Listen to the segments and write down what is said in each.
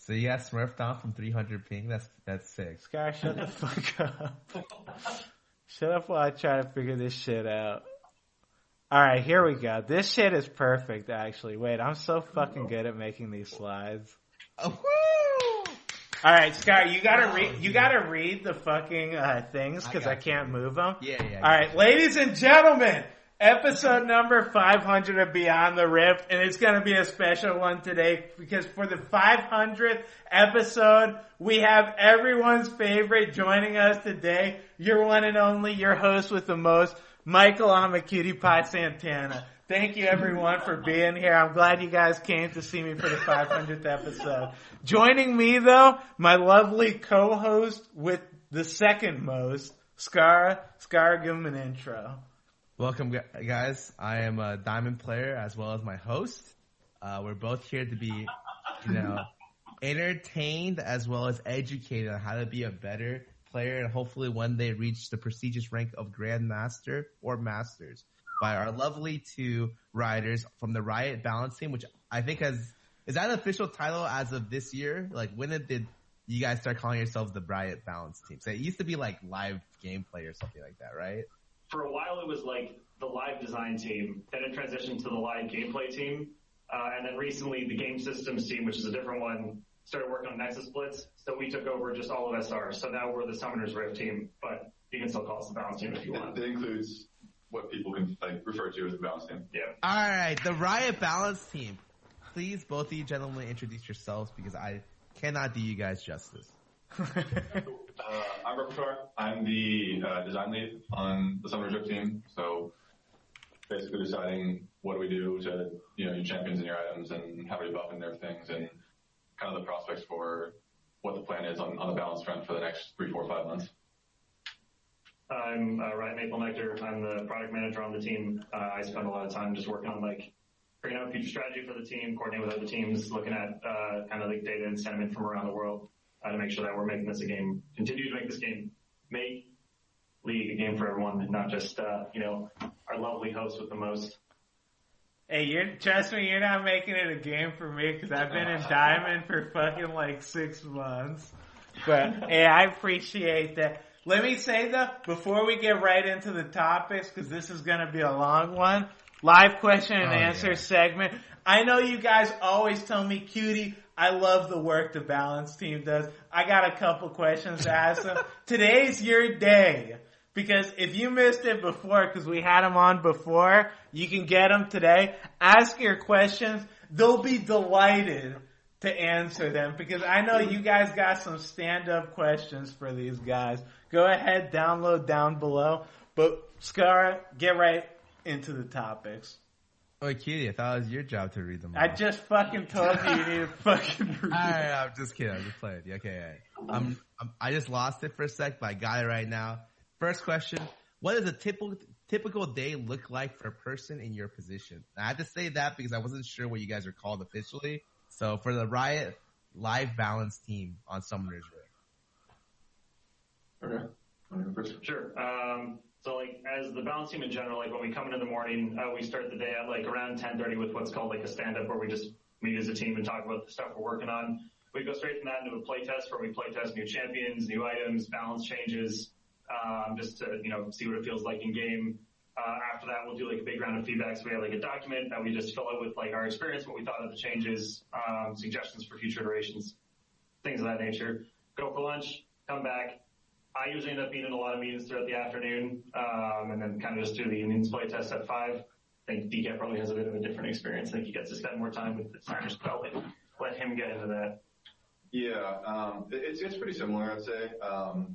So you got smurfed down from 300 ping. That's sick. Sky, shut the fuck up. Shut up while I try to figure this shit out. Alright, here we go. This shit is perfect, actually. Wait, I'm so fucking good at making these slides. Oh, Alright, Sky, you gotta read the fucking things, because I can't move them. Yeah. Alright, ladies and gentlemen, episode number 500 of Beyond the Rift, and it's gonna be a special one today, because for the 500th episode, we have everyone's favorite joining us today, your one and only, your host with the most, Michael Cutie Pie Santana. Thank you everyone for being here. I'm glad you guys came to see me for the 500th episode. Joining me though, my lovely co-host with the second most, Skara. Skara, give him an intro. Welcome guys. I am a Diamond player as well as my host. We're both here to be, entertained as well as educated on how to be a better player and hopefully one day reach the prestigious rank of Grandmaster or Masters by our lovely two riders from the Riot Balance team, which I think is that an official title as of this year? Like when did you guys start calling yourselves the Riot Balance team? So it used to be like live gameplay or something like that, right? For a while it was like the live design team, then it transitioned to the live gameplay team, and then recently the game systems team, which is a different one, started working on Nexus Splits, so we took over just all of SR. So now we're the Summoners Rift team, but you can still call us the Balance team if you want. It includes what people can refer to as the Balance team. Yeah. All right, the Riot Balance team. Please, both of you gentlemen, introduce yourselves because I cannot do you guys justice. I'm Repertoire. I'm the design lead on the Summoners Rift team. So basically deciding what do we do to, your champions and your items and how do we buff and nerf things and kind of the prospects for what the plan is on the balance front for the next 3, 4, 5 months. I'm Riot Maple Nectar. I'm the product manager on the team. I spend a lot of time just working on figuring out a future strategy for the team, coordinating with other teams, looking at kind of data and sentiment from around the world to make sure that we're making this a game, continue to make this game, make League a game for everyone, and not just our lovely host with the most. Hey, trust me, you're not making it a game for me because I've been in Diamond for fucking 6 months. But, hey, I appreciate that. Let me say though, before we get right into the topics, because this is going to be a long one, live question and answer segment. I know you guys always tell me, Cutie, I love the work the Balance team does. I got a couple questions to ask them. Today's your day. Because if you missed it before, because we had them on before, you can get them today. Ask your questions. They'll be delighted to answer them because I know you guys got some stand-up questions for these guys. Go ahead, download down below. But, Skara, get right into the topics. Oh, Cutie, I thought it was your job to read them all. I just fucking told you need to fucking read. Alright, I'm just kidding. I'm just playing. Okay, I just lost it for a sec, but I got it right now. First question, what does a typical day look like for a person in your position? Now, I had to say that because I wasn't sure what you guys are called officially. So for the Riot Live Balance team on Summoners Okay. Sure. So as the Balance team in general, when we come in the morning, we start the day at around 10:30 with what's called a stand-up where we just meet as a team and talk about the stuff we're working on. We go straight from that into a play test where we play test new champions, new items, balance changes, just to, see what it feels like in game. After that, we'll do a big round of feedback. So we have a document that we just fill out with our experience, what we thought of the changes, suggestions for future iterations, things of that nature. Go for lunch, come back. I usually end up being in a lot of meetings throughout the afternoon, and then kind of just do the evening's play test at 5. I think DK probably has a bit of a different experience. I think he gets to spend more time with the designers, but I'll let him get into that. Yeah, it's pretty similar, I'd say.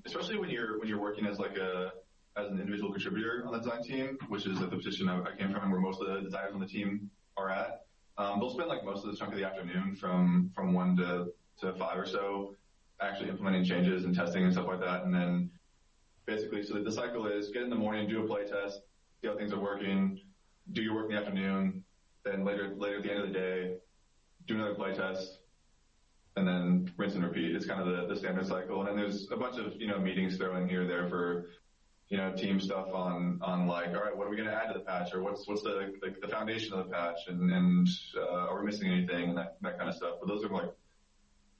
Especially when you're working as as an individual contributor on the design team, which is the position I came from, and where most of the designers on the team are at. They'll spend most of the chunk of the afternoon from 1 to 5 or so, actually implementing changes and testing and stuff like that. And then basically, so the cycle is get in the morning, do a play test, see how things are working, do your work in the afternoon, then later at the end of the day, do another play test. And then rinse and repeat. It's kind of the standard cycle. And then there's a bunch of, meetings thrown in here or there for, team stuff on all right, what are we going to add to the patch? Or what's the foundation of the patch? And are we missing anything? And that kind of stuff. But those are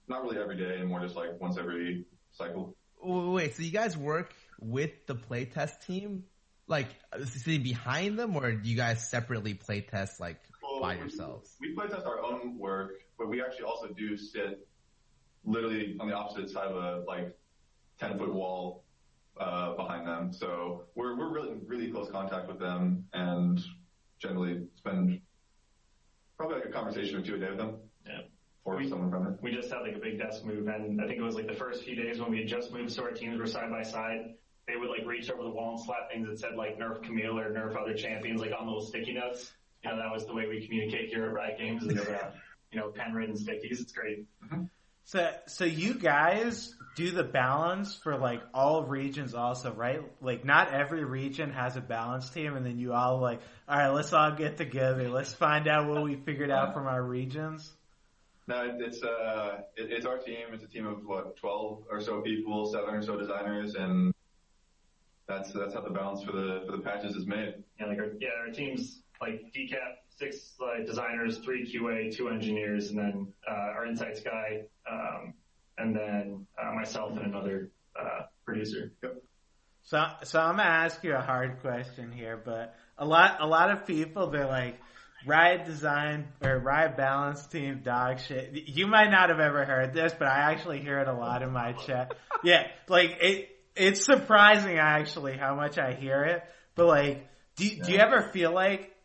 not really every day, and more just like once every cycle. Wait, so you guys work with the playtest team, like sitting behind them, or do you guys separately playtest like by yourselves? We playtest our own work, but we actually also do sit literally on the opposite side of a like 10-foot wall behind them. So we're really really close contact with them, and generally spend probably like a conversation or two a day with them. Yeah. Or someone from it. We just had like a big desk move, and I think it was like the first few days when we had just moved, so our teams were side by side. They would like reach over the wall and slap things that said like nerf Camille or nerf other champions like on little sticky notes. You know, that was the way we communicate here at Riot Games, is pen written stickies. It's great. Mm-hmm. So you guys do the balance for like all regions also, right? Like not every region has a balance team, and then you all like, all right, let's all get together. Let's find out what we figured out from our regions. No, it's our team. It's a team of 12 or so people, 7 or so designers, and that's how the balance for the patches is made. Yeah, our team's like decap, 6 designers, 3 QA, 2 engineers, and then our insights guy, and then myself and another producer. Yep. So I'm gonna ask you a hard question here, but a lot of people, they're like, Riot design or Riot balance team dog shit. You might not have ever heard this, but I actually hear it a lot in my chat. Yeah, like it's surprising actually how much I hear it. But like, do you ever feel like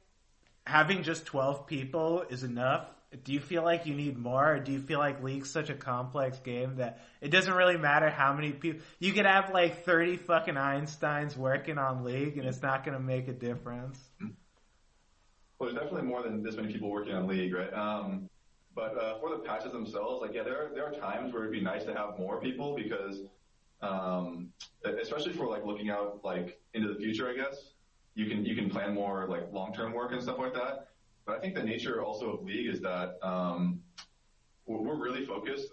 having just 12 people is enough? Do you feel like you need more, or do you feel like League's such a complex game that it doesn't really matter how many people you could have? Like 30 fucking Einsteins working on League, and it's not going to make a difference. Well, there's definitely more than this many people working on League, right? But for the patches themselves, like, yeah, there are times where it'd be nice to have more people because, especially for like looking out like into the future, I guess you can plan more like long-term work and stuff like that. But I think the nature also of League is that we're really focused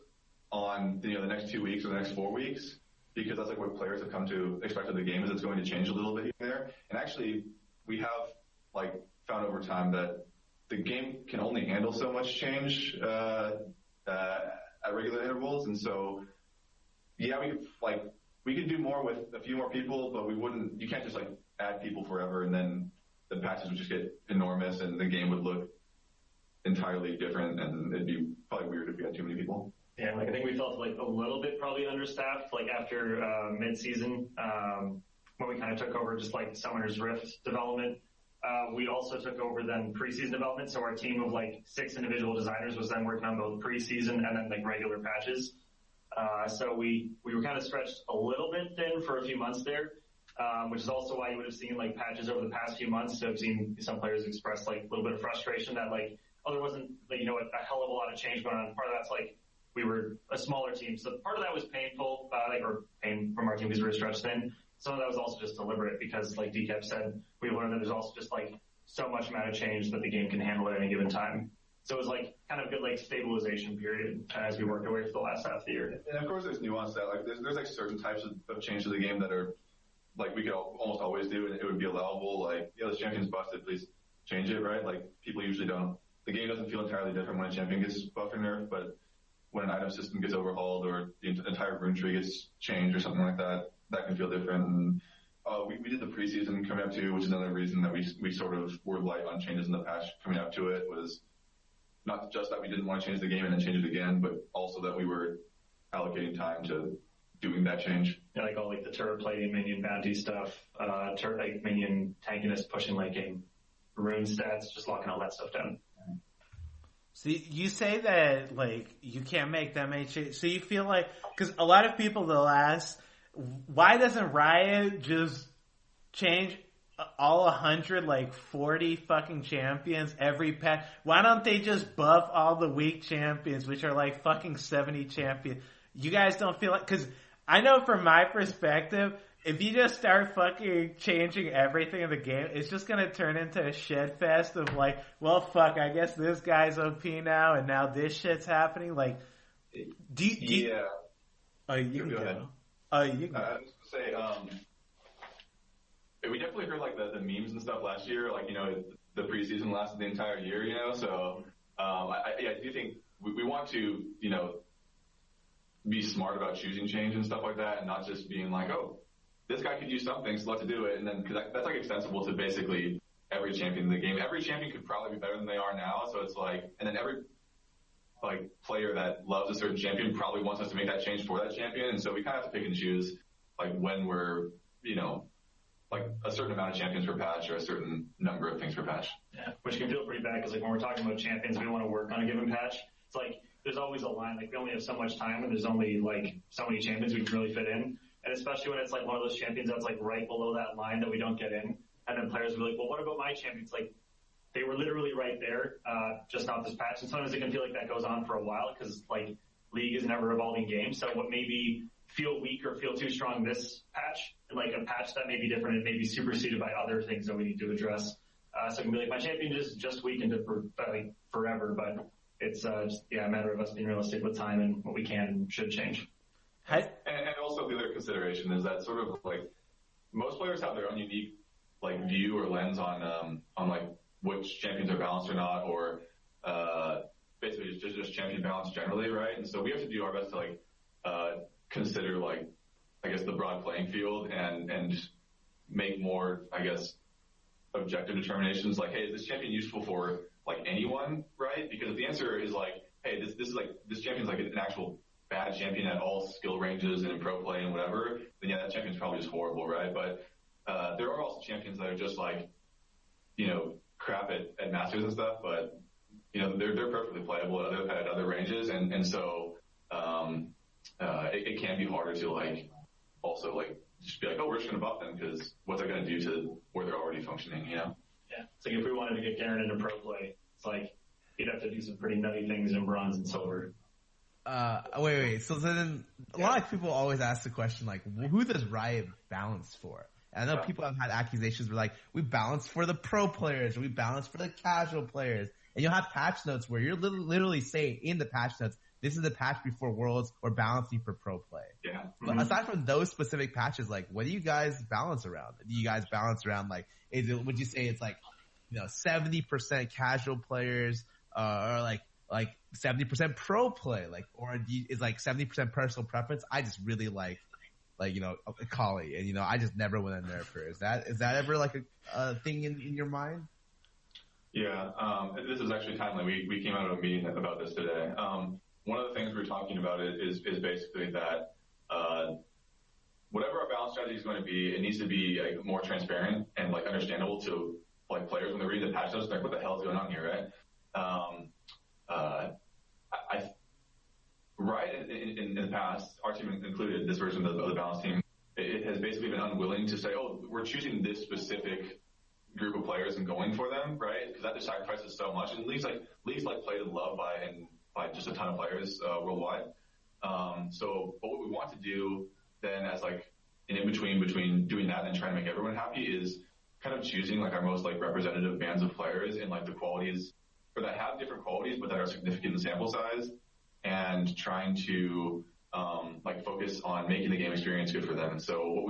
on the next 2 weeks or the next 4 weeks, because that's like what players have come to expect of the game, is it's going to change a little bit here. And actually, we have like found over time that the game can only handle so much change at regular intervals, and so yeah, we could do more with a few more people, but you can't just like add people forever and then the patches would just get enormous and the game would look entirely different, and it'd be probably weird if we had too many people. Yeah, like I think we felt like a little bit probably understaffed like after mid-season when we kind of took over just like Summoner's Rift development. We also took over then preseason development, so our team of like 6 individual designers was then working on both preseason and then like regular patches. So we were kind of stretched a little bit thin for a few months there, which is also why you would have seen like patches over the past few months. So I've seen some players express like a little bit of frustration that like, there wasn't like, a hell of a lot of change going on. Part of that's like we were a smaller team, so part of that was painful, or pain from our team because we were stretched thin. Some of that was also just deliberate because, like Decap said, we learned that there's also just like so much amount of change that the game can handle at any given time. So it was like kind of a good like stabilization period as we worked our way for the last half of the year. And of course, there's nuance that like there's like certain types of change to the game that are like we could almost always do, and it would be allowable. Like, this champion's busted, please change it, right? Like people usually don't. The game doesn't feel entirely different when a champion gets buffed or nerfed, but when an item system gets overhauled or the entire rune tree gets changed or something like that, that can feel different. And we did the preseason coming up to, which is another reason that we sort of were light on changes in the patch coming up to it, was not just that we didn't want to change the game and then change it again, but also that we were allocating time to doing that change. Yeah, like all like the turret plating, minion bounty stuff, turret like minion tankiness, pushing late game, rune stats, just locking all that stuff down. So you say that like you can't make that many changes. So you feel like, because a lot of people they'll ask, why doesn't Riot just change all 140 fucking champions every patch? Why don't they just buff all the weak champions, which are like fucking 70 champions? You guys don't feel like, because I know from my perspective, if you just start fucking changing everything in the game, it's just gonna turn into a shit fest of like, well, fuck, I guess this guy's OP now, and now this shit's happening. Like, yeah. Oh, you can go. Oh, you can go. I was gonna say, we definitely heard like the memes and stuff last year, like, the preseason lasted the entire year, so, I do think we want to, be smart about choosing change and stuff like that, and not just being like, oh, this guy could use something, so let's do it. And then, cause that's like extensible to basically every champion in the game. Every champion could probably be better than they are now. So it's like, and then every like player that loves a certain champion probably wants us to make that change for that champion. And so we kind of have to pick and choose like when we're, you know, like a certain amount of champions per patch or a certain number of things per patch. Yeah, which can feel pretty bad because like when we're talking about champions, we want to work on a given patch. It's like there's always a line, like we only have so much time and there's only like so many champions we can really fit in. And especially when it's like one of those champions that's like right below that line that we don't get in. And then players will be like, well, what about my champions? Like they were literally right there, just not this patch. And sometimes it can feel like that goes on for a while because like League is an ever evolving game. So what maybe feel weak or feel too strong this patch, and like a patch that may be different and may be superseded by other things that we need to address. So it can be like my champion is just weakened for forever, but it's just, a matter of us being realistic with time and what we can and should change. And also the other consideration is that sort of like most players have their own unique like view or lens on like which champions are balanced or not, or basically just champion balance generally, right? And so we have to do our best to like consider like I guess the broad playing field and make more I guess objective determinations like, hey, is this champion useful for like anyone, right? Because if the answer is like, hey, this is like this champion's like an actual bad champion at all skill ranges and in pro play and whatever, then yeah, that champion's probably just horrible, right? But there are also champions that are just like, you know, crap at masters and stuff, but you know, they're perfectly playable at other ranges, and so it can be harder to like also like just be like, oh, we're just gonna buff them because what's that gonna do to where they're already functioning, you know? Yeah, it's like if we wanted to get Garen into pro play, it's like you'd have to do some pretty nutty things in bronze and silver. Wait. So then a lot of people always ask the question, like, who does Riot balance for? And I know people have had accusations where, like, we balance for the pro players, or we balance for the casual players. And you'll have patch notes where you're literally saying in the patch notes, this is the patch before Worlds, or balancing for pro play. Yeah. But aside from those specific patches, like, what do you guys balance around? Do you guys balance around, like, would you say it's like, you know, 70% casual players, or like 70% pro play, like, or is like 70% personal preference? I just really like, you know, a Kali, and you know, I just never went in there for. Is that ever like a thing in your mind? Yeah, this is actually timely. We came out of a meeting about this today. One of the things we're talking about is basically that whatever our balance strategy is going to be, it needs to be like more transparent and like understandable to like players when they read the patch notes. Like, what the hell is going on here, right? Riot in the past, our team included, this version of the balance team, it has basically been unwilling to say, oh, we're choosing this specific group of players and going for them, right? Because that just sacrifices so much, and leagues like played and loved by just a ton of players worldwide. So, but what we want to do then, as like an in between doing that and trying to make everyone happy, is kind of choosing like our most like representative bands of players and like the qualities, or that have different qualities but that are significant in sample size, and trying to like focus on making the game experience good for them. And so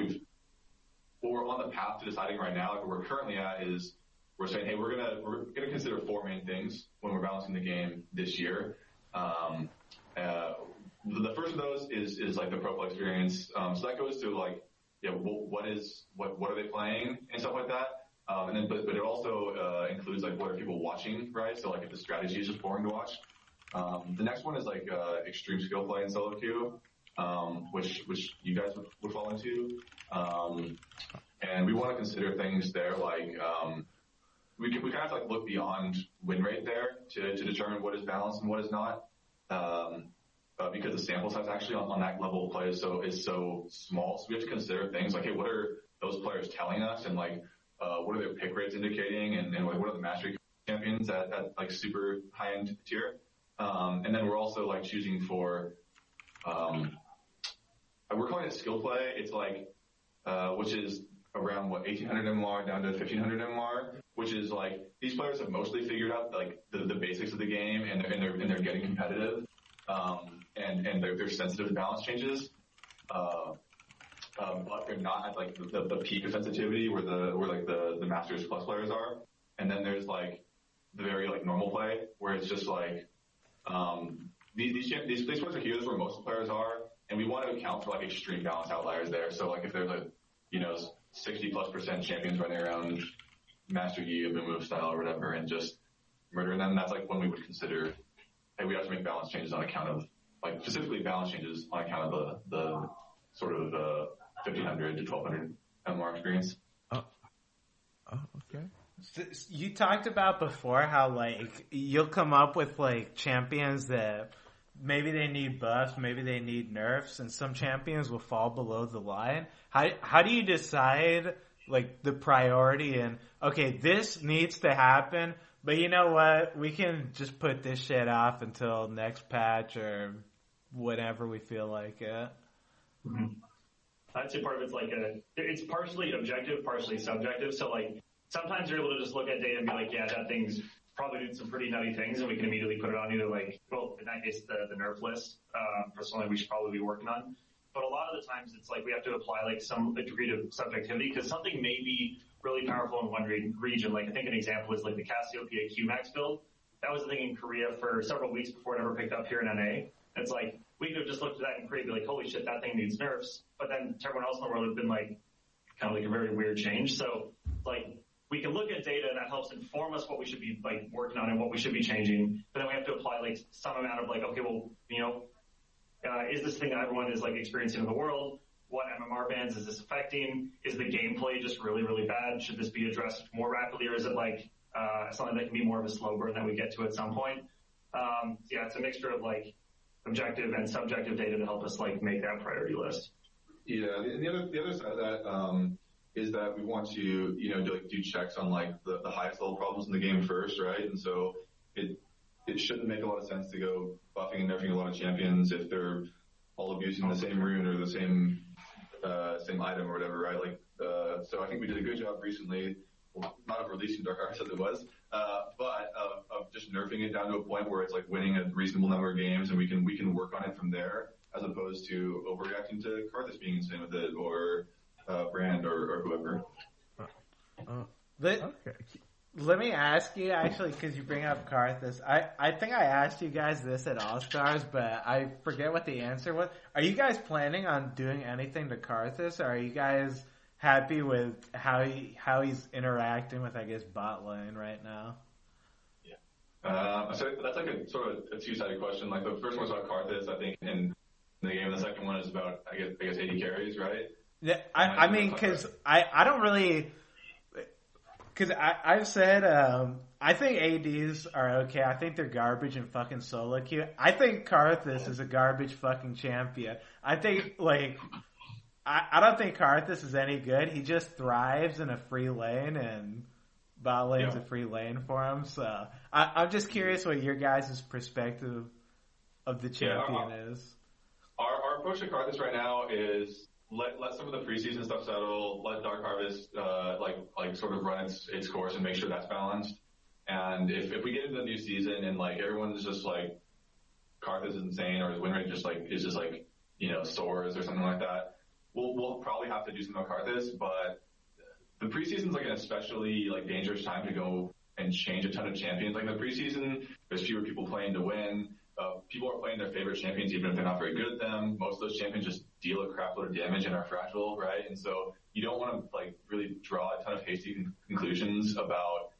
what we're on the path to deciding right now, like where we're currently at, is we're saying, hey, we're gonna consider four main things when we're balancing the game this year. The first of those is like the pro play experience. So that goes to like, yeah, what are they playing and stuff like that. And then, but it also includes like what are people watching, right? So like if the strategy is just boring to watch. The next one is like extreme skill play in solo queue, which you guys would fall into. And we want to consider things there like we kind of have to like look beyond win rate there to determine what is balanced and what is not. Because the sample size actually on that level of play is so small. So we have to consider things like, hey, what are those players telling us, and like what are their pick rates indicating, and like what are the mastery champions at like super high end tier. And then we're also like choosing for, we're calling it skill play. It's like, which is around 1,800 MMR down to 1,500 MMR, which is like, these players have mostly figured out like the basics of the game, and they're getting competitive, and they're sensitive to balance changes. But they're not at like the peak of sensitivity where like the Masters Plus players are. And then there's like the very like normal play where it's just like, these places are heroes where most players are, and we want to account for like extreme balance outliers there. So like if there's a 60+% champions running around Master Yi of the move style or whatever, and just murdering them, that's like when we would consider, hey, we have to make balance changes on account of like specifically balance changes on account of the sort of 1500 to 1200 MMR experience. Okay. You talked about before how like you'll come up with like champions that maybe they need buffs, maybe they need nerfs, and some champions will fall below the line. How do you decide like the priority and okay, this needs to happen, but you know what? We can just put this shit off until next patch or whatever we feel like it. Mm-hmm. I'd say part of it's partially objective, partially subjective. So like sometimes you're able to just look at data and be like, yeah, that thing's probably doing some pretty nutty things, and we can immediately put it on either like, well, in that case, the nerf list, for something we should probably be working on. But a lot of the times it's like we have to apply like some degree of subjectivity because something may be really powerful in one region. Like I think an example is like the Cassiopeia QMax build. That was a thing in Korea for several weeks before it ever picked up here in NA. It's like, we could have just looked at that in Korea and be like, holy shit, that thing needs nerfs. But then to everyone else in the world would have been like, kind of like a very weird change. So like, we can look at data and that helps inform us what we should be like working on and what we should be changing. But then we have to apply like some amount of like, okay, well, is this thing that everyone is like experiencing in the world? What MMR bands is this affecting? Is the gameplay just really, really bad? Should this be addressed more rapidly, or is it like something that can be more of a slow burn that we get to at some point? Yeah, it's a mixture of like objective and subjective data to help us like make that priority list. Yeah, the other side of that is that we want to do checks on like the highest level problems in the game first, right? And so it shouldn't make a lot of sense to go buffing and nerfing a lot of champions if they're all abusing the same rune or the same item or whatever, right? Like, so I think we did a good job recently, well, not of releasing Dark Arts as it was, but of just nerfing it down to a point where it's like winning a reasonable number of games, and we can work on it from there, as opposed to overreacting to Karthus being insane with it, or Brand or whoever. Okay. Let me ask you, actually, because you bring up Karthus. I think I asked you guys this at All-Stars, but I forget what the answer was. Are you guys planning on doing anything to Karthus, or are you guys happy with how he's interacting with, I guess, bot lane right now? Yeah. So that's like a sort of a two-sided question. Like the first one's about Karthus, I think, in the game. The second one is about, I guess AD carries, right? Yeah, I mean, because I don't really... Because I've said, I think ADs are okay. I think they're garbage in fucking solo queue. I think Karthus is a garbage fucking champion. I think, like, I don't think Karthus is any good. He just thrives in a free lane, and bot lane's a free lane for him. So I'm just curious what your guys' perspective of the champion is. Our approach to Karthus right now is let some of the preseason stuff settle. Let Dark Harvest like sort of run its course and make sure that's balanced. And if we get into the new season and like everyone's just like Karthus is insane, or his win rate is just soars or something like that, we'll probably have to do something about Karthus. But the preseason's like an especially like dangerous time to go and change a ton of champions. Like in the preseason, there's fewer people playing to win. People are playing their favorite champions even if they're not very good at them. Most of those champions just deal a crap load of damage and are fragile, right? And so you don't want to like really draw a ton of hasty conclusions about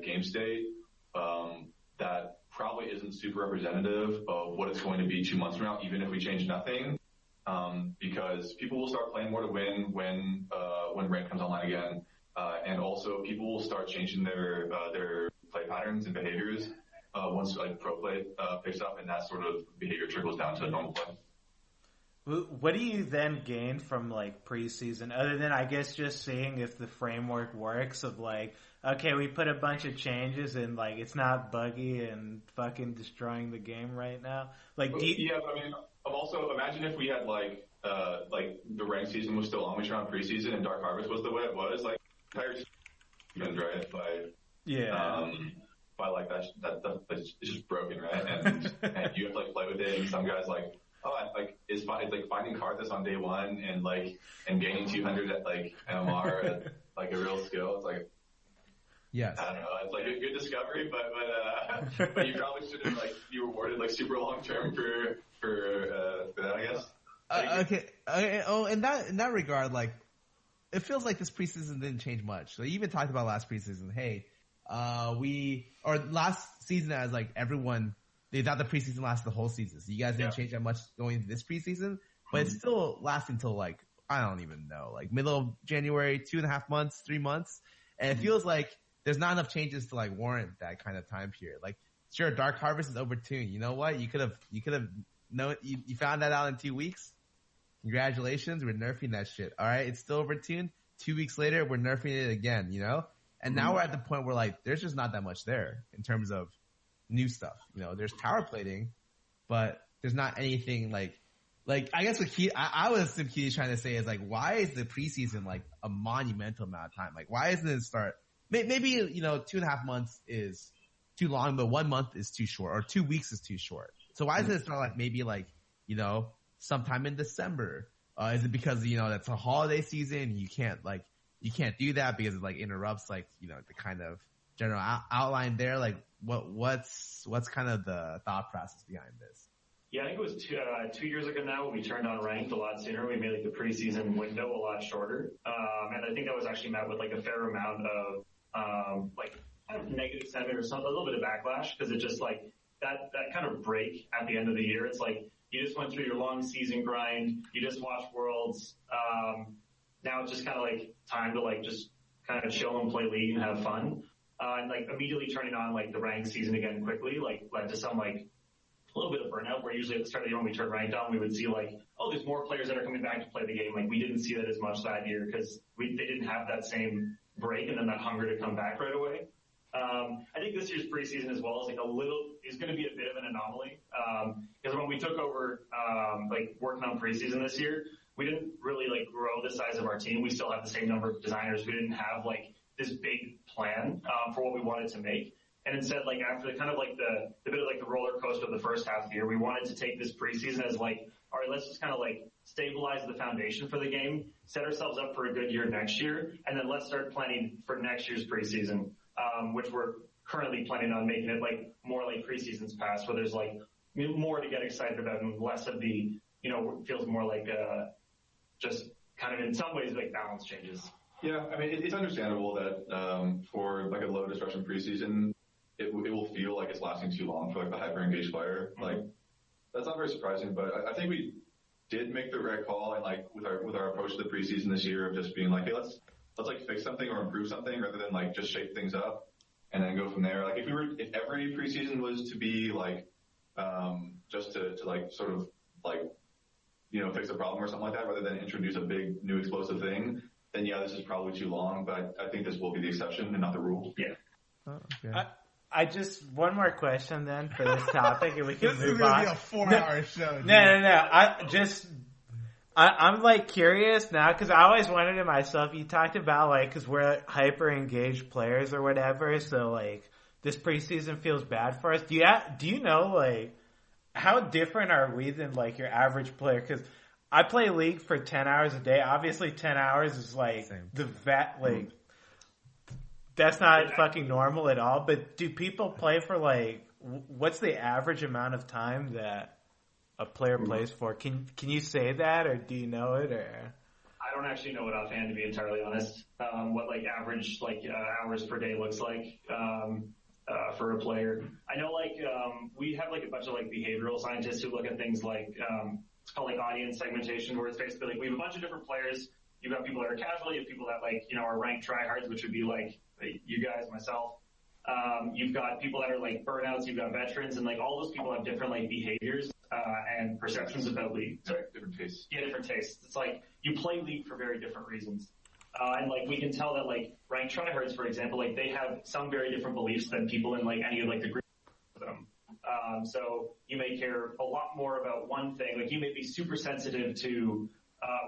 game state that probably isn't super representative of what it's going to be 2 months from now, even if we change nothing, because people will start playing more to win when rank comes online again, and also people will start changing their play patterns and behaviors once like pro play picks up, and that sort of behavior trickles down to normal play. What do you then gain from like preseason, other than I guess just seeing if the framework works of like, okay, we put a bunch of changes and like it's not buggy and fucking destroying the game right now? Like, but I mean, also imagine if we had like the ranked season was still on, we turned on preseason and Dark Harvest was the way it was, like entire season, right? By like that it's just broken, right? And you have to like play with it, and some guys like, it's like finding Karthus on day one and gaining 200 at like MMR at like a real skill. It's like, Yes. I don't know. It's like a good discovery, but you probably shouldn't like be rewarded like super long term for that, I guess. Okay. Oh, in that regard, like, it feels like this preseason didn't change much. So you even talked about last preseason. Hey, last season as like everyone, they thought the preseason lasted the whole season. So you guys didn't change that much going into this preseason, but it's still lasting until like, I don't even know, like middle of January, 2.5 months, 3 months. And it feels like there's not enough changes to like warrant that kind of time period. Like, sure, Dark Harvest is overtuned. You know what? You could have known, you found that out in 2 weeks. Congratulations, we're nerfing that shit. All right, it's still overtuned. 2 weeks later, we're nerfing it again, you know? And now we're at the point where like there's just not that much there in terms of new stuff. You know, there's tower plating, but there's not anything like I guess what I would assume Keely's trying to say is like, why is the preseason like a monumental amount of time? Like, why isn't it start? Maybe, you know, 2.5 months is too long, but 1 month is too short, or 2 weeks is too short. So why doesn't it start like maybe like, you know, sometime in December? Is it because, you know, that's a holiday season? You can't do that because it like interrupts like, you know, the kind of general outline there. Like what's kind of the thought process behind this? Yeah, I think it was 2 years ago now when we turned on ranked a lot sooner. We made like the preseason window a lot shorter. And I think that was actually met with like a fair amount of, like kind of negative sentiment or something, a little bit of backlash, because it just like that kind of break at the end of the year. It's like, you just went through your long season grind. You just watched Worlds. Now it's just kind of like time to like just kind of chill and play League and have fun. And like immediately turning on like the ranked season again quickly, like led to some like a little bit of burnout, where usually at the start of the year when we turn ranked on, we would see like, oh, there's more players that are coming back to play the game. Like we didn't see that as much that year because they didn't have that same break and then that hunger to come back right away. I think this year's preseason as well is going to be a bit of an anomaly. Because when we took over, like working on preseason this year, we didn't really like grow the size of our team. We still have the same number of designers. We didn't have like this big plan, for what we wanted to make. And instead, like after the kind of like the bit of like the roller coaster of the first half of the year, we wanted to take this preseason as like, all right, let's just kind of like stabilize the foundation for the game, set ourselves up for a good year next year, and then let's start planning for next year's preseason, which we're currently planning on making it like more like preseasons past, where there's like more to get excited about and less of the, you know, feels more like just kind of in some ways like balance changes. Yeah, I mean, it's understandable that for like a low disruption preseason, it will feel like it's lasting too long for like the hyper engaged player. Like that's not very surprising, but I think we did make the right call, and like with our approach to the preseason this year of just being like, hey, let's like fix something or improve something rather than like just shake things up and then go from there. Like if every preseason was to be like just to like sort of like, you know, fix a problem or something like that rather than introduce a big new explosive thing, then yeah, this is probably too long, but I think this will be the exception and not the rule. Yeah. Oh, okay. I just, one more question then for this topic and we can move on. This is going to be a 4-hour show. Dude. No. I'm like curious now because I always wondered to myself, you talked about like, because we're hyper engaged players or whatever, so like this preseason feels bad for us. Do you know like how different are we than like your average player? Because I play League for 10 hours a day. Obviously 10 hours is like that's not fucking normal at all. But do people play for like, what's the average amount of time that a player plays for? Can you say that, or do you know it, or? I don't actually know it offhand, to be entirely honest. What like average like hours per day looks like for a player. I know like we have like a bunch of like behavioral scientists who look at things like it's called like audience segmentation, where it's basically like we have a bunch of different players. You've got people that are casual, you have people that like, you know, are ranked tryhards, which would be like you guys, myself. You've got people that are like burnouts, you've got veterans, and like all those people have different like behaviors and perceptions about League. Sorry, different tastes. Yeah, different tastes. It's like you play League for very different reasons. And like we can tell that like ranked tryhards, for example, like they have some very different beliefs than people in like any of like the groups of them. So you may care a lot more about one thing. Like you may be super sensitive to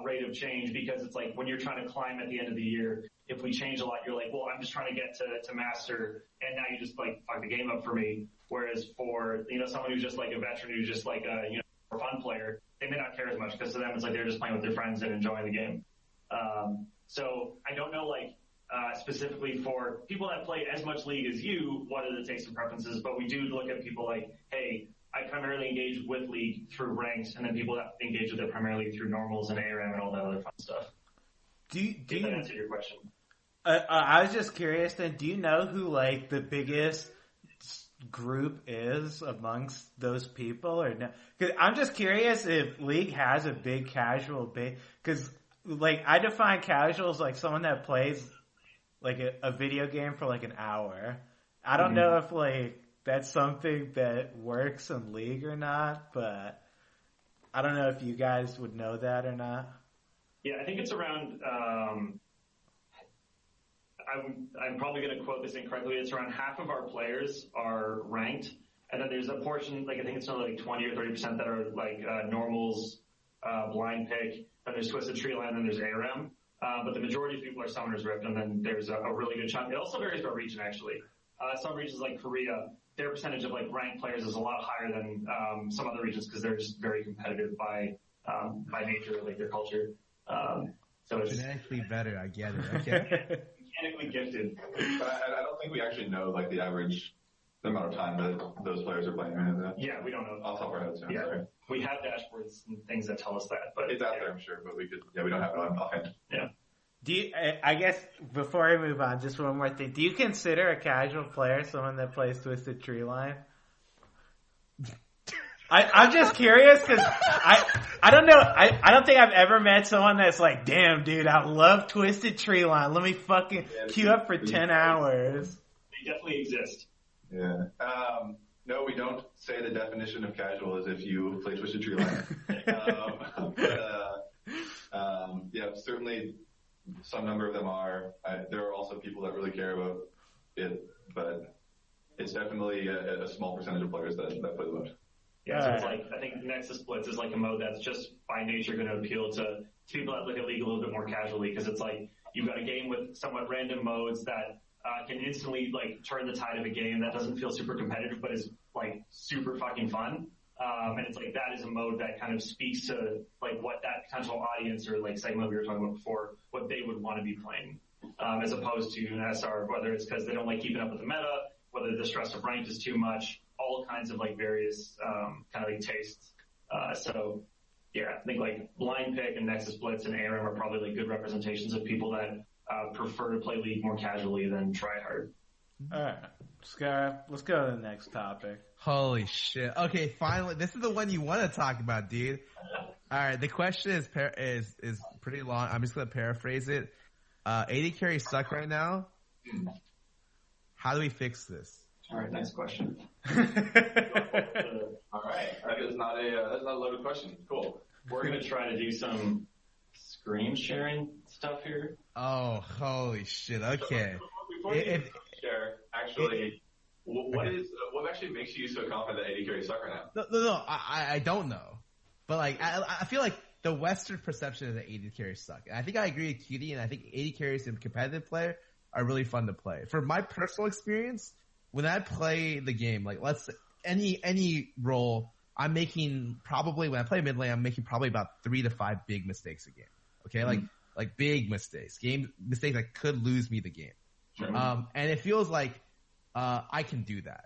rate of change because it's like when you're trying to climb at the end of the year, if we change a lot, you're like, well, I'm just trying to get to master, and now you just like fuck the game up for me. Whereas for, you know, someone who's just like a veteran who's just like a, you know, fun player, they may not care as much because to them it's like they're just playing with their friends and enjoying the game. So I don't know like specifically for people that play as much League as you, what are the tastes and preferences, but we do look at people like, hey, I primarily engage with League through ranks, and then people that engage with it primarily through normals and ARAM and all that other fun stuff. Do you answer your question? I was just curious then, do you know who like the biggest group is amongst those people or no? Cause I'm just curious if League has a big casual base, cause like I define casual as like someone that plays like a video game for like an hour. I don't know if like that's something that works in League or not, but I don't know if you guys would know that or not. Yeah, I think it's around, I'm probably going to quote this incorrectly. It's around half of our players are ranked, and then there's a portion, like I think it's only like 20 or 30% that are like normals, blind pick, then there's Twisted Tree Line, then there's ARAM. But the majority of people are Summoner's Rift, and then there's a really good chunk. It also varies by region, actually. Some regions like Korea, their percentage of like ranked players is a lot higher than some other regions because they're just very competitive by nature, like their culture. So it's genetically better. I get it. Okay. Mechanically gifted. But I don't think we actually know like the average amount of time that those players are playing or anything like that. Yeah, we don't know. Off the top of our heads. Yeah, sorry. we have dashboards and things that tell us that, but It's out there, I'm sure, but we don't have it offhand. Yeah. Do you, I guess before I move on, just one more thing. Do you consider a casual player someone that plays Twisted Tree Line? I'm just curious because I don't know. I don't think I've ever met someone that's like, damn, dude, I love Twisted Tree Line. Let me fucking queue up for 10 hours. They definitely exist. Yeah. No, we don't say the definition of casual is if you play Twisted Tree Line. Yeah, certainly some number of them are. There are also people that really care about it, but it's definitely a small percentage of players that play the most. Yeah, so it's like, I think Nexus Blitz is like a mode that's just by nature going to appeal to people that look at League a little bit more casually because it's like you've got a game with somewhat random modes that can instantly like turn the tide of a game that doesn't feel super competitive but is like super fucking fun. And it's like that is a mode that kind of speaks to like what that potential audience or like segment we were talking about before, what they would want to be playing, as opposed to an SR, whether it's because they don't like keeping up with the meta, whether the stress of ranked is too much, all kinds of like various kind of like tastes. So yeah, I think like Blind Pick and Nexus Blitz and ARAM are probably like good representations of people that prefer to play League more casually than try hard. Alright, Scar, let's go to the next topic. Holy shit. Okay, finally, this is the one you want to talk about, dude. Alright, the question is pretty long. I'm just going to paraphrase it. AD carries suck right now. How do we fix this? Alright, nice question. Alright, that is not a loaded question. Cool. We're going to try to do some screen sharing stuff here. Oh, holy shit. Okay. Before we share, actually, what actually makes you so confident that AD carries suck right now? No, I don't know. But like, I feel like the Western perception is that AD carries suck. And I think I agree with QD, and I think AD carries and competitive player are really fun to play. For my personal experience, when I play the game, like let's say any role, I'm making probably, when I play mid lane, I'm making probably about 3 to 5 big mistakes a game. Okay? Like big mistakes. Mistakes that could lose me the game. Sure. And it feels like, I can do that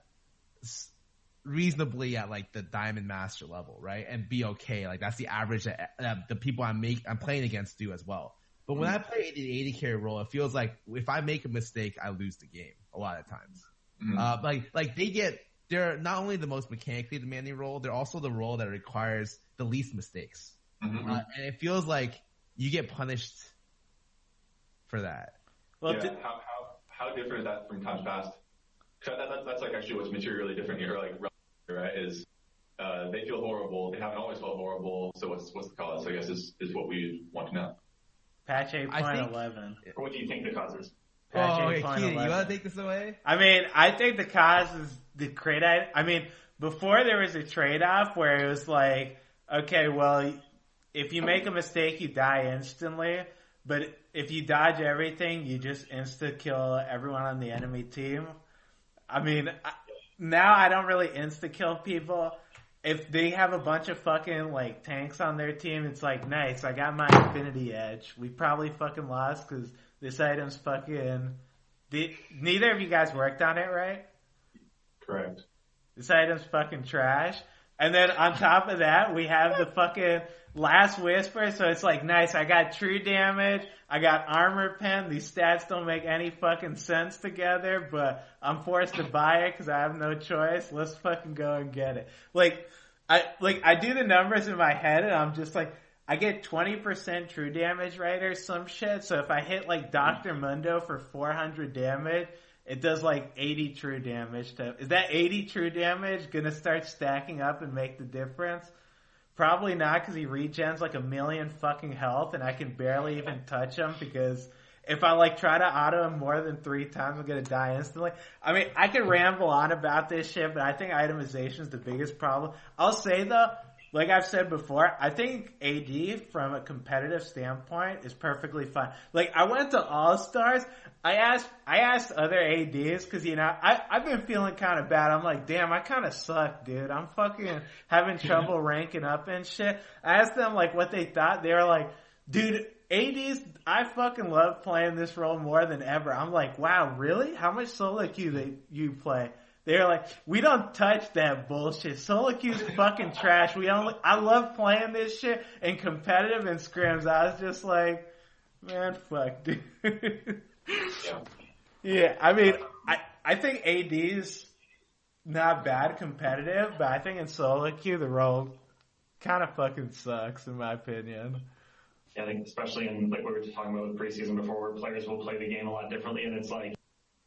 reasonably at like the Diamond Master level, right? And be okay. Like that's the average that the people I'm playing against do as well. But when I play the AD carry role, it feels like if I make a mistake, I lose the game a lot of times. They're not only the most mechanically demanding role, they're also the role that requires the least mistakes. And it feels like you get punished for that. Well, yeah, how different is that from times past? That's like actually what's materially different here, like, right, is they feel horrible. They haven't always felt horrible. So what's the cause, I guess, is what we want to know. Patch 8.11. What do you think the cause is? Okay, Keaton, you want to take this away? I mean, I think the cause is the trade. I mean, before there was a trade-off where it was like, okay, well, if you make a mistake, you die instantly. But if you dodge everything, you just insta-kill everyone on the enemy team. I mean, now I don't really insta-kill people. If they have a bunch of fucking, like, tanks on their team, it's like, nice, I got my Infinity Edge. We probably fucking lost because this item's fucking... Neither of you guys worked on it, right? Correct. This item's fucking trash. And then on top of that, we have the fucking Last Whisper. So it's like, nice, I got true damage, I got armor pen. These stats don't make any fucking sense together, but I'm forced to buy it because I have no choice. Let's fucking go and get it. I do the numbers in my head and I'm just like, I get 20% true damage right or some shit. So if I hit like Dr. Mundo for 400 damage, it does like 80 true damage. Is that 80 true damage gonna start stacking up and make the difference? Probably not, because he regens like 1,000,000 fucking health and I can barely even touch him because if I like try to auto him more than 3 times, I'm gonna die instantly. I mean, I could ramble on about this shit, but I think itemization is the biggest problem. I'll say though, like I've said before, I think AD from a competitive standpoint is perfectly fine. Like I went to All-Stars, I asked other ADs because, you know, I've been feeling kind of bad. I'm like, damn, I kind of suck, dude. I'm fucking having trouble ranking up and shit. I asked them like what they thought. They were like, dude, ADs, I fucking love playing this role more than ever. I'm like, wow, really? How much solo queue you play? They're like, we don't touch that bullshit. Solo queue's fucking trash. I love playing this shit in competitive and scrims. I was just like, man, fuck, dude. Yeah, I mean, I think AD's not bad competitive, but I think in solo queue the role kind of fucking sucks in my opinion. Yeah, I think especially in like what we were just talking about with preseason before, where players will play the game a lot differently, and it's like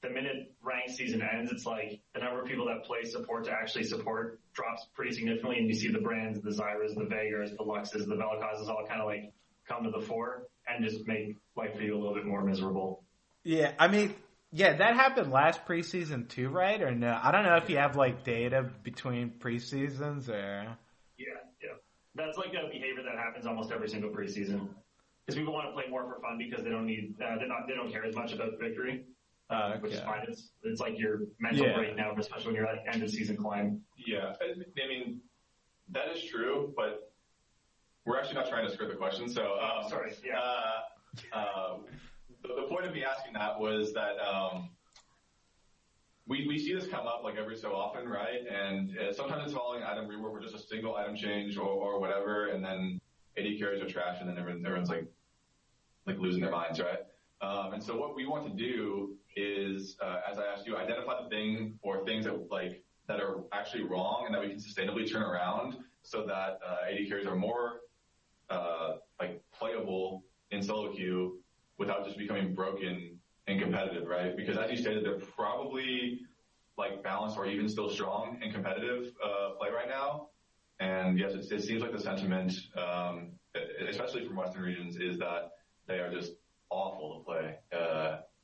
the minute ranked season ends, it's like the number of people that play support to actually support drops pretty significantly, and you see the brands, the Zyras, the Vegars, the Luxes, the Velikazes all kind of like come to the fore and just make life for you a little bit more miserable. Yeah, I mean, yeah, that happened last preseason too, right? Or no? I don't know if you have like data between preseasons or... Yeah. That's like a behavior that happens almost every single preseason. Because people want to play more for fun because they don't need, they don't care as much about victory. Which is fine. It's like your mental break now, especially when you're at end of season climb. Yeah, I mean, that is true, but we're actually not trying to skirt the question. So, sorry. Yeah. The point of me asking that was that we see this come up like every so often, right? And sometimes it's following item rework or just a single item change or whatever, and then AD carries are trash, and then everyone's like losing their minds, right? And so what we want to do is, as I asked you, identify the thing or things that are actually wrong and that we can sustainably turn around so that AD carries are more playable in solo queue without just becoming broken and competitive, right? Because as you stated, they're probably like balanced or even still strong in competitive play right now. And yes, it seems like the sentiment, especially from Western regions, is that they are just awful to play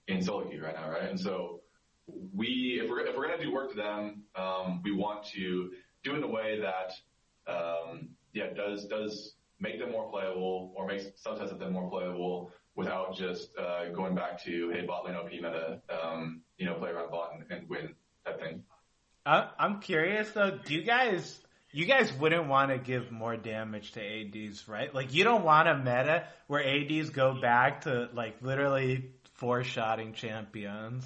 in solo queue right now, right? And so if we're going to do work to them, we want to do it in a way that does make them more playable or makes subsets of them more playable without just going back to, hey, bot lane OP meta, play around bot and win type thing. I'm curious though, you guys wouldn't want to give more damage to ADs, right? Like you don't want a meta where ADs go back to like literally 4-shotting champions.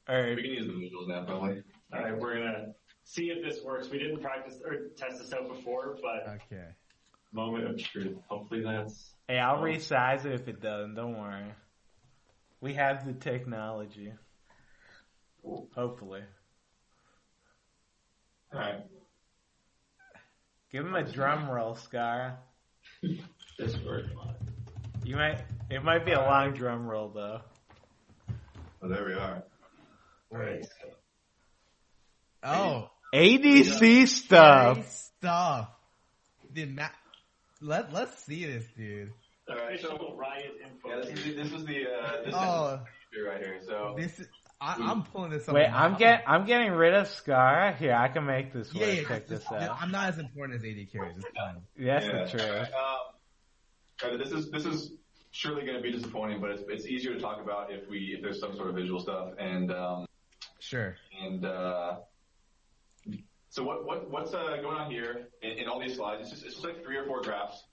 Or we can use the visuals now, probably. All right, we're gonna see if this works. We didn't practice or test this out before, but okay. Moment of truth. Hopefully that's... Hey, I'll resize it if it doesn't. Don't worry. We have the technology. Hopefully. All right. Give him a drum roll, Scar. This worked. It might be a long drum roll though. Oh, there we are. Right. Oh. ADC stuff. Dude, let's see this, dude. All right, so Riot info. Yeah, this is the right here. So I'm pulling this up. Wait, I'm getting rid of Scar. Here, I can make this work. Yeah, Check this out. I'm not as important as AD carries. It's fine. That's the truth. This is surely going to be disappointing, but it's easier to talk about if there's some sort of visual stuff and sure. And so what's going on here in all these slides? It's just like 3 or 4 graphs,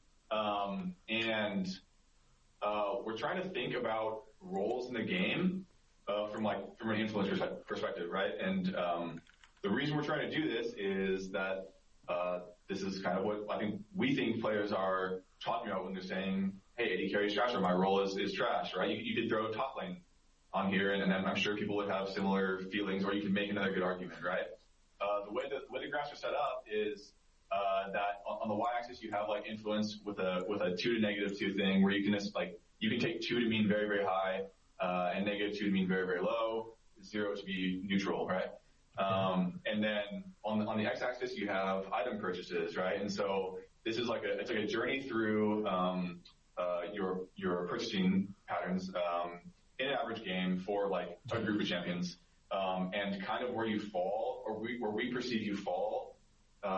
and we're trying to think about roles in the game from an influence perspective, right? And the reason we're trying to do this is that this is kind of what we think players are talking about when they're saying, "Hey, AD carry is trash," or "My role is trash," right? You could throw top lane on here, and I'm sure people would have similar feelings, or you can make another good argument, right? The way the graphs are set up is that on the y-axis you have like influence with a 2 to -2 thing, where you can just you can take 2 to mean very, very high, and -2 to mean very, very low, 0 to be neutral, right? And then on the x-axis you have item purchases, right? And so this is it's like a journey through your purchasing patterns in an average game for like a group of champions, and kind of where you fall, or where we perceive you fall,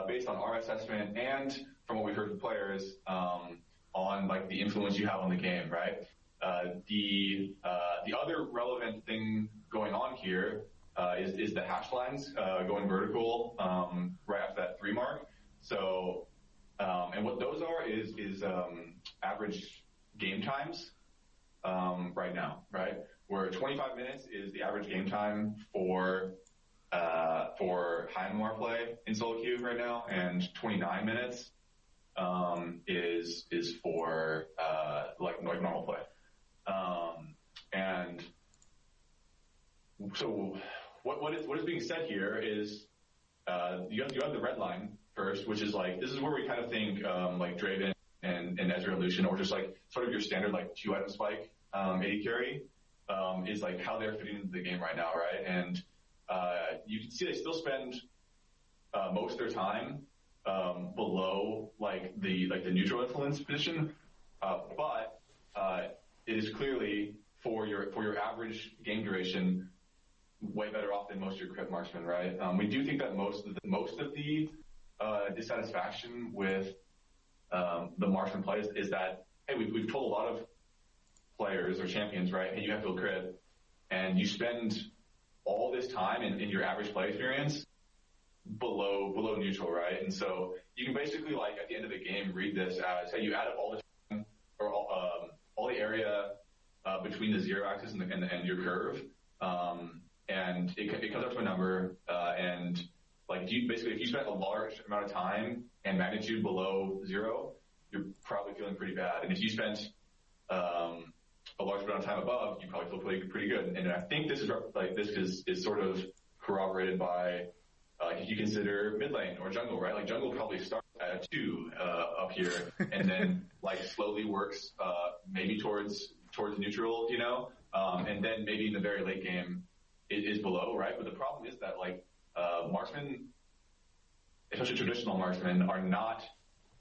based on our assessment and from what we've heard from players, on like the influence you have on the game, right? The other relevant thing going on here is the hash lines going vertical right after that 3 mark. So and what those are is average game times right now, right? Where 25 minutes is the average game time for High play in solo queue right now, and 29 minutes is for like normal play. And so what is being said here is you have the red line first, which is like, this is where we kind of think like Draven and Ezreal Lucian, or just like sort of your standard like 2 item spike AD carry, is like how they're fitting into the game right now, right? And you can see they still spend most of their time below like the neutral influence position, but it is clearly for your average game duration way better off than most of your crit marksmen, right? We do think that most of the dissatisfaction with the marksman plays is that, hey, we've told a lot of players or champions, right, hey, you have to crit, and you spend all this time in your average play experience below neutral, right? And so you can basically, like, at the end of the game, read this as, hey, you add up all the time, or all the area between the 0 axis and your curve, and it comes up to a number, and like, basically, if you spent a large amount of time and magnitude below 0, you're probably feeling pretty bad. And if you spent a large amount of time above, you probably feel pretty good. And I think this is sort of corroborated by if you consider mid lane or jungle, right? Like, jungle probably starts at a 2 up here, and then like slowly works maybe towards neutral, you know, and then maybe in the very late game is below, right? But the problem is that like marksmen, especially traditional marksmen, are not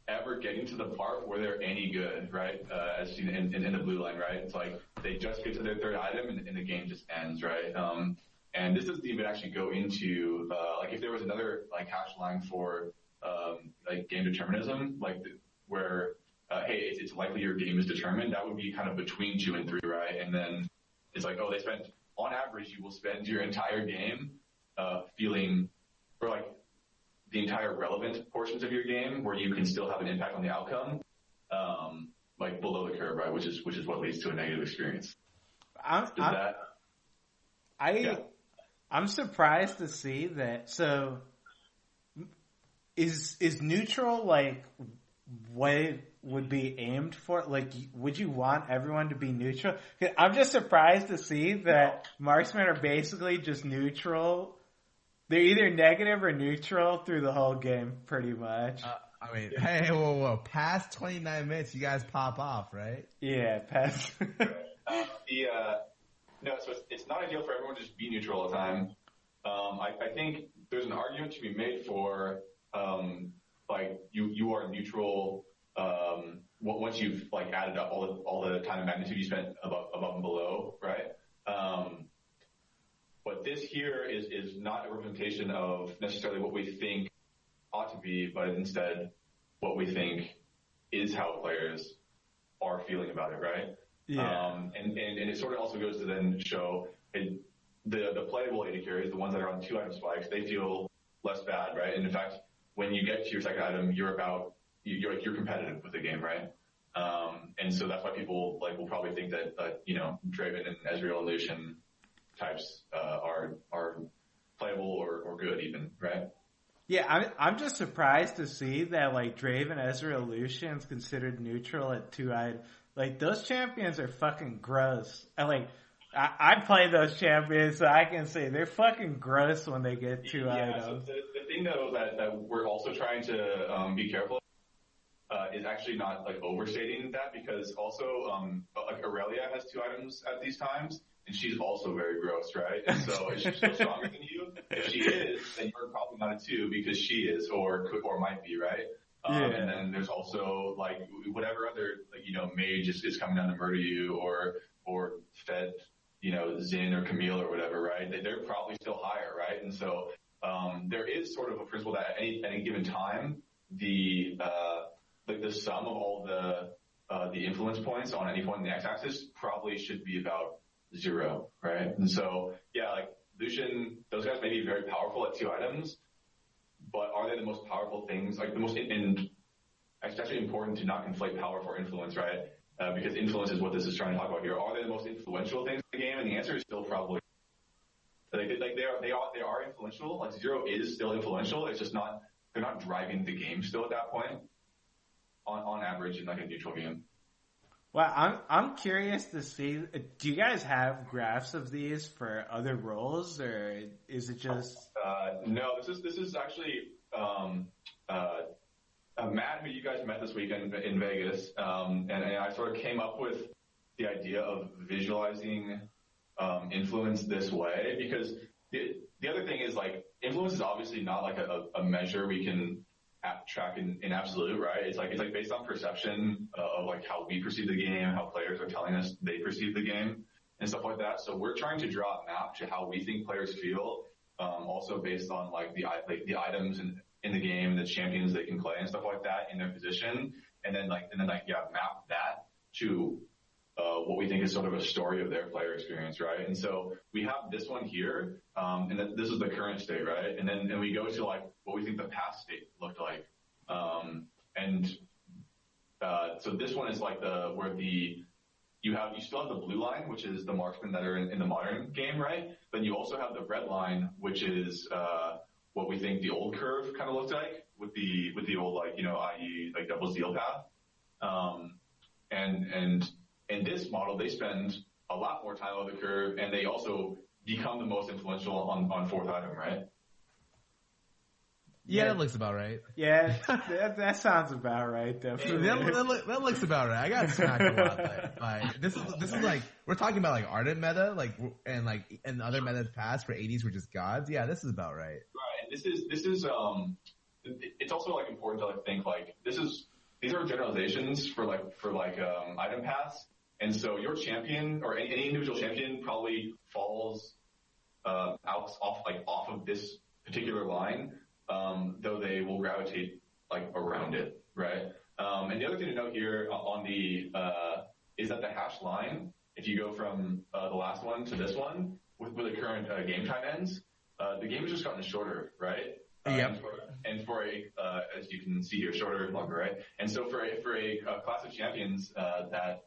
ever getting to the part where they're any good, right? As seen in the blue line, right? It's like they just get to their 3rd item and the game just ends, right? And this doesn't even actually go into like if there was another like hash line for like game determinism, like where hey, it's likely your game is determined. That would be kind of between 2 and 3, right? And then it's like, oh, they spent, on average, you will spend your entire game feeling, or like the entire relevant portions of your game where you can still have an impact on the outcome, like below the curve, right? Which is what leads to a negative experience. I'm surprised to see that. So is neutral like what it would be aimed for? Like, would you want everyone to be neutral? I'm just surprised to see that marksmen are basically just neutral. They're either negative or neutral through the whole game, pretty much. I mean, hey, whoa. Past 29 minutes, you guys pop off, right? Yeah, past. No, so it's not ideal for everyone to just be neutral all the time. I think there's an argument to be made for, like, you are neutral, once you've, like, added up all the time and magnitude you spent above and below, right? But this here is not a representation of necessarily what we think ought to be, but instead what we think is how players are feeling about it, right? Yeah. And it sort of also goes to then show the playable AD carries, the ones that are on 2 item spikes, they feel less bad, right? And in fact, when you get to your 2nd item, you're competitive with the game, right? And so that's why people like will probably think that Draven and Ezreal and Lucian types are playable or good even, right? Yeah, I'm just surprised to see that like Draven, Ezreal, Lucian's considered neutral at 2 items. Like those champions are fucking gross. And I play those champions, so I can say they're fucking gross when they get 2 items. So the thing though that we're also trying to be careful is actually not like overstating that, because also like Aurelia has 2 items at these times, and she's also very gross, right? And so is she still stronger than you? If she is, then you're probably not a 2 because she is or might be, right? And then there's also like whatever other mage is coming down to murder you or fed Xin or Camille or whatever, right? They're probably still higher, right? And so there is sort of a principle that at any given time the sum of all the influence points on any point in the x-axis probably should be about 0, right? And so yeah, like Lucian, those guys may be very powerful at 2 items, but are they the most powerful things? Like the most, and it's actually important to not conflate power for influence, right? Because influence is what this is trying to talk about here. Are they the most influential things in the game? And the answer is still probably like they are influential. Like 0 is still influential. It's just they're not driving the game still at that point. On average in like a neutral game. Well, I'm curious to see. Do you guys have graphs of these for other roles, or is it just? No, this is actually Matt, who you guys met this weekend in Vegas, and I sort of came up with the idea of visualizing influence this way, because the other thing is like influence is obviously not like a measure we can track in absolute, right? It's like based on perception of like how we perceive the game, how players are telling us they perceive the game, and stuff like that. So we're trying to draw a map to how we think players feel, also based on like the items in the game, the champions they can play and stuff like that in their position, and then map that to what we think is sort of a story of their player experience, right? And so we have this one here, and then this is the current state, right? And then we go to like what we think the past state looked like, so this one is like you still have the blue line, which is the marksmen that are in the modern game, right? Then you also have the red line, which is what we think the old curve kind of looked like with the old i.e. like double zeal path, and in this model, they spend a lot more time on the curve, and they also become the most influential on 4th item, right? Yeah, that looks about right. Yeah, that sounds about right, definitely. That looks about right. I got smacked a lot by this is like we're talking about like Ardent meta, and other metas past where ADs were just gods. Yeah, this is about right. Right. This is it's also like important to like think like these are generalizations for item paths. And so your champion or any individual champion probably falls off of this particular line, though they will gravitate like around it, right? And the other thing to note here on the is that the hash line, if you go from the last one to this one with the current game time ends, the game has just gotten shorter, right? Yep. And for as you can see here, shorter, longer, right? And so for a class of champions that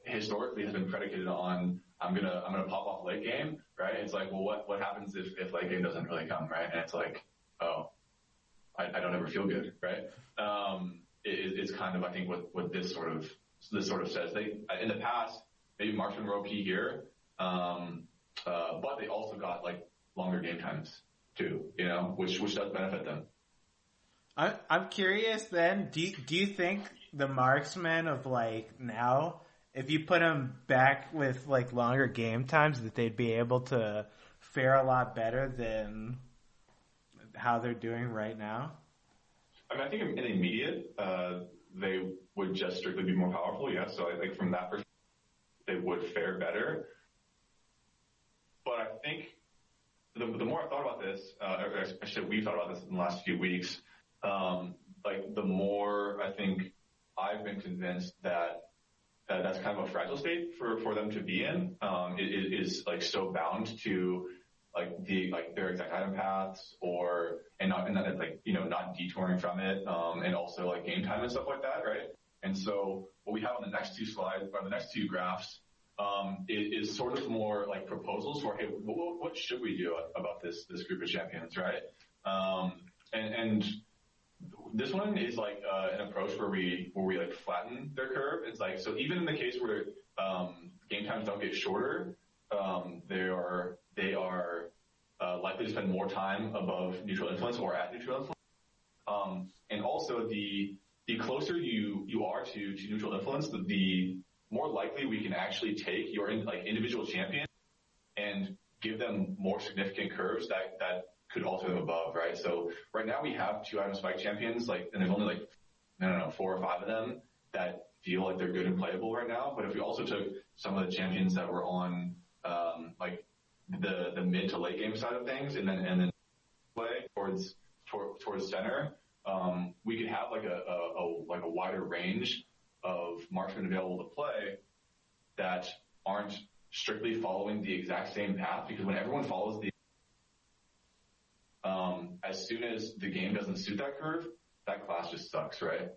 historically has been predicated on I'm gonna pop off late game, right? It's like, well, what happens if late game doesn't really come, right? And it's like, oh, I don't ever feel good, right? It's kind of I think what this sort of says. They in the past maybe marksmen were OP here, but they also got like longer game times too, which does benefit them. I'm curious then, do you think the marksmen of like now, if you put them back with like longer game times, that they'd be able to fare a lot better than how they're doing right now? I mean, I think in the immediate, they would just strictly be more powerful, yes. So I think from that perspective, they would fare better. But I think the more I thought about this, or actually we've thought about this in the last few weeks, the more I think I've been convinced that that's kind of a fragile state for them to be in. It is like so bound to their exact item paths not detouring from it, and also like game time and stuff like that, right? And so what we have on the next two slides, or the next two graphs, is sort of more like proposals for, hey, what should we do about this group of champions, right? And this one is like an approach where we like flatten their curve. It's like, so even in the case where game times don't get shorter, they are likely to spend more time above neutral influence or at neutral influence. And also the closer you are to neutral influence, the more likely we can actually take your individual champion and give them more significant curves that could alter them above, right? So right now we have 2 item spike champions, and there's only 4 or 5 of them that feel like they're good and playable right now. But if we also took some of the champions that were on the mid to late game side of things and then play towards center, we could have a wider range of marksmen available to play that aren't strictly following the exact same path, because when everyone follows as soon as the game doesn't suit that curve, that class just sucks, right?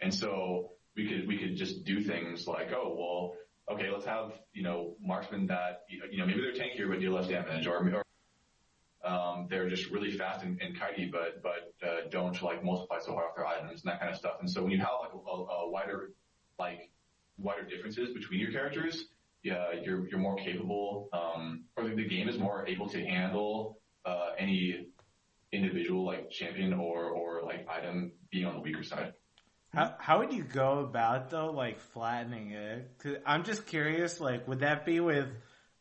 And so we could just do things like, okay, let's have, marksmen that, maybe they're tankier but deal less damage, or they're just really fast and kitey, but don't multiply so hard off their items and that kind of stuff. And so when you have a wider differences between your characters, you're more capable, or the game is more able to handle any individual champion or item being on the weaker side. How would you go about though, flattening it? 'Cause I'm just curious, would that be with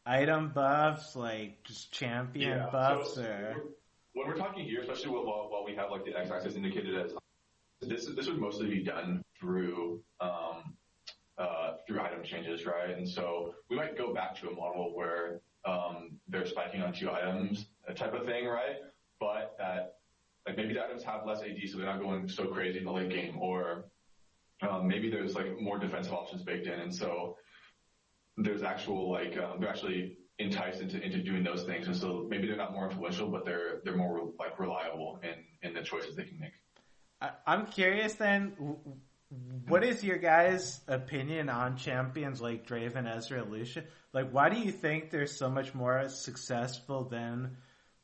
item buffs, just champion buffs, so or? When we're talking here, especially while we have the x-axis indicated as this would mostly be done through item changes, right? And so we might go back to a model where they're spiking on 2 items, a type of thing, right? But that maybe the items have less AD, so they're not going so crazy in the late game, or maybe there's more defensive options baked in, and so there's actual they're actually enticed into doing those things, and so maybe they're not more influential, but they're more reliable in the choices they can make. I'm curious then, what is your guys' opinion on champions like Draven, Ezreal, Lucian? Why do you think they're so much more successful than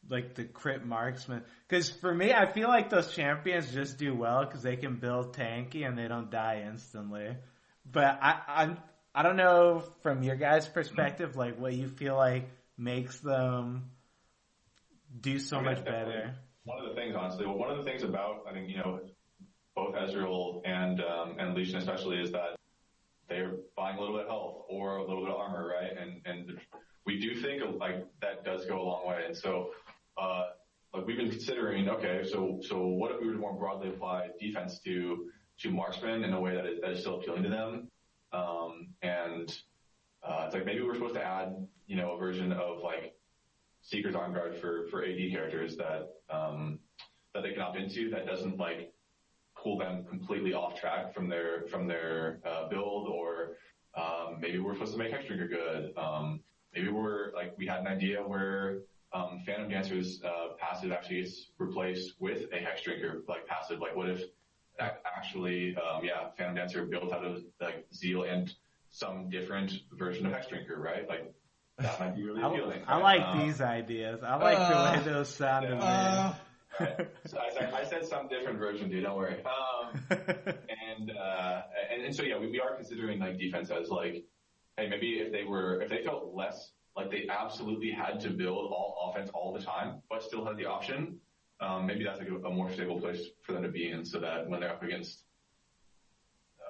the crit marksman? Because for me, I feel like those champions just do well because they can build tanky and they don't die instantly. But I don't know from your guys' perspective, what you feel makes them do so much better. One of the things, honestly, one of the things about, I think, both Ezreal and Legion especially, is that they're buying a little bit of health or a little bit of armor, right? And we do think that does go a long way. And so, we've been considering, okay, so what if we were to more broadly apply defense to marksmen in a way that is still appealing to them? It's maybe we're supposed to add, a version of Seeker's Arm Guard for AD characters that they can opt into, that doesn't pull them completely off track from their build, or maybe we're supposed to make Hexdrinker good. Maybe we had an idea where Phantom Dancer's passive actually gets replaced with a Hexdrinker passive. What if actually Phantom Dancer built out of Zeal and some different version of Hexdrinker, right? That might be really appealing. I like these ideas. I like the way those sound to me. Right. So I said some different version, dude. Don't worry. And so we are considering defense as hey, maybe if they felt less they absolutely had to build all offense all the time, but still had the option, maybe that's a more stable place for them to be in, so that when they're up against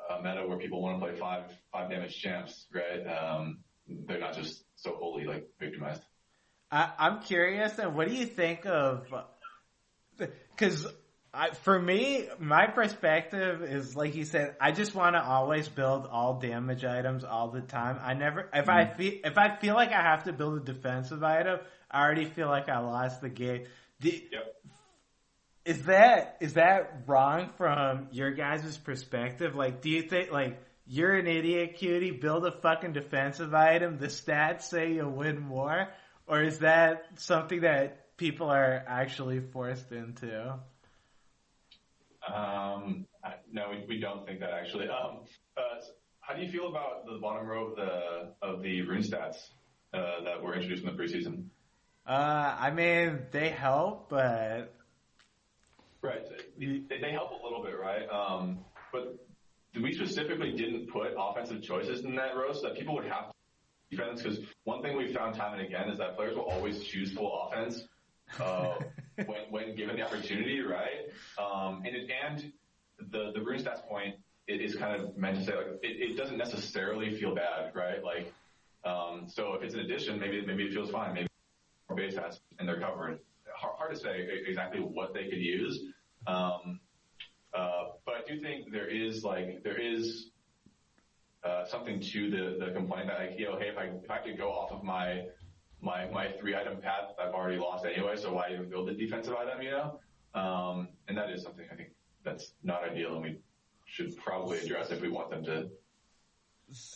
a meta where people want to play five damage champs, right? They're not just so wholly victimized. I'm curious, and what do you think of? Because for me, my perspective is like you said. I just want to always build all damage items all the time. I never, if I feel like I have to build a defensive item, I already feel like I lost the game. Yep. Is that wrong from your guys' perspective? Do you think you're an idiot, cutie, build a fucking defensive item, the stats say you'll win more? Or is that something that people are actually forced into? No, we don't think that actually. How do you feel about the bottom row of the rune stats that were introduced in the preseason? I mean, they help, but right, they help a little bit, right? But we specifically didn't put offensive choices in that row so that people would have to defense. Because one thing we've found time and again is that players will always choose full offense when given the opportunity, right? And the rune stats point is kind of meant to say like it doesn't necessarily feel bad, right? Like so if it's an addition, maybe it feels fine. Maybe more base stats and they're covered. Hard to say exactly what they could use. But I do think there is something to the complaint that like, hey, if I could go off of my 3-item path, I've already lost anyway, so why even build a defensive item, And that is something I think that's not ideal, and we should probably address if we want them to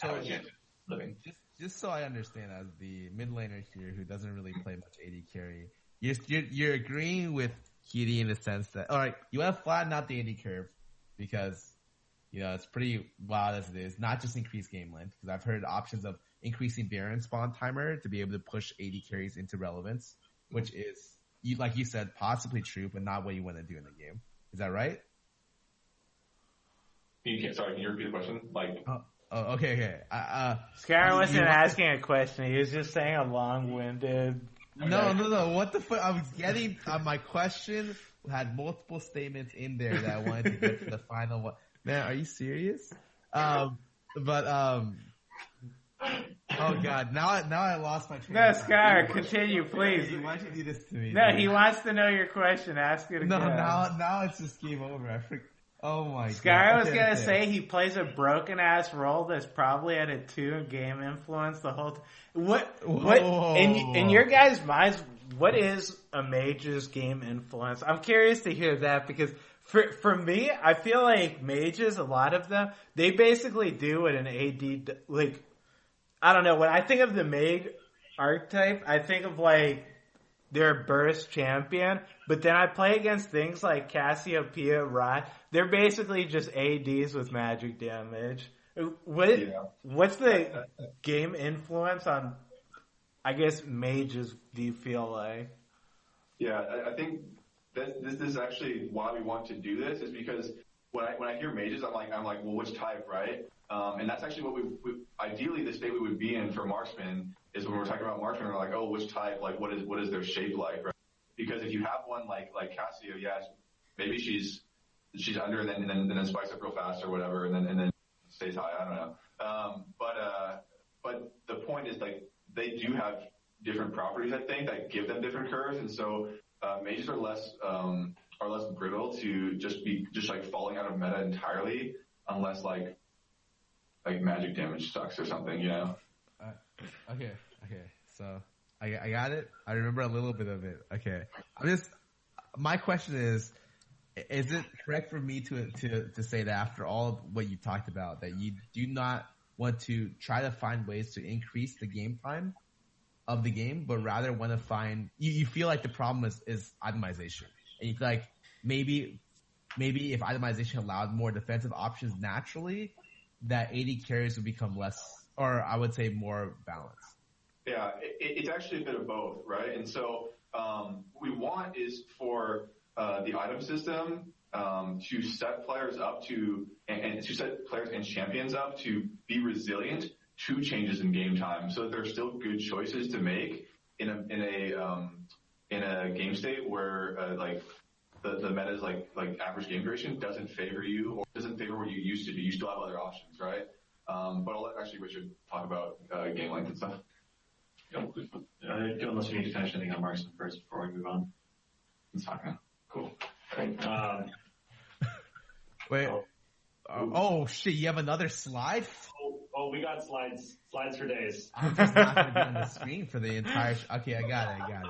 have a chance of living. Just so I understand, as the mid laner here who doesn't really play much AD carry, you're agreeing with Kitty in the sense that, all right, you want to flatten out the AD curve because, it's pretty wild as it is, not just increase game length, because I've heard options of increasing Baron spawn timer to be able to push AD carries into relevance, which is, like you said, possibly true, but not what you want to do in the game. Is that right? Sorry, can you repeat the question? Okay. Skylar wasn't asking a question. He was just saying a long-winded... No. What the fuck? I was getting... my question had multiple statements in there that I wanted to get to the final one. Man, are you serious? Oh God, now I lost my train. No, Skylar, continue, please. Why don't you do this to me? No, dude? he wants to know your question. Ask it again. No, now it's just game over. Oh my God. Skylar was gonna say he plays a broken ass role that's probably at a 2 in game influence the whole time. What in your guys' minds, what is a mage's game influence? I'm curious to hear that because for me, I feel like mages, a lot of them, they basically do what an AD, like, I don't know, when I think of the mage archetype, I think of like their burst champion, but then I play against things like Cassiopeia, Riot. They're basically just ADs with magic damage. What's the game influence on, I guess, mages, do you feel like? Yeah, I think this is actually why we want to do this, is because when I hear mages, I'm like, well, which type, right? And that's actually what we ideally the state we would be in for marksman is when we're talking about marksman, we're like, oh, which type, like what is their shape like, right? Because if you have one like Cassio, yes, maybe she's under and then spikes up real fast or whatever, and then stays high. I don't know. But the point is, like, they do have different properties, I think, that give them different curves, and so mages are less brittle to just like falling out of meta entirely, unless like magic damage sucks or something, Okay. So I got it. I remember a little bit of it. Okay. My question is it correct for me to say that after all of what you talked about, that you do not want to try to find ways to increase the game time of the game, but rather want to find, you feel like the problem is itemization. And you feel like maybe if itemization allowed more defensive options naturally, that AD carries would become less, or I would say more balanced. Yeah, it's actually a bit of both, right? And so what we want is for the item system to set players up and to set players and champions up to be resilient to changes in game time, so that there's still good choices to make in a game state where like the meta is like average game duration doesn't favor you or doesn't favor what you used to do. You still have other options, right? But I'll let actually Richard talk about game length and stuff. Unless we need to finish anything on Marksman first before we move on. It's fine. Yeah. Cool. Great. Wait. Oh shit! You have another slide? Oh, we got slides for days. I'm just not going to be on the screen for the entire. Okay, I got it. All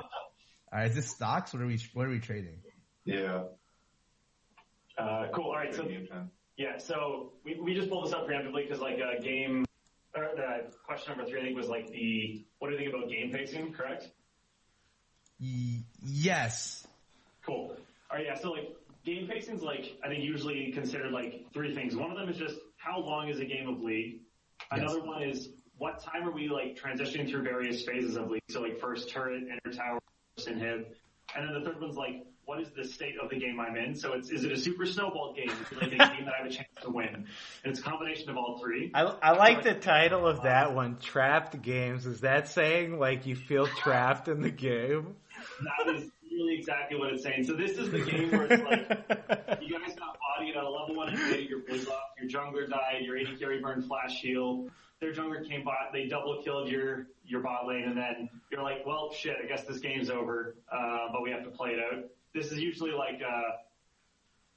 right, is this stocks? What are we trading? Yeah. Cool. All right. So we just pulled this up preemptively because like game. Question number 3, I think, was like what do you think about game pacing? Correct. Yes. Cool. All right. Yeah. So like game pacing's like, I think usually considered like three things. One of them is just how long is a game of League? Another one is what time are we like transitioning through various phases of League? So like first turret, enter tower, first inhib. And then the third one's like, what is the state of the game I'm in? So is it a super snowball game? Is it like a game that I have a chance to win? And it's a combination of all three. I like the title of that one, Trapped Games. Is that saying like you feel trapped in the game? That is really exactly what it's saying. So this is the game where it's like, you guys got bodied at a level 1 invade, your blades off, your jungler died, your AD carry burned flash heal, their jungler came bot, they double killed your bot lane, and then you're like, well, shit, I guess this game's over, but we have to play it out. This is usually like,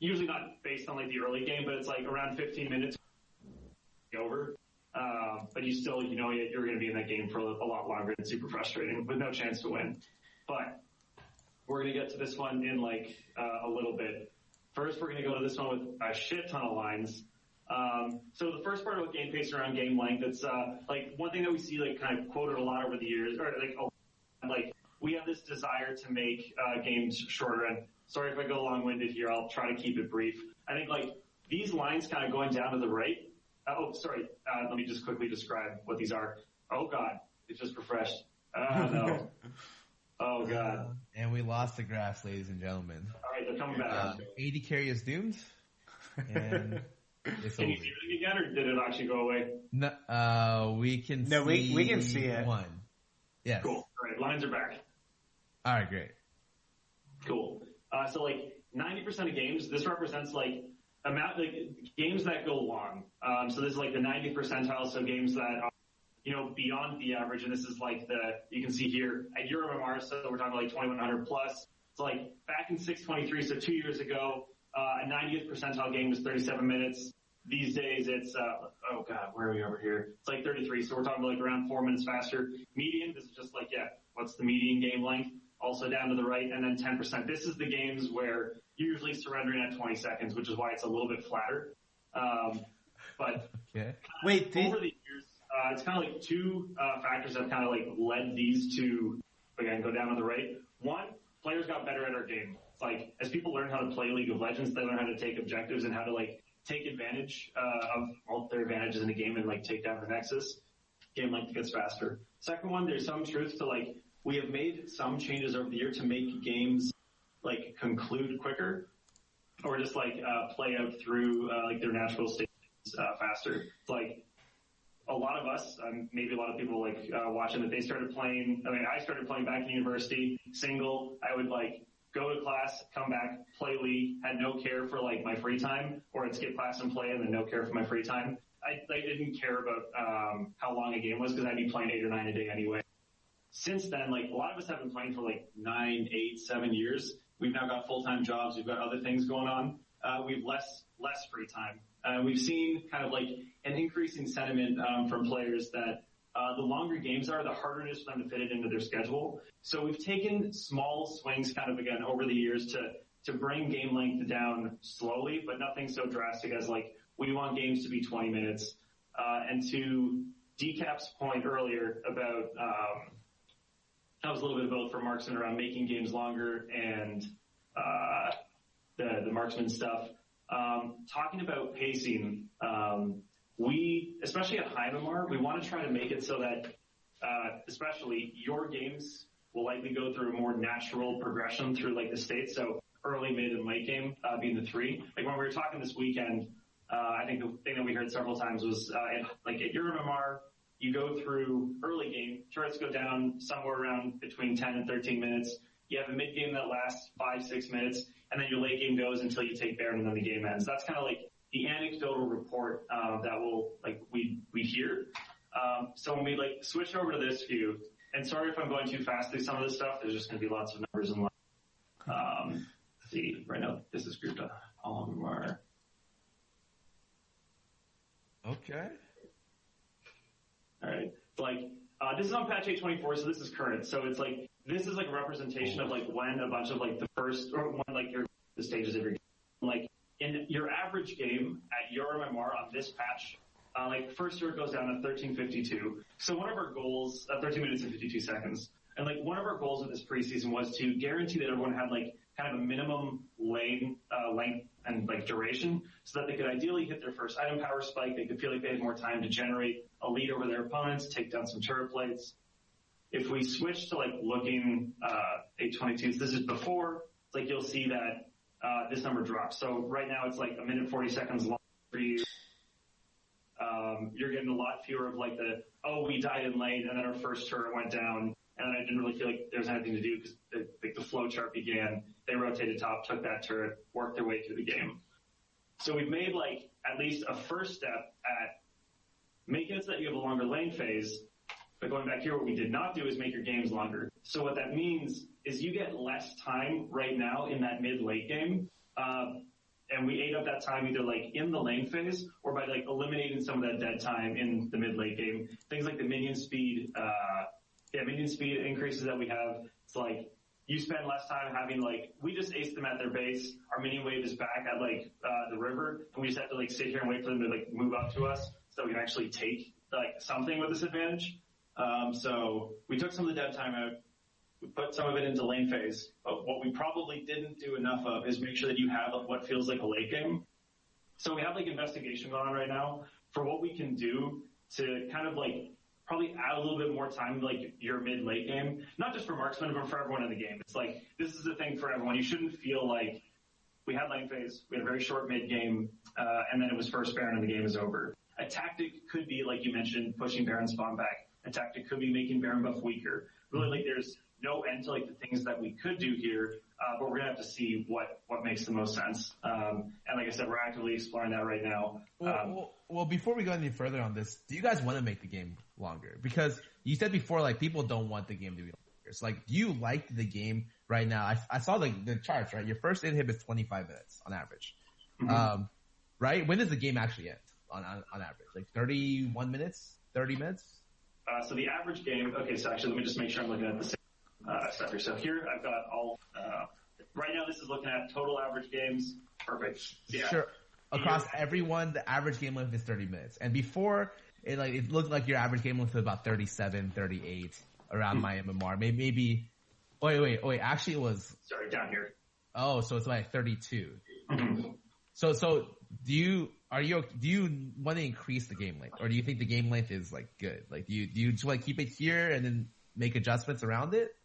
usually not based on like the early game, but it's like around 15 minutes over. But you still, you know, you're going to be in that game for a lot longer. It's super frustrating with no chance to win. But we're going to get to this one in like a little bit. First, we're going to go to this one with a shit ton of lines. So the first part about game pace around game length, it's like one thing that we see like kind of quoted a lot over the years, or like we have this desire to make games shorter. And sorry if I go long-winded here, I'll try to keep it brief. I think like these lines kind of going down to the right. Let me just quickly describe what these are. Oh God, it just refreshed. No. Oh God. And we lost the grass, ladies and gentlemen. All right, they're coming back. AD carry is doomed. And it's Can over. you see it again, or did it actually go away? No, we can see. No, we can see it. One. Yes. Cool. All right, lines are back. All right, great. Cool. So like 90% of games, this represents like games that go long. So this is like the 90th percentile. So games that are, you know, beyond the average. And this is like you can see here at EuroMMR. So we're talking like 2100 plus. It's like back in 623. So 2 years ago, a 90th percentile game was 37 minutes. These days it's, oh God, where are we over here? It's like 33. So we're talking like around 4 minutes faster. Median, this is just like, what's the median game length? Also down to the right, and then 10%. This is the games where you're usually surrendering at 20 seconds, which is why it's a little bit flatter. But okay. Over the years, it's kind of like two factors that kind of like led these to, again, go down on the right. One, players got better at our game. It's like, as people learn how to play League of Legends, they learn how to take objectives and how to like take advantage of all their advantages in the game and like take down the Nexus. Game length gets faster. Second one, there's some truth to like, we have made some changes over the year to make games like conclude quicker or just like play out through like their natural stages faster. It's like a lot of us, maybe a lot of people like watching that they started playing. I mean, I started playing back in university, single. I would like go to class, come back, play League, had no care for like my free time, or I'd skip class and play and then no care for my free time. I didn't care about how long a game was because I'd be playing 8 or 9 a day anyway. Since then, like a lot of us have been playing for like 9, 8, 7 years. We've now got full-time jobs. We've got other things going on. We've less free time. We've seen kind of like an increasing sentiment from players that the longer games are, the harder it is for them to fit it into their schedule. So we've taken small swings kind of again over the years to bring game length down slowly, but nothing so drastic as like we want games to be 20 minutes. And to Decap's point earlier about that was a little bit of both for Marksman around making games longer and the Marksman stuff. Talking about pacing, we, especially at high MMR, we want to try to make it so that especially your games will likely go through a more natural progression through like the states. So early, mid, and late game being the three. Like when we were talking this weekend, I think the thing that we heard several times was at EuroMMR, you go through early game, turrets go down somewhere around between 10 and 13 minutes. You have a mid game that lasts 5-6 minutes, and then your late game goes until you take Baron and then the game ends. That's kind of like the anecdotal report that will like we hear. So when we like switch over to this view, and sorry if I'm going too fast through some of this stuff, there's just going to be lots of numbers and let's see, right now this is grouped up. All of them are. Okay. All right. Like, this is on patch 824, so this is current. So it's like, this is like a representation of like when a bunch of like the first, or when like the stages of your game. Like, in your average game at EuroMMR on this patch, like first year goes down to 13:52. So one of our goals, 13 minutes and 52 seconds. And like one of our goals of this preseason was to guarantee that everyone had like kind of a minimum lane length and like duration, so that they could ideally hit their first item power spike. They could feel like they had more time to generate a lead over their opponents, take down some turret plates. If we switch to like looking 822s, this is before, it's like you'll see that this number drops. So right now it's like 1 minute 40 seconds long for you. You're getting a lot fewer of like we died in lane and then our first turret went down and I didn't really feel like there was anything to do because the flow chart began. They rotated top, took that turret, worked their way through the game. So we've made like at least a first step at making it so that you have a longer lane phase. But going back here, what we did not do is make your games longer. So what that means is you get less time right now in that mid-late game. And we ate up that time either like in the lane phase or by like eliminating some of that dead time in the mid-late game. Things like the minion speed, minion speed increases that we have. It's like you spend less time having like, we just aced them at their base. Our minion wave is back at like the river. And we just have to like sit here and wait for them to like move up to us so we can actually take like something with this advantage. So we took some of the dead time out. We put some of it into lane phase, but what we probably didn't do enough of is make sure that you have what feels like a late game. So we have like investigation going on right now for what we can do to kind of like probably add a little bit more time to like your mid-late game, not just for marksmen, but for everyone in the game. It's like, this is a thing for everyone. You shouldn't feel like we had lane phase, we had a very short mid game, and then it was first Baron and the game is over. A tactic could be, like you mentioned, pushing Baron spawn back. A tactic could be making Baron buff weaker. Really, like there's no end to like the things that we could do here, but we're gonna have to see what makes the most sense. And like I said, we're actively exploring that right now. Well, before we go any further on this, do you guys want to make the game longer? Because you said before, like people don't want the game to be longer. So like, do you like the game right now? I saw like the charts, right? Your first inhib is 25 minutes on average, right? When does the game actually end on average? Like 31 minutes, 30 minutes? So the average game. Okay, so actually, let me just make sure I'm looking at the same stuff here. So here I've got all. Right now, this is looking at total average games. Perfect. Yeah. Sure. Across everyone, the average game length is 30 minutes. And before, it looked like your average game length was about 37, 38 around my MMR. Maybe. Wait. Actually, it was. Sorry, down here. Oh, so it's like 32. So do you want to increase the game length, or do you think the game length is like good? Like, do you just like keep it here and then make adjustments around it?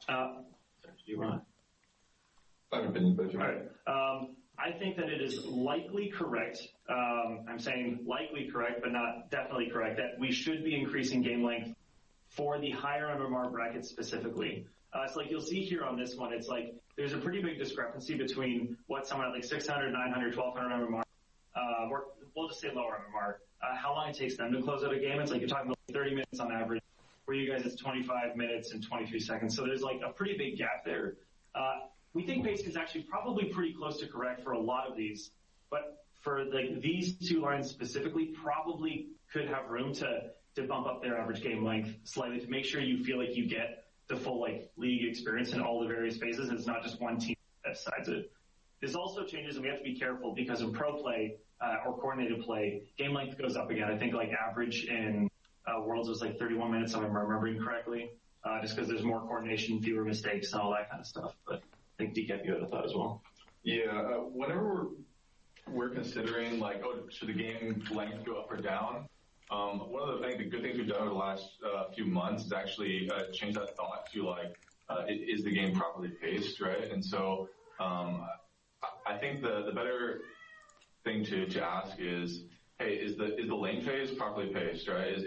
Sorry, do you want? I haven't been, but all right. I think that it is likely correct. I'm saying likely correct, but not definitely correct, that we should be increasing game length for the higher MMR brackets specifically. It's like you'll see here on this one, it's like there's a pretty big discrepancy between what someone at like 600, 900, 1200 MMR, or we'll just say lower MMR, how long it takes them to close out a game. It's like you're talking about 30 minutes on average, where you guys it's 25 minutes and 23 seconds. So there's like a pretty big gap there. We think pacing is actually probably pretty close to correct for a lot of these, but for like these two lines specifically, probably could have room to bump up their average game length slightly to make sure you feel like you get the full like league experience in all the various phases. It's not just one team that decides it. This also changes, and we have to be careful because in pro play or coordinated play, game length goes up again. I think like average in Worlds was like 31 minutes, if I'm remembering correctly, just because there's more coordination, fewer mistakes, and all that kind of stuff. But I think DK, you had a thought as well. Yeah, whenever we're considering like, should the game length go up or down? One of the good things we've done over the last few months is actually change that thought to like, is the game properly paced, right? And so I think the better thing to ask is, hey, is the lane phase properly paced, right? Is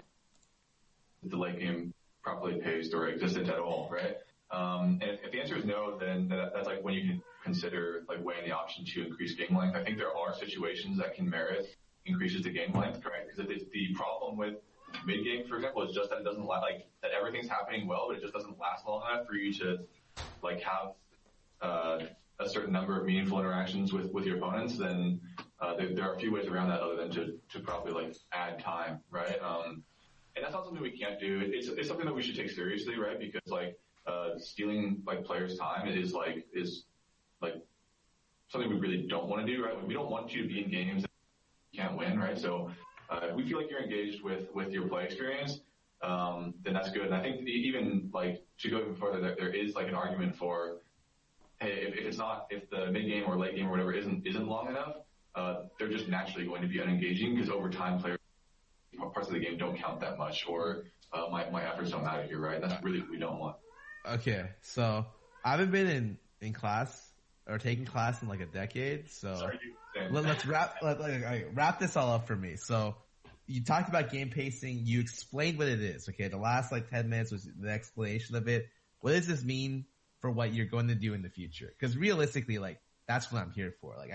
the late game properly paced or existent at all, right? And if the answer is no, then that's like when you can consider like weighing the option to increase game length. I think there are situations that can merit increases the game length, right? Because the problem with mid game, for example, is just that it doesn't like that everything's happening well, but it just doesn't last long enough for you to like have a certain number of meaningful interactions with your opponents. Then there are a few ways around that other than to probably like add time, right? And that's not something we can't do. It's something that we should take seriously, right? Because like stealing like players' time is something we really don't want to do, right? We don't want you to be in games that you can't win, right? So if we feel like you're engaged with your play experience, then that's good. And I think even like to go even further, there is like an argument for hey, if the mid game or late game or whatever isn't long enough, they're just naturally going to be unengaging because over time players parts of the game don't count that much, or my efforts don't matter here, right? That's really what we don't want. Okay, so I haven't been in class or taking class in like a decade, so let's wrap this all up for me. So you talked about game pacing. You explained what it is. Okay, the last like 10 minutes was the explanation of it. What does this mean for what you're going to do in the future? Because realistically, like that's what I'm here for. Like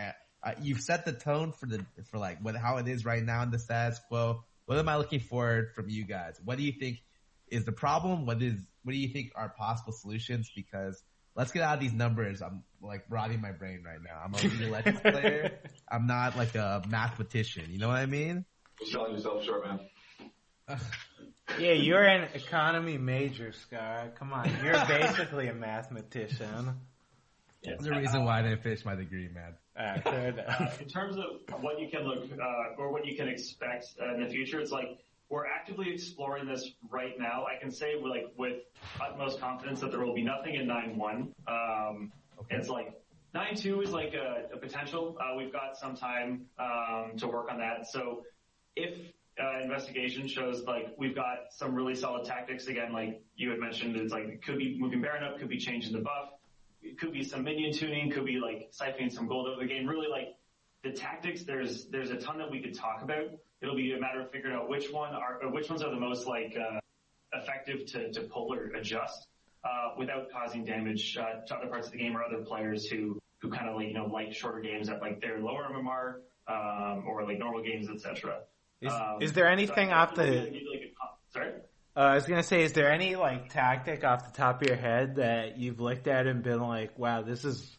you've set the tone for like how it is right now in the status quo. What am I looking for from you guys? What do you think is the problem? What do you think are possible solutions? Because let's get out of these numbers. I'm like rotting my brain right now. I'm a League of Legends player. I'm not like a mathematician. You know what I mean? You're selling yourself short, man. Yeah, you're an economy major, Scar. Come on, you're basically a mathematician. That's the reason why I didn't finish my degree, man. Fair enough. In terms of what you can look or what you can expect in the future, it's like we're actively exploring this right now. I can say with utmost confidence that there will be nothing in 9.1. Okay. It's like 9.2 is like a potential. We've got some time to work on that. So if investigation shows like we've got some really solid tactics, again, like you had mentioned, it's like it could be moving Baron up, could be changing the buff. It could be some minion tuning, could be like siphoning some gold out of the game. Really, like the tactics, there's a ton that we could talk about. It'll be a matter of figuring out which ones are the most like effective to pull or adjust without causing damage to other parts of the game or other players who kind of like like shorter games at like their lower MMR or like normal games, etc. Is there anything off the? Sorry. I was gonna say, is there any like tactic off the top of your head that you've looked at and been like, "Wow, this is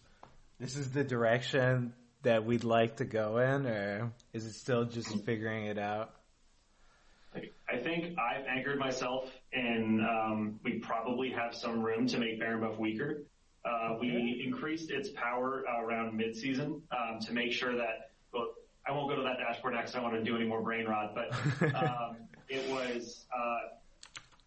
the direction that we'd like to go in," or is it still just figuring it out? I think I've anchored myself in. We probably have some room to make Baron buff weaker. We increased its power around mid-season to make sure that. Well, I won't go to that dashboard next. I don't want to do any more brain rot, but it was.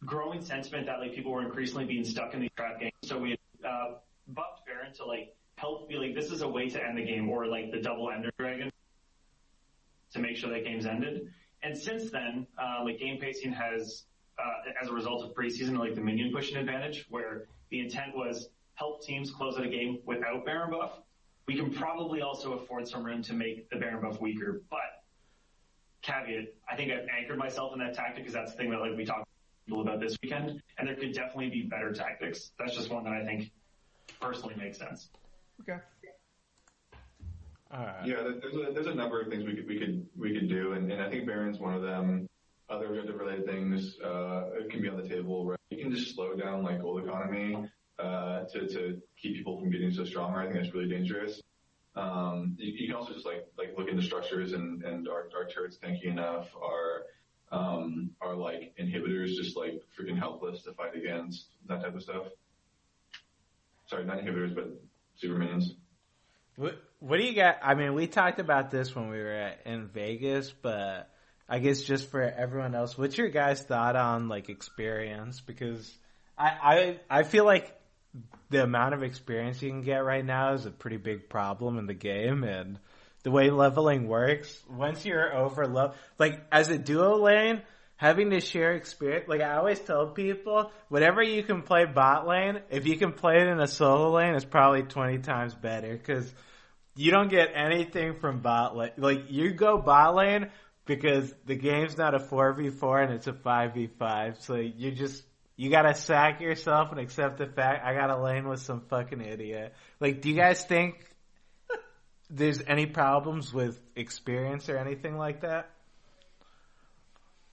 Growing sentiment that like people were increasingly being stuck in these trap games. So we buffed Baron to like help be like this is a way to end the game, or like the double Ender Dragon to make sure that game's ended. And since then, like game pacing has, as a result of preseason, like the minion pushing advantage, where the intent was help teams close out a game without Baron buff. We can probably also afford some room to make the Baron buff weaker, but caveat, I think I've anchored myself in that tactic because that's the thing that like we talked about this weekend, and there could definitely be better tactics. That's just one that I think personally makes sense. Okay. Yeah, there's a number of things we could do, and I think Baron's one of them. Other objective related things can be on the table, right? You can just slow down like gold economy to keep people from getting so strong. I think that's really dangerous. You can also just like look into structures and are turrets tanky enough? Are like inhibitors just like freaking helpless to fight against that type of stuff? Sorry, not inhibitors, but super minions. What do you got? I mean, we talked about this when we were in Vegas, but I guess just for everyone else, what's your guys' thought on like experience? Because I feel like the amount of experience you can get right now is a pretty big problem in the game, and the way leveling works, once you're over level, like as a duo lane, having to share experience, like I always tell people, whatever you can play bot lane, if you can play it in a solo lane, it's probably 20 times better because you don't get anything from bot lane. Like you go bot lane because the game's not a 4v4 and it's a 5v5, so you gotta sack yourself and accept the fact I gotta lane with some fucking idiot. Like, do you guys think there's any problems with experience or anything like that?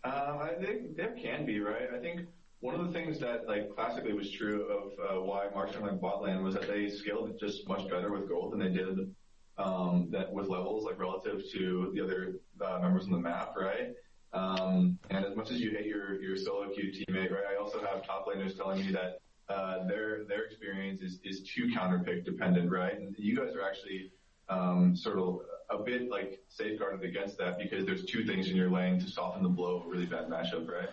I think there can be, right? I think one of the things that like classically was true of why Marksman went bot lane was that they scaled it just much better with gold than they did that with levels, like relative to the other members on the map, right? And as much as you hate your solo queue teammate, right? I also have top laners telling me that their experience is too counterpick dependent, right? And you guys are actually sort of a bit like safeguarded against that because there's two things in your lane to soften the blow of a really bad matchup, right?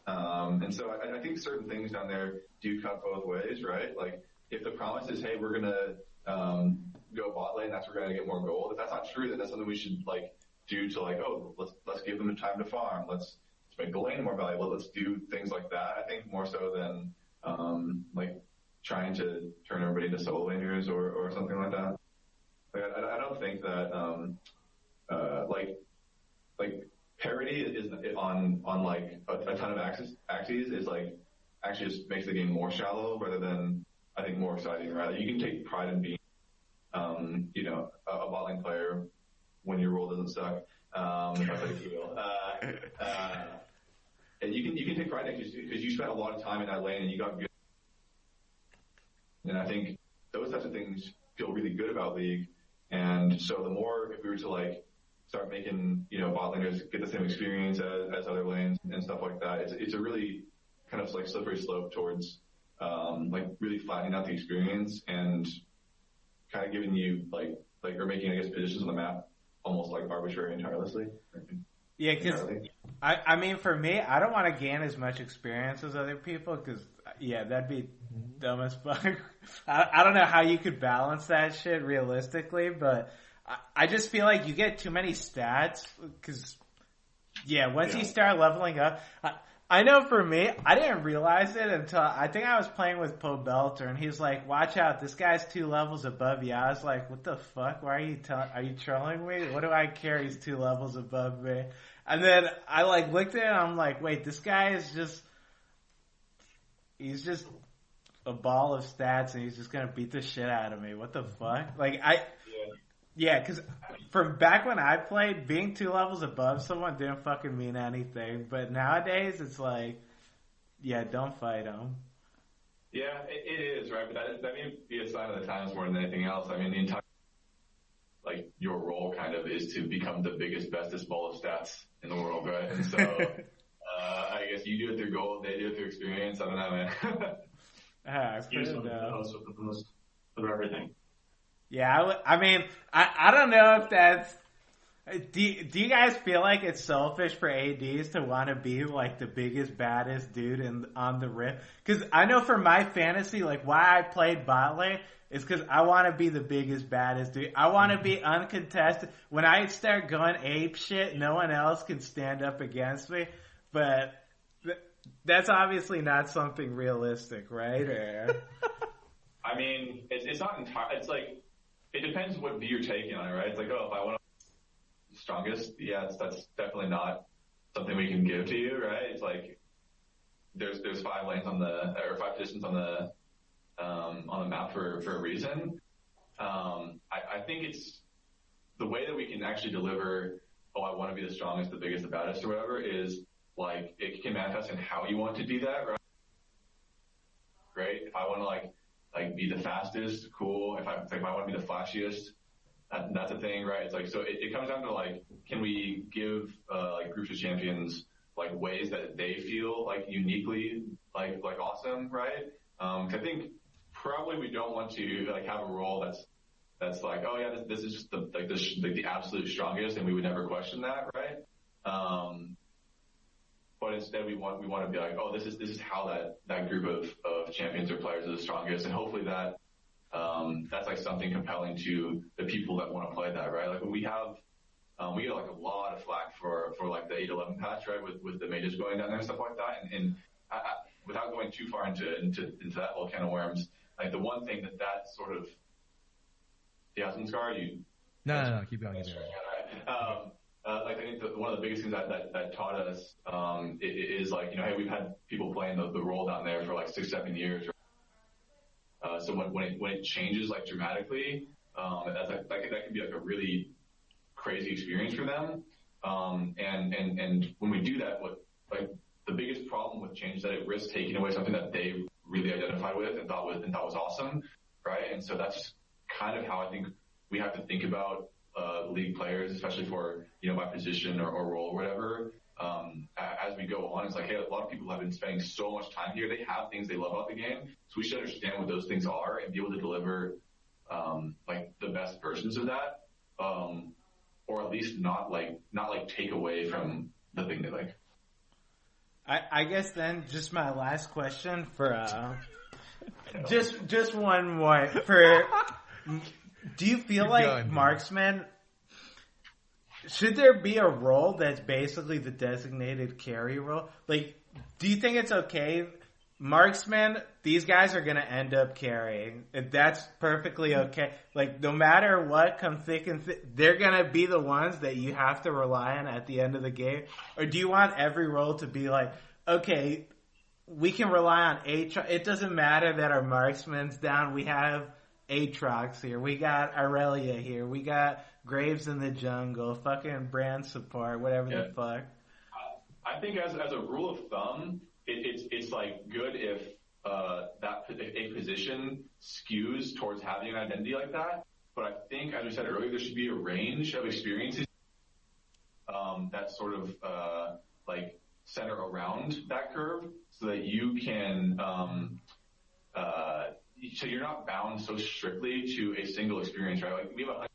And so I think certain things down there do cut both ways, right? Like if the promise is, hey, we're gonna go bot lane, that's where we're going to get more gold. If that's not true, then that's something we should like do to like, oh, let's give them the time to farm. Let's make the lane more valuable. Let's do things like that. I think more so than like trying to turn everybody into solo laners or something like that. Like I don't think that like parity is on like a ton of axes is like actually just makes the game more shallow rather than I think more exciting, right? Like, you can take pride in being a bot lane player when your role doesn't suck. That's how you feel. And you can take pride in it because you spent a lot of time in that lane and you got good. And I think those types of things feel really good about League. And so the more, if we were to like start making, bot laners get the same experience as other lanes and stuff like that, it's a really kind of like slippery slope towards, like really flattening out the experience and kind of giving you or making, I guess, positions on the map almost like arbitrary and tirelessly. Yeah, because I mean, for me, I don't want to gain as much experience as other people because, that'd be dumb as fuck. I don't know how you could balance that shit realistically, but I just feel like you get too many stats because, once you start leveling up, I know for me, I didn't realize it until I think I was playing with Poe Belter and he's like, watch out, this guy's 2 levels above you. I was like, what the fuck? Why are you trolling me? What do I care? He's 2 levels above me. And then I like looked at it and I'm like, wait, this guy is he's just a ball of stats and he's just gonna beat the shit out of me. What the fuck? Like because from back when I played, being 2 levels above someone didn't fucking mean anything. But nowadays, it's like, don't fight them. Yeah, it is, right? But that may be a sign of the times more than anything else. I mean, the entire, like, your role kind of is to become the biggest, bestest ball of stats in the world, right? And so, I guess you do it through gold, they do it through experience. I don't know, man. I use the most of everything. Yeah, I mean, I don't know if that's... Do you guys feel like it's selfish for ADs to want to be like the biggest, baddest dude on the Rift? Because I know for my fantasy, like why I played bot lane is because I want to be the biggest, baddest dude. I want to be uncontested. When I start going ape shit, no one else can stand up against me. But that's obviously not something realistic, right? Or... I mean, it's not entirely... It's like... It depends what view you're taking on it, right? It's like, if I want to be the strongest, that's definitely not something we can give to you, right? It's like there's 5 lanes or 5 positions on the map for a reason. I think it's the way that we can actually deliver. I want to be the strongest, the biggest, the baddest, or whatever. Is like it can manifest in how you want to do that, right? Great. If I want to like be the fastest, cool. If I want to be the flashiest, that's a thing, right? It's like, so it comes down to like, can we give, like groups of champions, like ways that they feel like uniquely, like awesome, right? I think probably we don't want to like have a role that's like, this is just the absolute strongest and we would never question that, right? But instead we want to be like, this is how that group of champions or players is the strongest, and hopefully that that's like something compelling to the people that want to play that, right? Like when we get like a lot of flack for like the 8-11 patch, right? With the mages going down there and stuff like that, and I, without going too far into that whole can of worms, like the one thing that sort of Scar, you no, keep going. Like I think one of the biggest things that taught us is like, hey, we've had people playing the role down there for like 6-7 years. So when it changes like dramatically, that can be like a really crazy experience for them. And when we do that, the biggest problem with change is that it risks taking away something that they really identified with and thought was awesome, right? And so that's kind of how I think we have to think about league players, especially for, my position or role or whatever. As we go on, it's like, hey, a lot of people have been spending so much time here. They have things they love about the game. So we should understand what those things are and be able to deliver, like the best versions of that. Or at least not take away from the thing they like. I guess then just my last question for, just one more Do you feel Keep like going, dude. marksman? Should there be a role that's basically the designated carry role? Like, do you think it's okay? Marksman, these guys are going to end up carrying. That's perfectly okay. Like, no matter what, come thick and they're going to be the ones that you have to rely on at the end of the game. Or do you want every role to be like, okay, we can rely on Aatrox. It doesn't matter that our marksman's down. We have Aatrox here. We got Aurelia here. We got Graves in the jungle. Fucking brand support, whatever the fuck. I think as a rule of thumb, it's like good if a position skews towards having an identity like that. But I think, as we said earlier, there should be a range of experiences that sort of like center around that curve, so that you can so you're not bound so strictly to a single experience, right? Like, we have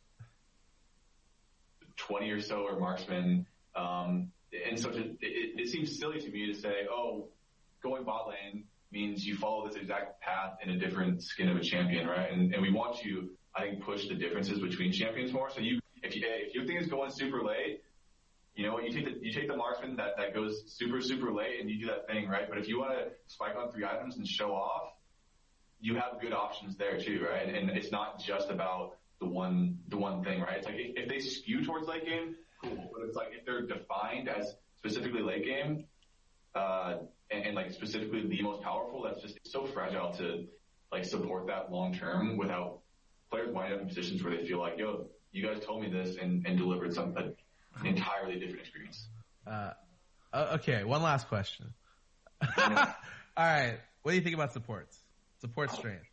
20 or so are marksmen, and so it seems silly to me to say, oh, going bot lane means you follow this exact path in a different skin of a champion, right? And we want to, I think, push the differences between champions more. So if your thing is going super late, you know what, you take the marksman that goes super late and you do that thing, right? But if you want to spike on 3 items and show off, you have good options there too, right? And it's not just about the one thing, right? It's like if they skew towards late game, cool. But it's like if they're defined as specifically late game, and like specifically the most powerful, that's just so fragile to like support that long term without players winding up in positions where they feel like, yo, you guys told me this and delivered an entirely different experience. Okay, one last question. All right, what do you think about supports? Support strength.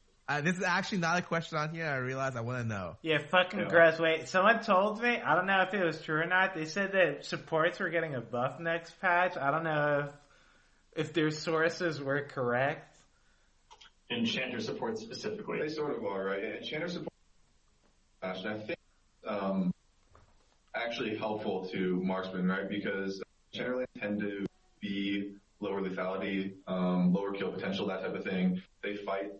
This is actually not a question on here. I realize I want to know. Yeah, fucking gross. Wait, someone told me, I don't know if it was true or not, they said that supports were getting a buff next patch. I don't know if their sources were correct. Enchanter support specifically. They sort of are, right? Enchanter support, and I think actually helpful to marksmen, right? Because generally tend to be lower lethality, lower kill potential, that type of thing. They fight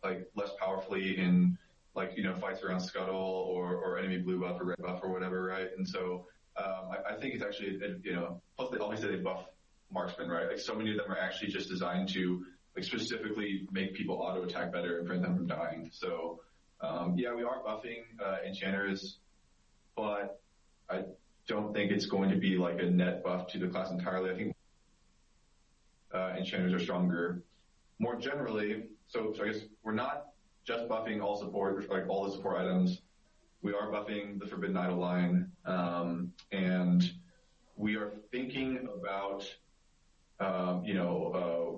like less powerfully in like, you know, fights around scuttle or enemy blue buff or red buff or whatever, right? And so I think it's actually, you know, plus they obviously they buff marksmen, right? Like, so many of them are actually just designed to like specifically make people auto attack better and prevent them from dying. So yeah, we are buffing enchanters, but I don't think it's going to be like a net buff to the class entirely. I think enchanters are stronger. More generally, so I guess we're not just buffing all support, like all the support items. We are buffing the Forbidden Idol line, and we are thinking about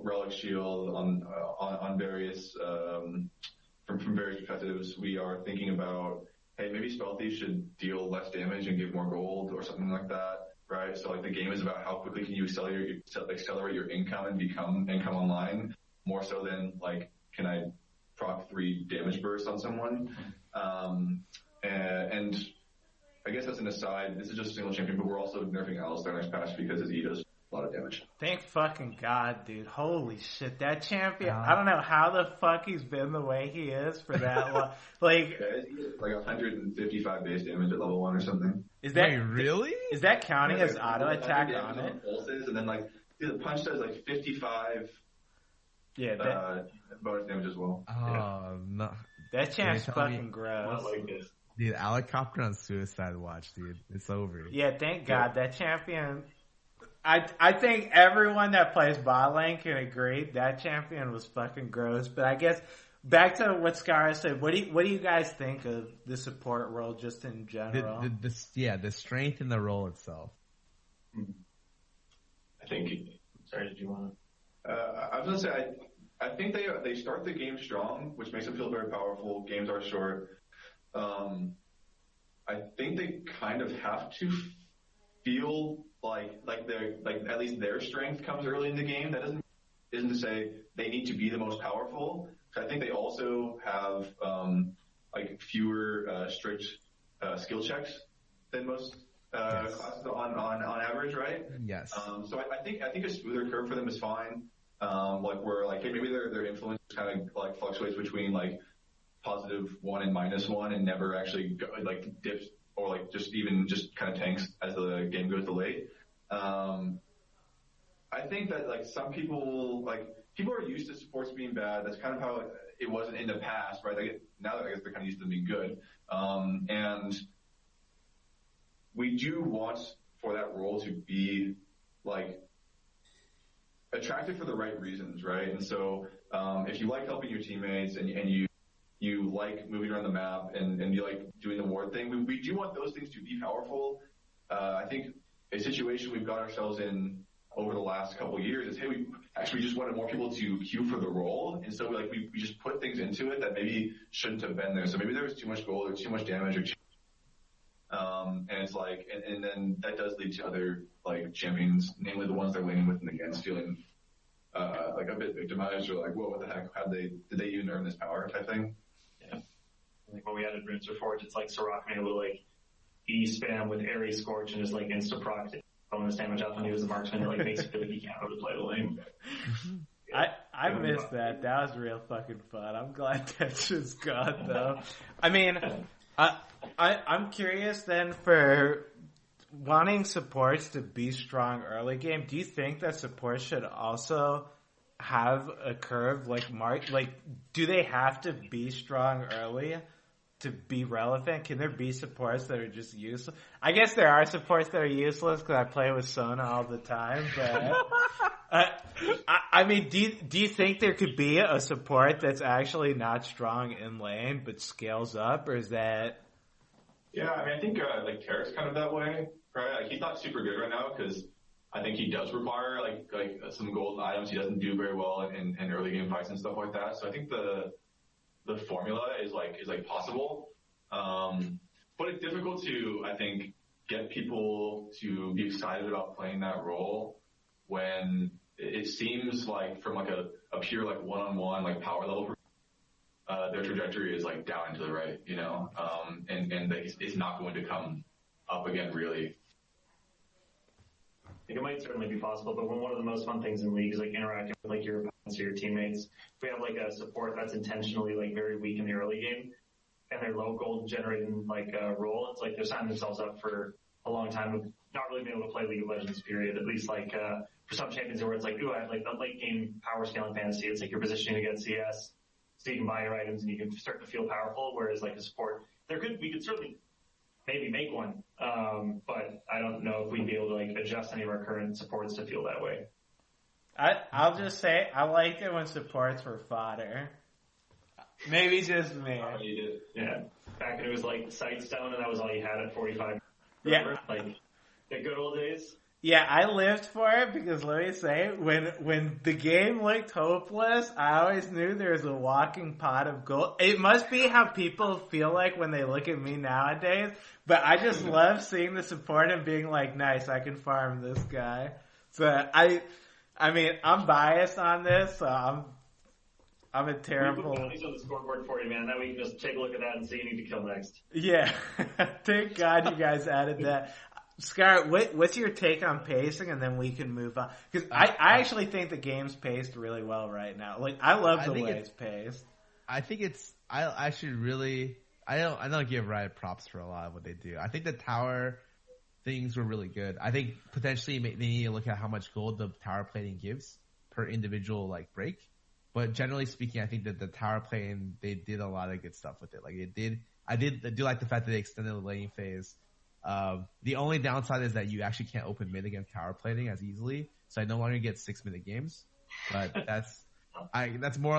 Relic Shield on various from various perspectives. We are thinking about, hey, maybe Spell Thief should deal less damage and give more gold or something like that, right? So like the game is about how quickly can you accelerate your income and become income online, more so than like, can I proc 3 damage bursts on someone? And I guess as an aside, this is just a single champion, but we're also nerfing Alistar next patch because his E does a lot of damage. Thank fucking God, dude. Holy shit. That champion, I don't know how the fuck he's been the way he is for that long. Like, yeah, it's like 155 base damage at level 1 or something. Is that Wait, really? Is that counting as like, auto attack on it? Pulses, and then like the punch does like 55 bonus damage as well. Oh, no. That champ's fucking Not gross. like this. Dude, Helicopter on Suicide Watch, dude. It's over. Yeah, thank God. That champion, I think everyone that plays bot lane can agree that champion was fucking gross. But I guess back to what Scara said, what do you guys think of the support role just in general? The strength in the role itself. I think. Sorry, did you want to? I was gonna say I think they start the game strong, which makes them feel very powerful. Games are short. I think they kind of have to feel like they're like at least their strength comes early in the game. That isn't to say they need to be the most powerful. I think they also have like fewer strict skill checks than most classes on average, right? Yes. So I think a smoother curve for them is fine. Like where like hey, maybe their influence kind of like fluctuates between like +1 and -1 and never actually dips or just kind of tanks as the game goes to late. I think that some people people are used to supports being bad. That's kind of how it wasn't in the past, right? Now I guess they're kind of used to them being good. And we do want for that role to be attractive for the right reasons, right? And so if you like helping your teammates and you like moving around the map and you like doing the ward thing, we do want those things to be powerful. I think a situation we've got ourselves in over the last couple of years is, hey, we actually just wanted more people to queue for the role. And so we just put things into it that maybe shouldn't have been there. So maybe there was too much gold or too much damage and it's and then that does lead to other champions, namely the ones they're laning with and against, feeling a bit victimized or whoa, what the heck? Did they even earn this power type thing? Yeah. When we added Runes Reforged, it's Soraka being able to E spam with Airy Scorch and just insta proc bonus damage out when he was a marksman. It makes you feel like you can't really play the lane. I missed that. That was real fucking fun. I'm glad that's just gone though. I mean, I'm curious then for wanting supports to be strong early game. Do you think that supports should also have a curve do they have to be strong early to be relevant? Can there be supports that are just useless? I guess there are supports that are useless because I play with Sona all the time, but I mean, do you think there could be a support that's actually not strong in lane but scales up, or is that? Yeah, I mean, I think Tarek's kind of that way, right? He's not super good right now because I think he does require some gold items. He doesn't do very well in early game fights and stuff like that. So I think the formula is possible. But it's difficult to, I think, get people to be excited about playing that role when it seems from a pure one-on-one power level, their trajectory is down and to the right, and it's not going to come up again really. I think it might certainly be possible, but one of the most fun things in League is interacting with your opponents or your teammates. If we have a support that's intentionally very weak in the early game and they're low gold generating a role, it's they're signing themselves up for a long time of not really being able to play League of Legends, period. At least for some champions where it's ooh, I have the late game power scaling fantasy. It's you're positioning against CS, so you can buy your items and you can start to feel powerful. Whereas a support, we could certainly maybe make one, but I don't know if we'd be able to adjust any of our current supports to feel that way. I'll just say I liked it when supports were fodder. Maybe just me. Oh, you did. Yeah. Back when it was Sightstone and that was all you had at 45. Remember? Yeah. The good old days. Yeah, I lived for it because let me say, when the game looked hopeless, I always knew there was a walking pot of gold. It must be how people feel when they look at me nowadays, but I just love seeing the support and being nice, I can farm this guy. So I mean, I'm biased on this, so I'm a terrible. We put bounties on the scoreboard for you, man. That we can just take a look at that and see you need to kill next. Yeah, thank God you guys added that. Scar, what's your take on pacing, and then we can move on? Because I actually think the game's paced really well right now. I love the way it's paced. I think I don't give Riot props for a lot of what they do. I think the tower things were really good. I think potentially they need to look at how much gold the tower plating gives per individual break. But generally speaking, I think that the tower plating, they did a lot of good stuff with it. I do like the fact that they extended the laning phase. The only downside is that you actually can't open mid against tower plating as easily, so I no longer get 6-minute games. But that's more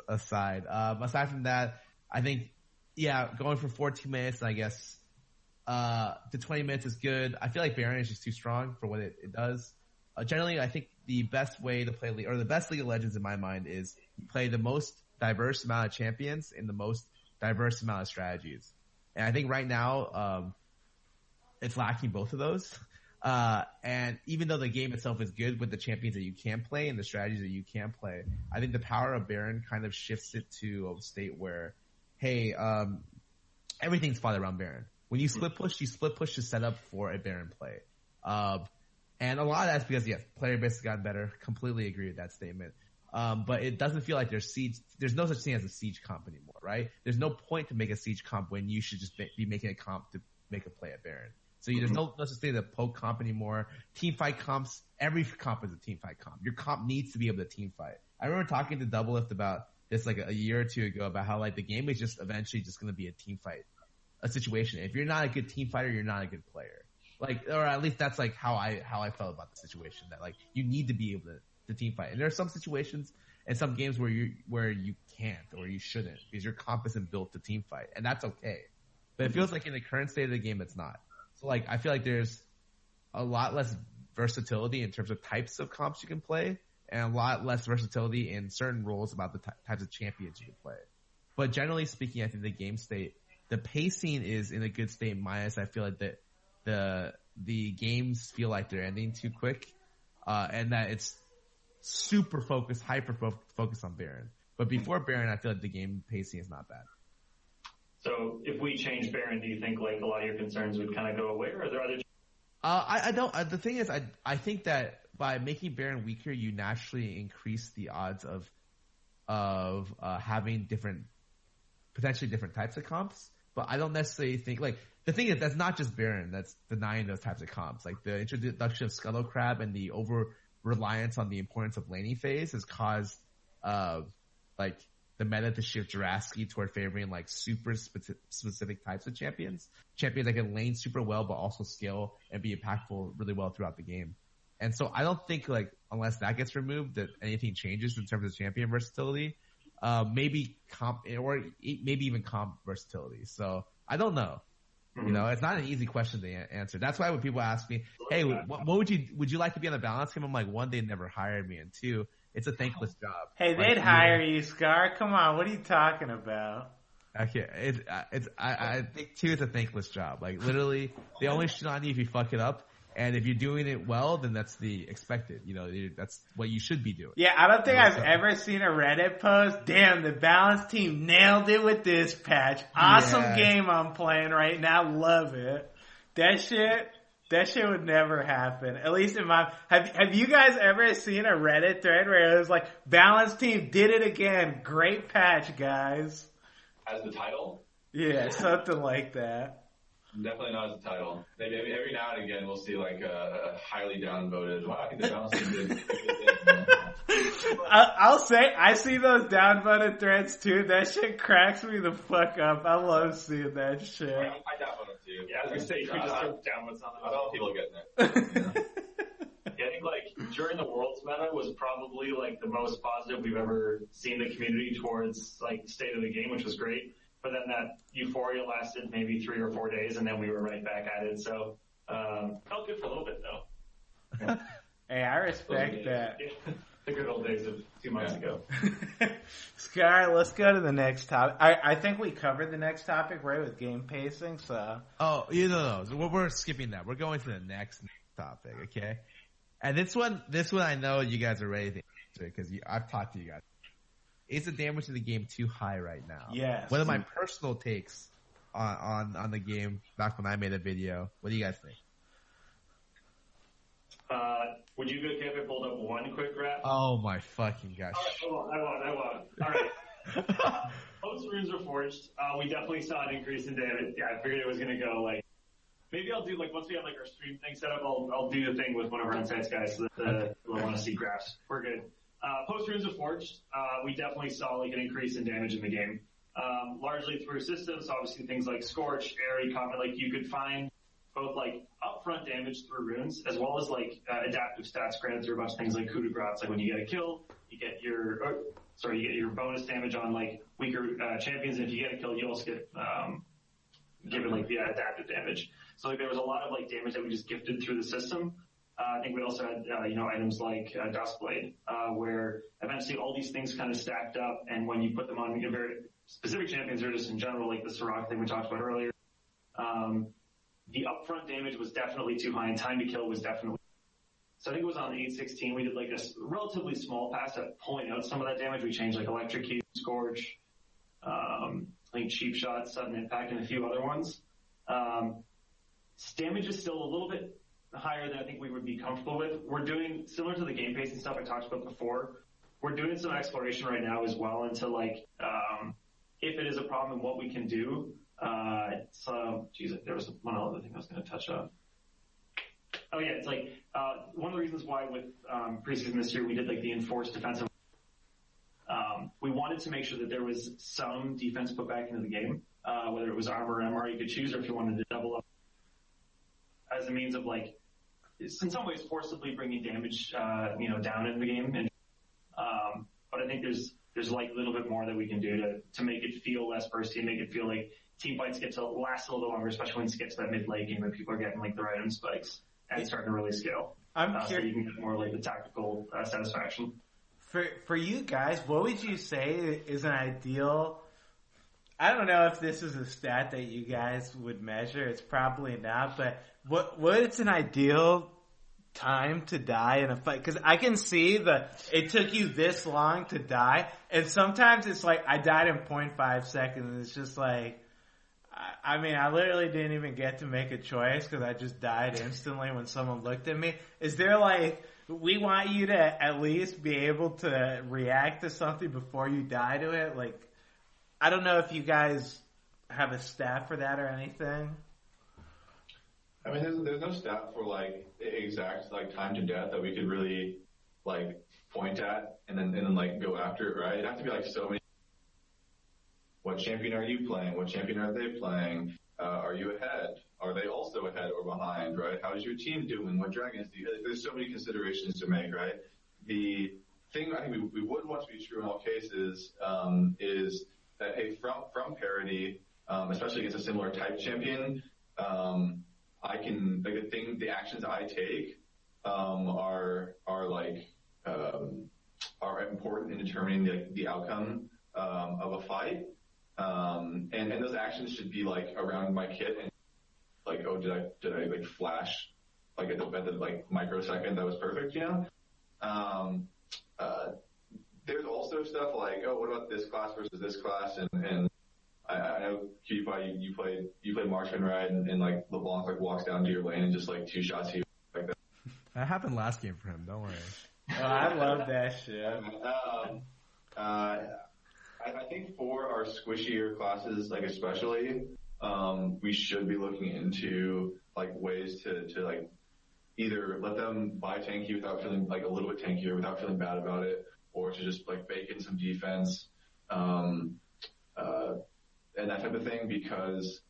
aside. Aside from that, I think going from 14 minutes, I guess, to 20 minutes is good. I feel like Baron is just too strong for what it does. Generally, I think the best way to play the best League of Legends in my mind is you play the most diverse amount of champions in the most diverse amount of strategies. And I think right now, it's lacking both of those. And even though the game itself is good with the champions that you can play and the strategies that you can play, I think the power of Baron kind of shifts it to a state where, hey, everything's fought around Baron. When you split push to set up for a Baron play. And a lot of that's because, player base has gotten better. Completely agree with that statement. But it doesn't feel like there's no such thing as a siege comp anymore, right? There's no point to make a siege comp when you should just be making a comp to make a play at Baron. So there's no such thing as a poke comp anymore. Team fight comps, every comp is a team fight comp. Your comp needs to be able to team fight. I remember talking to Doublelift about this like a year or two ago about how like the game is just eventually just going to be a team fight, a situation. If you're not a good team fighter, you're not a good player. Like, or at least that's like how I felt about the situation, that like you need to be able to team fight. And there are some situations and some games where you can't or you shouldn't because your comp isn't built to team fight, and that's okay. But it feels like in the current state of the game, it's not. So like I feel like there's a lot less versatility in terms of types of comps you can play, and a lot less versatility in certain roles about the types of champions you can play. But generally speaking, I think the game state, the pacing is in a good state. Minus, I feel like that the games feel like they're ending too quick, and that it's super focused, hyper focused on Baron. But before Baron, I feel like the game pacing is not bad. So if we change Baron, do you think like a lot of your concerns would kind of go away, or are there other? I don't. The thing is, I think that by making Baron weaker, you naturally increase the odds of having potentially different types of comps. But I don't necessarily think like the thing is that's not just Baron that's denying those types of comps. Like the introduction of Scuttle Crab and the over reliance on the importance of laning phase has caused like the meta to shift drastically toward favoring like super specific types of champions that can lane super well but also scale and be impactful really well throughout the game. And so I don't think like unless that gets removed that anything changes in terms of champion versatility. Maybe comp or maybe even comp versatility. So I don't know. You know, it's not an easy question to answer. That's why when people ask me, "Hey, what would you like to be on the balance team?" I'm like, one, they never hired me, and two, it's a thankless job. Hey, like, they'd hire you, Scar. Come on, what are you talking about? Okay, I think two, it's a thankless job. Like literally, they only shit on you if you fuck it up. And if you're doing it well, then that's the expected. You know, that's what you should be doing. Yeah, I don't think I've ever seen a Reddit post. Damn, the balance team nailed it with this patch. Awesome game I'm playing right now. Love it. That shit would never happen. At least in my, have you guys ever seen a Reddit thread where it was like, balance team did it again. Great patch, guys. As the title? Yeah, something like that. Definitely not as a title. Maybe every now and again we'll see like a highly downvoted. Wow, I think the balance team did good. I'll say I see those downvoted threads too. That shit cracks me the fuck up. I love seeing that shit. I downvote them too. Yeah, as we say, we just throw downvotes on I don't people getting it. Yeah, I think like during the Worlds meta was probably like the most positive we've ever seen the community towards like the state of the game, which was great. But then that euphoria lasted maybe 3 or 4 days, and then we were right back at it. So felt good for a little bit, though. Hey, I respect that. Yeah. The good old days of 2 months ago. Scar, let's go to the next topic. I think we covered the next topic, right, with game pacing, so... Oh, no. We're skipping that. We're going to the next topic, okay? And this one I know you guys are ready to answer because I've talked to you guys. Is the damage in the game too high right now? Yes. One of my personal takes on the game back when I made a video. What do you guys think? Would you be okay if I pulled up one quick graph? Oh my fucking gosh. All right, I won. All right. Post runes were forged. We definitely saw an increase in damage. Yeah, I figured it was going to go like, maybe I'll do like, once we have like our stream thing set up, I'll do the thing with one of our insights guys so that we'll want to see graphs. We're good. Post runes were forged. We definitely saw like an increase in damage in the game. Largely through systems, obviously things like Scorch, Airy, Comet, like you could find both like upfront damage through runes as well as like adaptive stats granted through a bunch of things like coup de grace. Like when you get a kill, you get your bonus damage on like weaker champions, and if you get a kill, you also get given like the adaptive damage. So like there was a lot of like damage that we just gifted through the system. I think we also had items like Dustblade, where eventually all these things kind of stacked up, and when you put them on very specific champions or just in general, like the Sirach thing we talked about earlier, the upfront damage was definitely too high, and time to kill was definitely. So I think it was on 8.16. We did like a relatively small pass at pulling out some of that damage. We changed like Electrocute, Scorch, I think Cheap Shot, Sudden Impact, and a few other ones. Damage is still a little bit higher than I think we would be comfortable with. We're doing similar to the game pacing stuff I talked about before. we're doing some exploration right now as well into like, if it is a problem and what we can do. There was one other thing I was going to touch on. Oh yeah, it's like, one of the reasons why with, preseason this year we did like the enforced defensive. We wanted to make sure that there was some defense put back into the game, whether it was armor or MR you could choose, or if you wanted to double up as a means of like, in some ways forcibly bringing damage, down in the game. And, but I think there's like a little bit more that we can do to make it feel less bursty and make it feel like team fights get to last a little longer, especially when it gets to that mid-late game and people are getting like the right item spikes and starting to really scale. I'm so you can get more like the tactical satisfaction. For you guys, what would you say is an ideal? I don't know if this is a stat that you guys would measure. It's probably not, but what's an ideal time to die in a fight? Because I can see that it took you this long to die, and sometimes it's like I died in 0.5 seconds, and it's just like, I mean, I literally didn't even get to make a choice because I just died instantly when someone looked at me. Is there like, we want you to at least be able to react to something before you die to it? Like, I don't know if you guys have a stat for that or anything. I mean, there's no stat for like exact like time to death that we could really like point at and then like go after it, right? It'd have to be like so many. What champion are you playing? What champion are they playing? Are you ahead? Are they also ahead or behind, right? How is your team doing? What dragons do you have? There's so many considerations to make, right? The thing I think we would want to be true in all cases is that, hey, from parity, especially against a similar type champion, I can, like the actions I take are important in determining the outcome of a fight. And those actions should be like around my kit and like, oh, did I like flash like at the like microsecond that was perfect, you know? There's also stuff like, oh, what about this class versus this class? And I know QPie, you played Marksman, right? And like LeBlanc like walks down to your lane and just like two shots you like that. That happened last game for him. Don't worry. Oh, I love that shit. I think for our squishier classes, like especially, we should be looking into like ways to like either let them buy tanky without feeling like a little bit tankier without feeling bad about it, or to just like bake in some defense, and that type of thing, because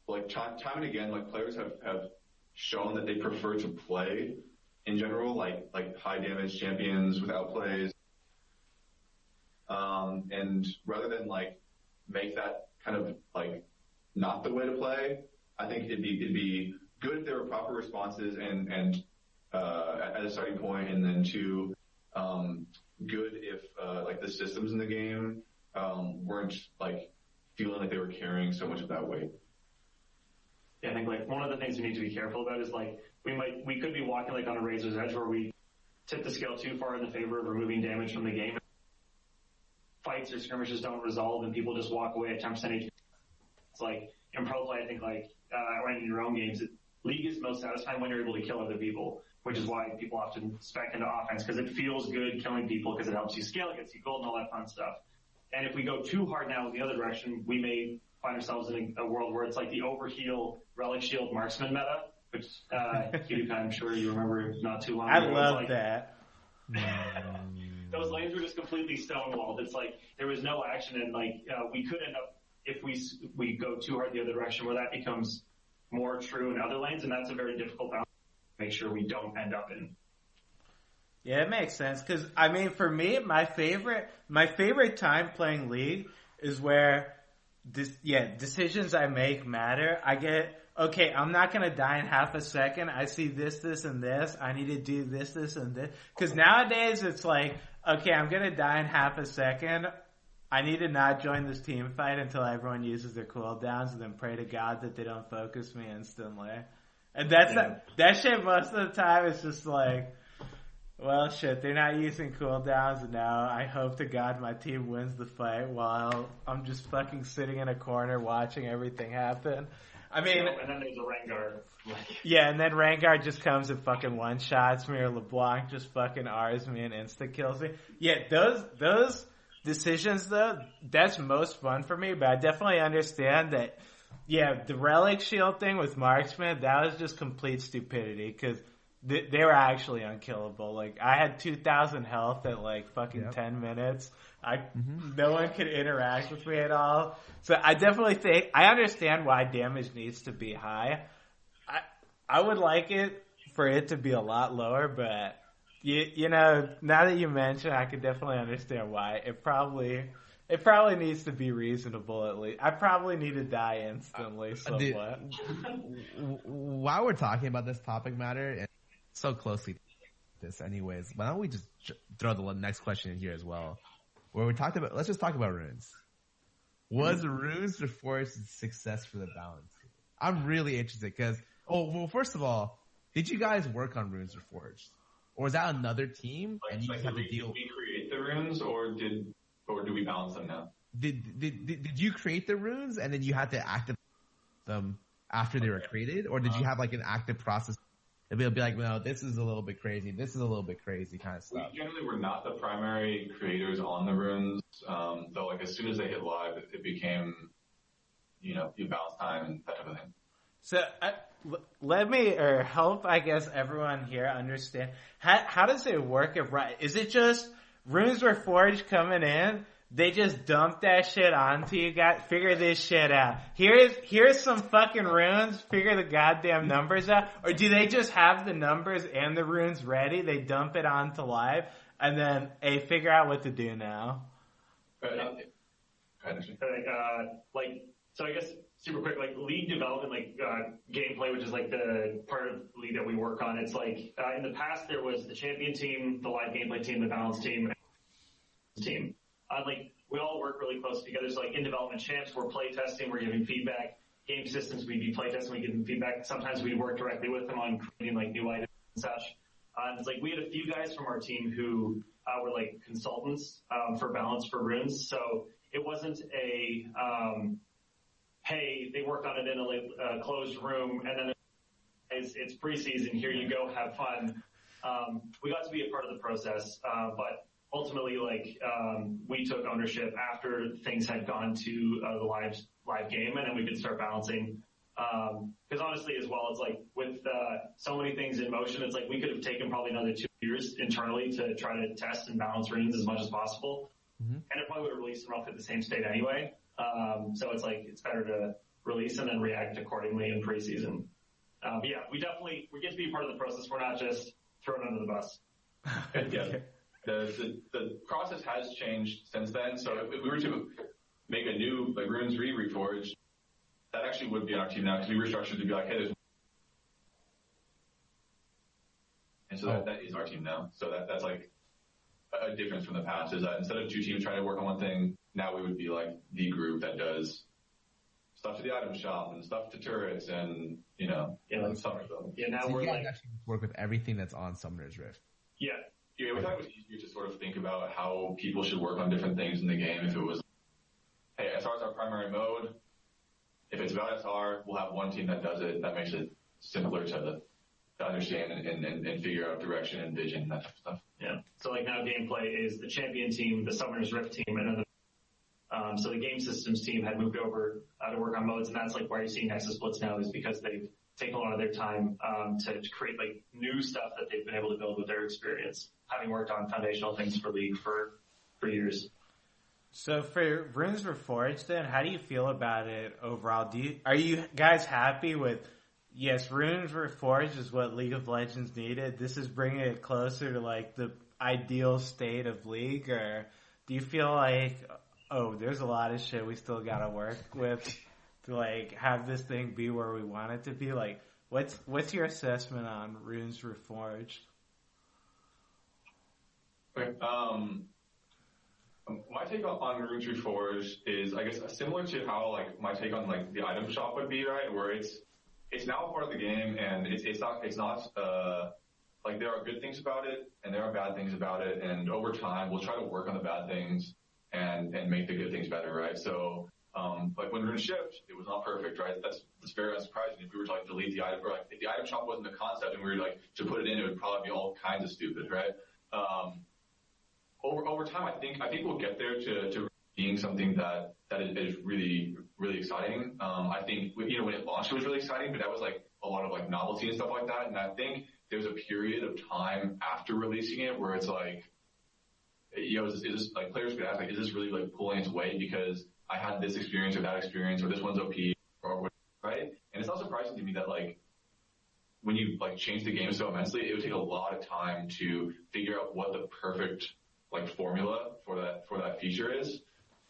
like time and again, like players have shown that they prefer to play in general, like high damage champions with outplays. And rather than like make that kind of like not the way to play, I think it'd be good if there were proper responses and at a starting point, and then two, good if like the systems in the game weren't like feeling like they were carrying so much of that weight. Yeah, I think like one of the things we need to be careful about is like we could be walking like on a razor's edge where we tip the scale too far in the favor of removing damage from the game. Fights or skirmishes don't resolve and people just walk away at 10% HP. It's like in pro play, I think like or in your own games, League is most satisfying when you're able to kill other people, which is why people often spec into offense, because it feels good killing people because it helps you scale, it gets you gold and all that fun stuff. And if we go too hard now in the other direction, we may find ourselves in a world where it's like the overheal relic shield marksman meta, which I'm sure you remember not too long ago. I love that. Those lanes were just completely stonewalled. It's like there was no action, and like we could end up, if we go too hard the other direction, where that becomes more true in other lanes, and that's a very difficult balance to make sure we don't end up in. Yeah, it makes sense, because I mean, for me, my favorite time playing League is where decisions I make matter. I get, okay, I'm not going to die in half a second. I see this, and this. I need to do this, and this. Because nowadays it's like, okay, I'm going to die in half a second. I need to not join this team fight until everyone uses their cooldowns, and then pray to God that they don't focus me instantly. And that shit most of the time is just like, well, shit, they're not using cooldowns now. I hope to God my team wins the fight while I'm just fucking sitting in a corner watching everything happen. I mean, and then there's a Rengar. Yeah, and then Rengar just comes and fucking one-shots me, or LeBlanc just fucking Rs me and insta-kills me. Yeah, those decisions, though, that's most fun for me, but I definitely understand that, yeah, the Relic Shield thing with Marksman, that was just complete stupidity, because they were actually unkillable. Like, I had 2,000 health at, like, fucking 10 minutes. No one could interact with me at all. So I definitely think, I understand why damage needs to be high. I would like it for it to be a lot lower, but you know, now that you mention, I could definitely understand why. It probably needs to be reasonable at least. I probably need to die instantly somewhat. While we're talking about this topic matter and so closely to this anyways, why don't we just throw the next question in here as well? Where we talked about, let's just talk about runes. Was runes Reforged a success for the balance? I'm really interested because, first of all, did you guys work on runes Reforged? Or was that another team and you just have to deal? Did we create the runes or do we balance them now? Did you create the runes and then you had to activate them after they were created? Or did you have like an active process? It'll be like, no, this is a little bit crazy. This is a little bit crazy kind of stuff. We generally were not the primary creators on the runes. Though like as soon as they hit live, it became, you balance time and that type of thing. So let me, or help, I guess, everyone here understand. How does it work at Riot? Is it just runes were forged coming in? They just dump that shit onto you guys. Figure this shit out. Here's some fucking runes. Figure the goddamn numbers out. Or do they just have the numbers and the runes ready? They dump it onto live and then, hey, figure out what to do now. So I guess super quick, like league development, gameplay, which is like the part of the league that we work on. It's like, in the past there was the champion team, the live gameplay team, the balance team, and the team. We all work really close together. So like in development champs, we're play testing, we're giving feedback. Game systems, we'd be play testing, we give them feedback. Sometimes we work directly with them on creating like new items and such. It's like we had a few guys from our team who were like consultants for balance for runes. So it wasn't a hey, they worked on it in a closed room and then it's preseason, here you go, have fun. We got to be a part of the process, but ultimately, we took ownership after things had gone to the live game, and then we could start balancing. Because honestly, as well, it's like with so many things in motion, it's like we could have taken probably another 2 years internally to try to test and balance runes as much as possible, and it probably would have released them roughly the same state anyway. So it's like it's better to release and then react accordingly in preseason. But yeah, we get to be part of the process. We're not just thrown under the bus. Yeah. The process has changed since then. So if we were to make a new runes reforged, that actually would be on our team now because we restructured to be like, hey, there's, and so that is our team now. So that's like a difference from the past is that instead of two teams trying to work on one thing, now we would be like the group that does stuff to the item shop and stuff to turrets and Summer's Rift. Yeah, now so we're you guys actually work with everything that's on Summoner's Rift. Yeah. Yeah, we thought it was easier to sort of think about how people should work on different things in the game. If it was, hey, SR is our primary mode. If it's about SR, we'll have one team that does it. That makes it simpler to understand and figure out direction and vision and that type of stuff. Yeah. So like now gameplay is the champion team, the Summoner's Rift team, and then so the game systems team had moved over to work on modes, and that's like why you're seeing Nexus Blitz now is because they've taken a lot of their time to create like new stuff that they've been able to build with their experience, having worked on foundational things for League for years. So for Runes Reforged then, how do you feel about it overall? Are you guys happy with, yes, Runes Reforged is what League of Legends needed, this is bringing it closer to like the ideal state of League, or do you feel like, oh, there's a lot of shit we still gotta work with to like have this thing be where we want it to be? Like, what's your assessment on Runes Reforged? Okay. My take on Runes Reforged is, I guess, similar to how like my take on like the item shop would be, right? Where it's now a part of the game, and it's not like there are good things about it and there are bad things about it, and over time we'll try to work on the bad things and make the good things better, right? So Like when Rune shipped, it was not perfect, right? That's very unsurprising. If we were to like delete the item, or like if the item shop wasn't a concept and we were like to put it in, it would probably be all kinds of stupid, right? Over time, I think we'll get there to being something that is really, really exciting. I think, when it launched, it was really exciting, but that was like a lot of like novelty and stuff like that. And I think there's a period of time after releasing it where it's like, is this like players could ask like, is this really like pulling its weight because I had this experience or that experience or this one's OP or whatever, right? And it's not surprising to me that like when you like change the game so immensely, it would take a lot of time to figure out what the perfect like formula for that feature is.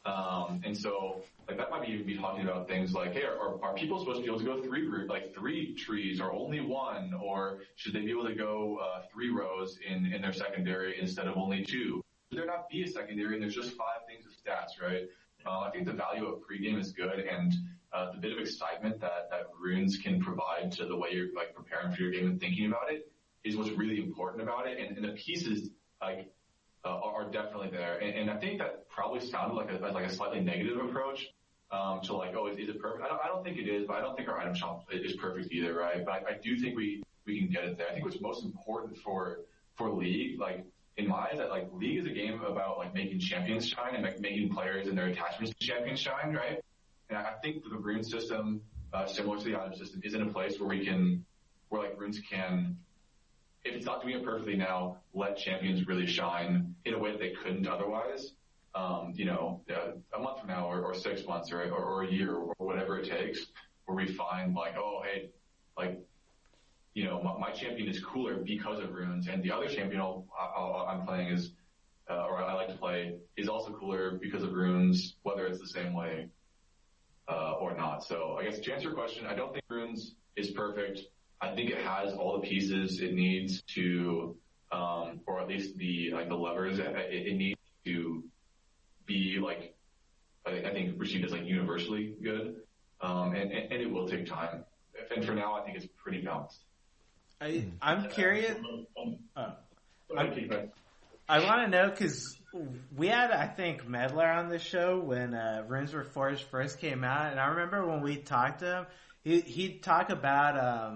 And so like that might even be talking about things like, hey, are people supposed to be able to go three trees or only one, or should they be able to go 3 rows in their secondary instead of only 2? Should there not be a secondary and there's just 5 things of stats, right? I think the value of pregame is good, and the bit of excitement that runes can provide to the way you're like preparing for your game and thinking about it is what's really important about it. And the pieces like are definitely there. And I think that probably sounded like a slightly negative approach to like, oh, is it perfect? I don't think it is, but I don't think our item shop is perfect either, right? But I do think we can get it there. I think what's most important for League, like in my eyes, that like League is a game about like making champions shine and like making players and their attachments to champions shine, right? And I think the rune system, similar to the item system, is in a place where like runes can, if it's not doing it perfectly now, let champions really shine in a way that they couldn't otherwise. A month from now or 6 months or a year or whatever it takes, where we find like, oh, hey, like, my champion is cooler because of runes, and the other champion I'm playing is, or I like to play, is also cooler because of runes, whether it's the same way or not. So I guess to answer your question, I don't think runes is perfect. I think it has all the pieces it needs to, or at least the levers it needs to be like, I think received as like universally good. And it will take time. And for now, I think it's pretty balanced. I'm curious. I want to know because we had, I think, Medler on the show when Runes Reforged first came out, and I remember when we talked to him, he'd talk about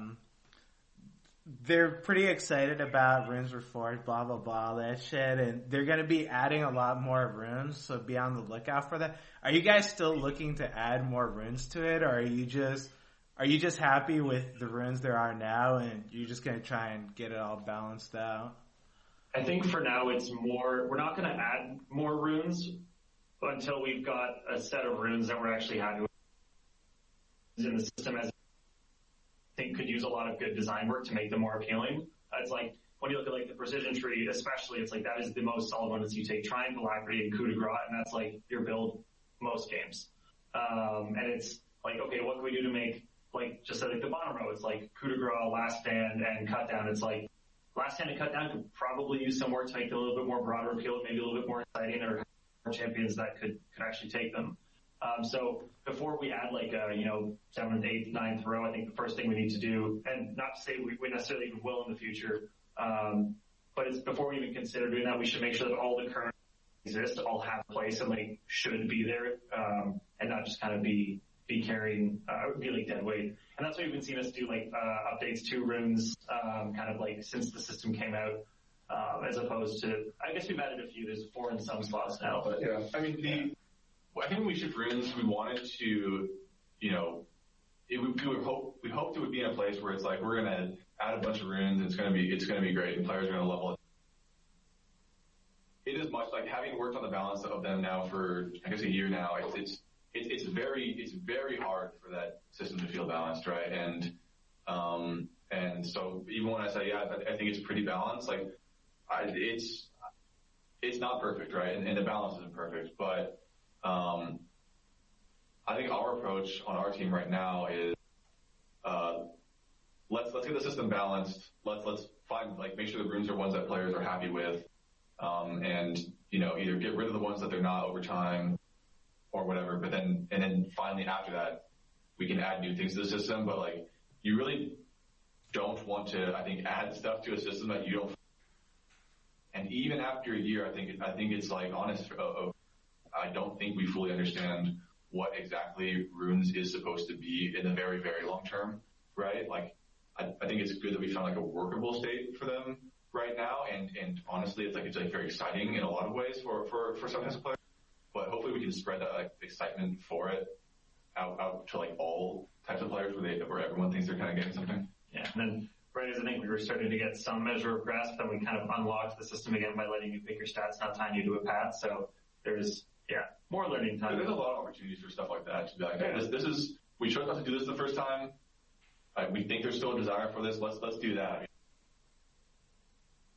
they're pretty excited about Runes Reforged, blah blah blah, that shit, and they're going to be adding a lot more runes, so be on the lookout for that. Are you guys still looking to add more runes to it, or are you just happy with the runes there are now, and you're just going to try and get it all balanced out? I think for now it's more, we're not going to add more runes until we've got a set of runes that we're actually happy with in the system, as I think could use a lot of good design work to make them more appealing. It's like, when you look at like the precision tree, especially, it's like that is the most solid one. Is you take Triangle, Alacrity, and Coup de Grace, and that's like your build most games. And it's like, okay, what can we do to make, like, just like the bottom row, it's like Coup de Grace, Last Stand, and Cut Down. It's like, Last Stand and Cut Down could probably use some work to make it a little bit more broader appeal, maybe a little bit more exciting, or more champions that could actually take them. So before we add like a, 7th, 8th, 9th row, I think the first thing we need to do, and not to say we necessarily even will in the future, but it's before we even consider doing that, we should make sure that all the current exist all have a place and like should be there, and not just kind of be carrying, be like dead weight. And that's why you've been seeing us do like, updates to runes, kind of like since the system came out, as opposed to, I guess we've added a few, there's 4 in some slots now, but yeah. I mean, I think when we shipped runes, we wanted to, we hoped it would be in a place where it's like, we're going to add a bunch of runes, and it's going to be great, and players are going to level it. It is much like having worked on the balance of them now for, I guess, a year now, it's very hard for that system to feel balanced, right? And so even when I say, yeah, I think it's pretty balanced, like, it's not perfect, right? And the balance isn't perfect, but, I think our approach on our team right now is, let's get the system balanced. Let's find, like, make sure the runes are ones that players are happy with, and, either get rid of the ones that they're not over time or whatever, and then finally after that, we can add new things to the system, but like, you really don't want to, I think, add stuff to a system that you don't, and even after a year, I think it's like honest, I don't think we fully understand what exactly Runes is supposed to be in the very, very long term, right? Like, I think it's good that we found like a workable state for them right now, and honestly, it's like very exciting in a lot of ways for some types of players. But hopefully, we can spread that like excitement for it out to like all types of players where everyone thinks they're kind of getting something. Yeah, and then right as I think we were starting to get some measure of grasp, then we kind of unlocked the system again by letting you pick your stats, not tying you to a path. So there's more learning time. There's a lot of opportunities for stuff like that to be like, hey, this is we chose not to do this the first time. We think there's still a desire for this. Let's do that.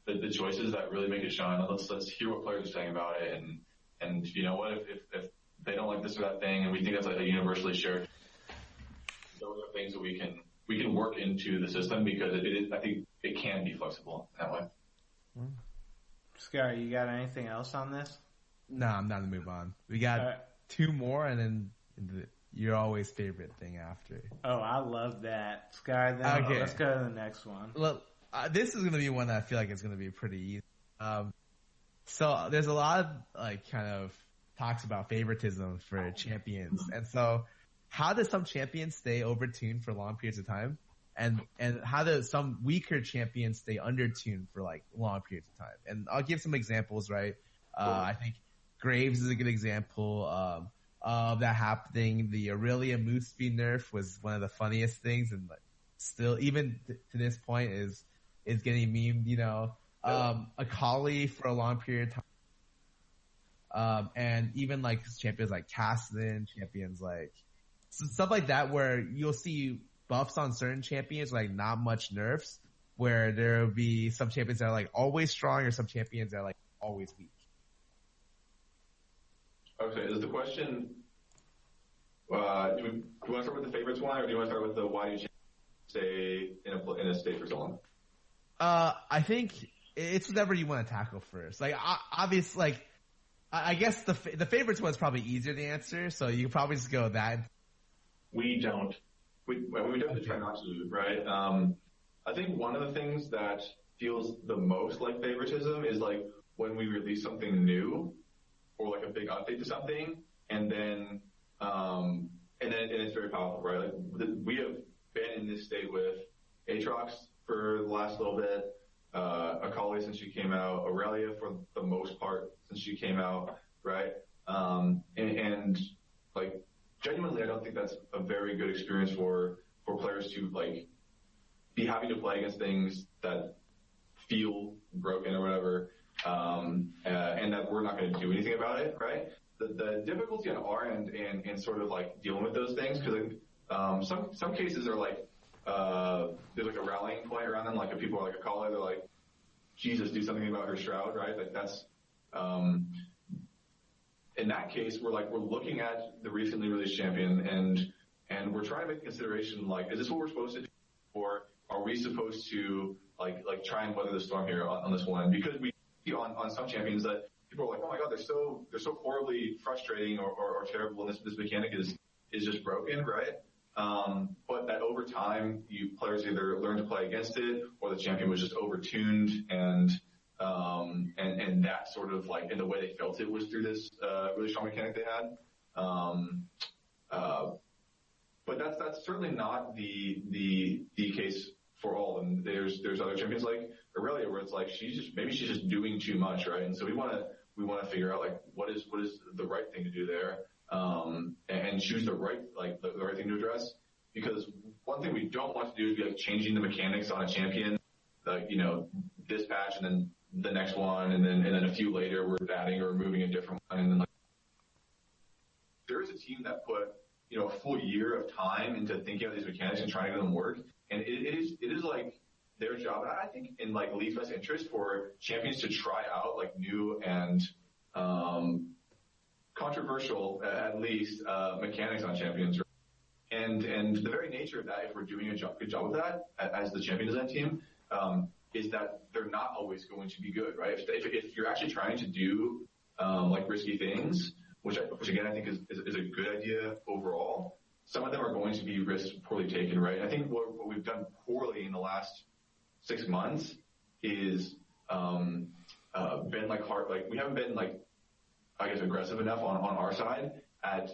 The choices that really make it shine. Let's hear what players are saying about it, and you know what, if they don't like this or that thing, and we think that's like a universally shared, those are things that we can work into the system because I think it can be flexible that way. Scott, you got anything else on this? No, I'm not gonna move on. We got two more, and then your always favorite thing after. Oh, I love that, Sky. Then okay. Let's go to the next one. Well, this is gonna be one that I feel like is gonna be pretty easy. So there's a lot of like kind of talks about favoritism for champions, and so how do some champions stay overtuned for long periods of time, and how do some weaker champions stay undertuned for like long periods of time? And I'll give some examples. Right, I think Graves is a good example of that happening. The Aurelia Moose Speed nerf was one of the funniest things, and like, still even to this point is getting memed. You know, Akali for a long period of time, and even like champions like Kassadin, champions like stuff like that, where you'll see buffs on certain champions, like not much nerfs, where there will be some champions that are like always strong, or some champions that are like always weak. Okay, is the question, do you want to start with the favorites one, or do you want to start with the why do you stay in a state for so long? I think it's whatever you want to tackle first. Like, obviously, like, I guess the favorites one is probably easier to answer, so you can probably just go with that. We don't. We definitely try not to, right? I think one of the things that feels the most like favoritism is like when we release something new, or like a big update to something, and then it's very powerful, right? Like we have been in this state with Aatrox for the last little bit, Akali since she came out, Aurelia for the most part since she came out, right? And like genuinely, I don't think that's a very good experience for players to like be having to play against things that feel broken or whatever. And that we're not going to do anything about it, right? The difficulty on our end and sort of like dealing with those things, because some cases are like there's like a rallying point around them. Like if people are like a caller, they're like, Jesus, do something about her shroud, right? Like that's in that case, we're looking at the recently released champion and we're trying to make consideration like, is this what we're supposed to do, or are we supposed to like try and weather the storm here on this one? Because we on some champions that people are like, oh my god, they're so horribly frustrating or terrible, and this mechanic is just broken, right? But that over time, players either learn to play against it, or the champion was just overtuned, and that sort of like in the way they felt it was through this really strong mechanic they had. But that's certainly not the case for all. And there's other champions like Aurelia where it's like maybe she's just doing too much, right? And so we want to figure out like what is the right thing to do there, and choose the right thing to address. Because one thing we don't want to do is be like changing the mechanics on a champion, like this patch and then the next one, and then a few later we're adding or removing a different one, and then like there is a team that put a full year of time into thinking of these mechanics and trying to make them work, and it is like their job. And I think in like League's best interest for champions to try out like new and controversial at least mechanics on champions. And the very nature of that, if we're doing a good job with that as the champion design team, is that they're not always going to be good, right? If you're actually trying to do like risky things, which again I think is a good idea overall, some of them are going to be risks poorly taken, right? I think what we've done poorly in the last 6 months is been like hard, like we haven't been like I guess aggressive enough on our side at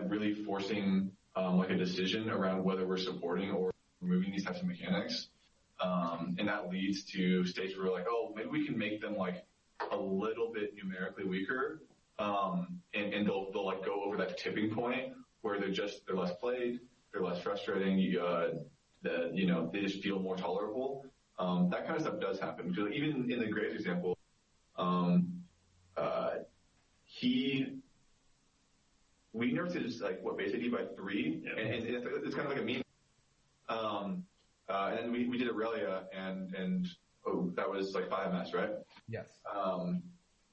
really forcing like a decision around whether we're supporting or removing these types of mechanics. And that leads to states where we're like, oh, maybe we can make them like a little bit numerically weaker. And they'll like go over that tipping point where they're less played, they're less frustrating, they just feel more tolerable. That kind of stuff does happen. Because even in the Graves example, we nerfed his like base AD by 3, yeah. and it's kind of like a meme. And then we did Aurelia, and that was like 5 MS, right? Yes.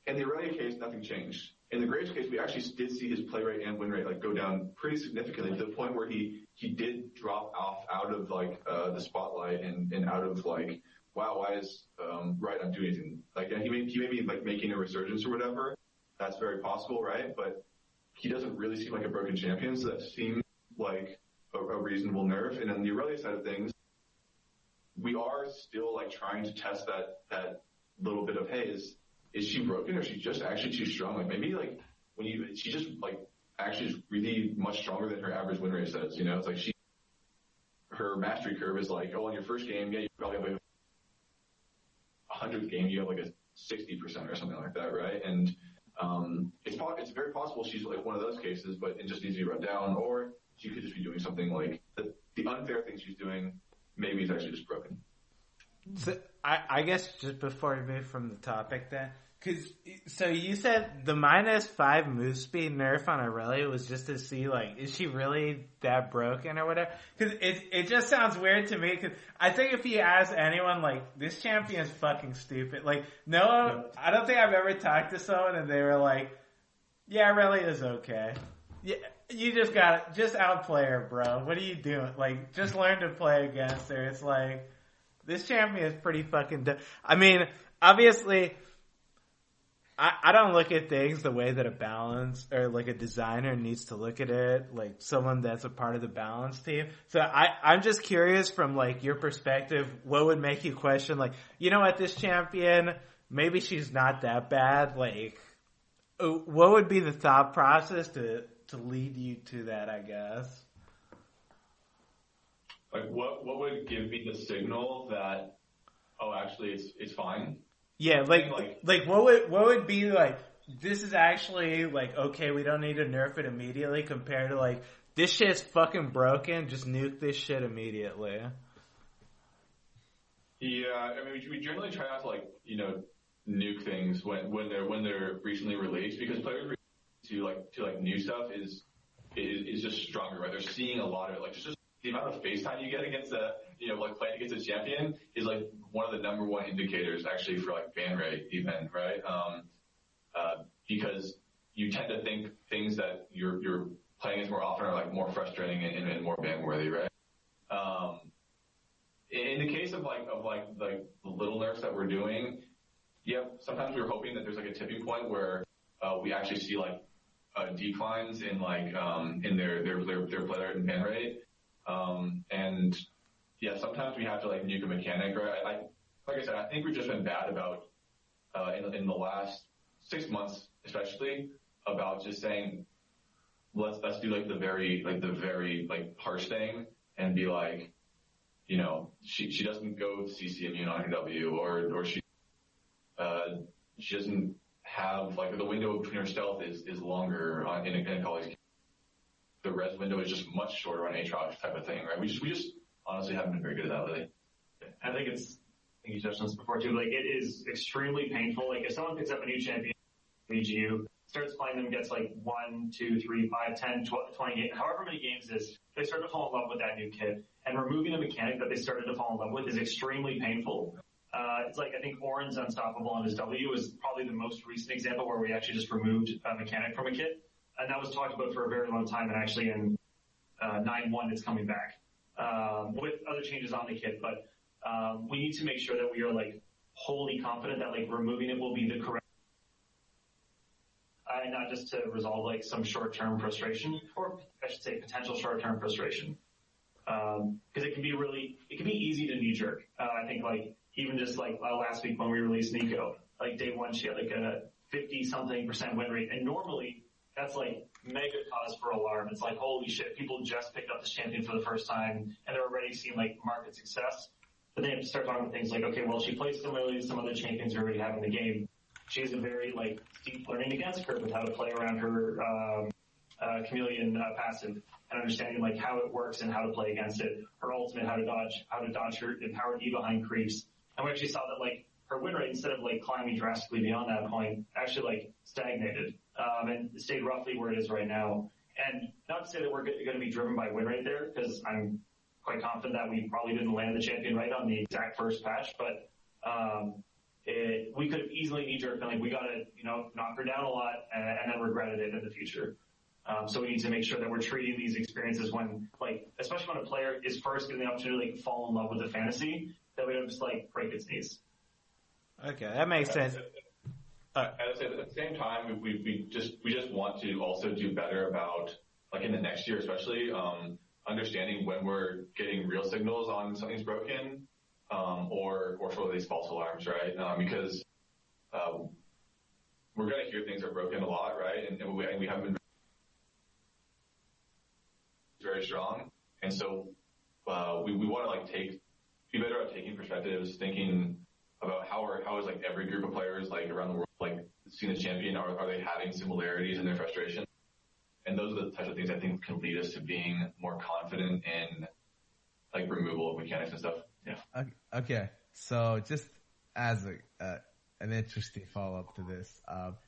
In the Aurelia case, nothing changed. In the Graves case, we actually did see his play rate and win rate like go down pretty significantly to the point where he did drop off out of like the spotlight and out of like, wow, why is Riot not doing anything? Like he may be like making a resurgence or whatever. That's very possible, right? But he doesn't really seem like a broken champion, so that seems like a reasonable nerf. And on the Aurelia side of things, we are still like trying to test that little bit of, hey, is she broken or is she just actually too strong? Like maybe like she just like actually is really much stronger than her average win rate says, you know? It's like her mastery curve is like, oh, on your first game, yeah, you probably have a 100th game, you have like a 60% or something like that, right? And it's very possible she's like one of those cases, but it just needs to be run down, or she could just be doing something like the unfair thing she's doing maybe is actually just broken. So I guess just before we move from the topic then, so you said the -5 move speed nerf on Aurelia was just to see like, is she really that broken or whatever? Cause it just sounds weird to me, cause I think if you ask anyone like, this champion's fucking stupid. Like Noah, I don't think I've ever talked to someone and they were like, yeah, Aurelia's okay. Yeah, you just outplay her, bro. What are you doing? Like, just learn to play against her. It's like, this champion is pretty fucking I mean, obviously, I don't look at things the way that a balance or like a designer needs to look at it, like someone that's a part of the balance team. So I'm just curious from like your perspective, what would make you question like, you know what, this champion, maybe she's not that bad. Like, what would be the thought process to lead you to that, I guess? Like what would give me the signal that, oh, actually it's fine? Yeah, like what would be like, this is actually like, okay, we don't need to nerf it immediately, compared to like, this shit's fucking broken, just nuke this shit immediately. Yeah, I mean, we generally try not to like, nuke things when they're recently released, because players to new stuff is just stronger, right? They're seeing a lot of it, like just the amount of face time you get against playing against a champion is like one of the number one indicators actually for like ban rate even, right? Because you tend to think things that you're playing against more often are like more frustrating and more ban worthy, right? In the case of the little nerfs that we're doing, yeah, sometimes we're hoping that there's like a tipping point where we actually see like declines in in their play rate and ban rate. And yeah, sometimes we have to like nuke a mechanic, right? Like I said, I think we've just been bad about in the last 6 months, especially, about just saying let's do the very harsh thing and be like, she doesn't go CC immune on her W, or she doesn't have the window between her stealth is longer in a college game. The res window is just much shorter on Aatrox type of thing, right? We just honestly haven't been very good at that lately. I think you touched on this before too. Like, it is extremely painful. Like, if someone picks up a new champion, VGU, starts playing them, gets 1, 2, 3, 5, 10, 12, 20 games, however many games it is, they start to fall in love with that new kit. And removing the mechanic that they started to fall in love with is extremely painful. It's like, I think Orin's Unstoppable on his W is probably the most recent example where we actually just removed a mechanic from a kit. And that was talked about for a very long time, and actually in 9.1 it's coming back with other changes on the kit. But we need to make sure that we are wholly confident that removing it will be the correct, and not just to resolve some short-term frustration, or I should say potential short-term frustration, because it can be easy to knee-jerk. I think even just last week when we released Nico, day one she had a 50-something% win rate, and normally that's like mega cause for alarm. It's like, holy shit, people just picked up this champion for the first time and they're already seeing like market success. But they have to start talking about things like, okay, well, she plays similarly to some other champions who already have in the game. She has a very like steep learning against curve with how to play around her chameleon passive and understanding like how it works and how to play against it. Her ultimate, how to dodge her empowered E behind creeps. And we actually saw that like her win rate, instead of like climbing drastically beyond that point, actually like stagnated and stayed roughly where it is right now. And not to say that we're going to be driven by win rate there, because I'm quite confident that we probably didn't land the champion right on the exact first patch, but we could have easily knee-jerked and like, we got to, knock her down a lot and then regretted it in the future. So we need to make sure that we're treating these experiences when, like, especially when a player is first getting the opportunity to like, fall in love with the fantasy, that we don't just like break its knees. Okay, that makes sense. I would say that at the same time, we just want to also do better about, like in the next year especially, understanding when we're getting real signals on something's broken, or sort of these false alarms, right? Because we're going to hear things are broken a lot, right? And we haven't been very strong. And so we want to like be better at taking perspectives, thinking about how is like every group of players like around the world like seeing the champion, are they having similarities in their frustration? And those are the types of things I think can lead us to being more confident in like removal of mechanics and stuff. Yeah. Okay. So just as an interesting follow-up to this,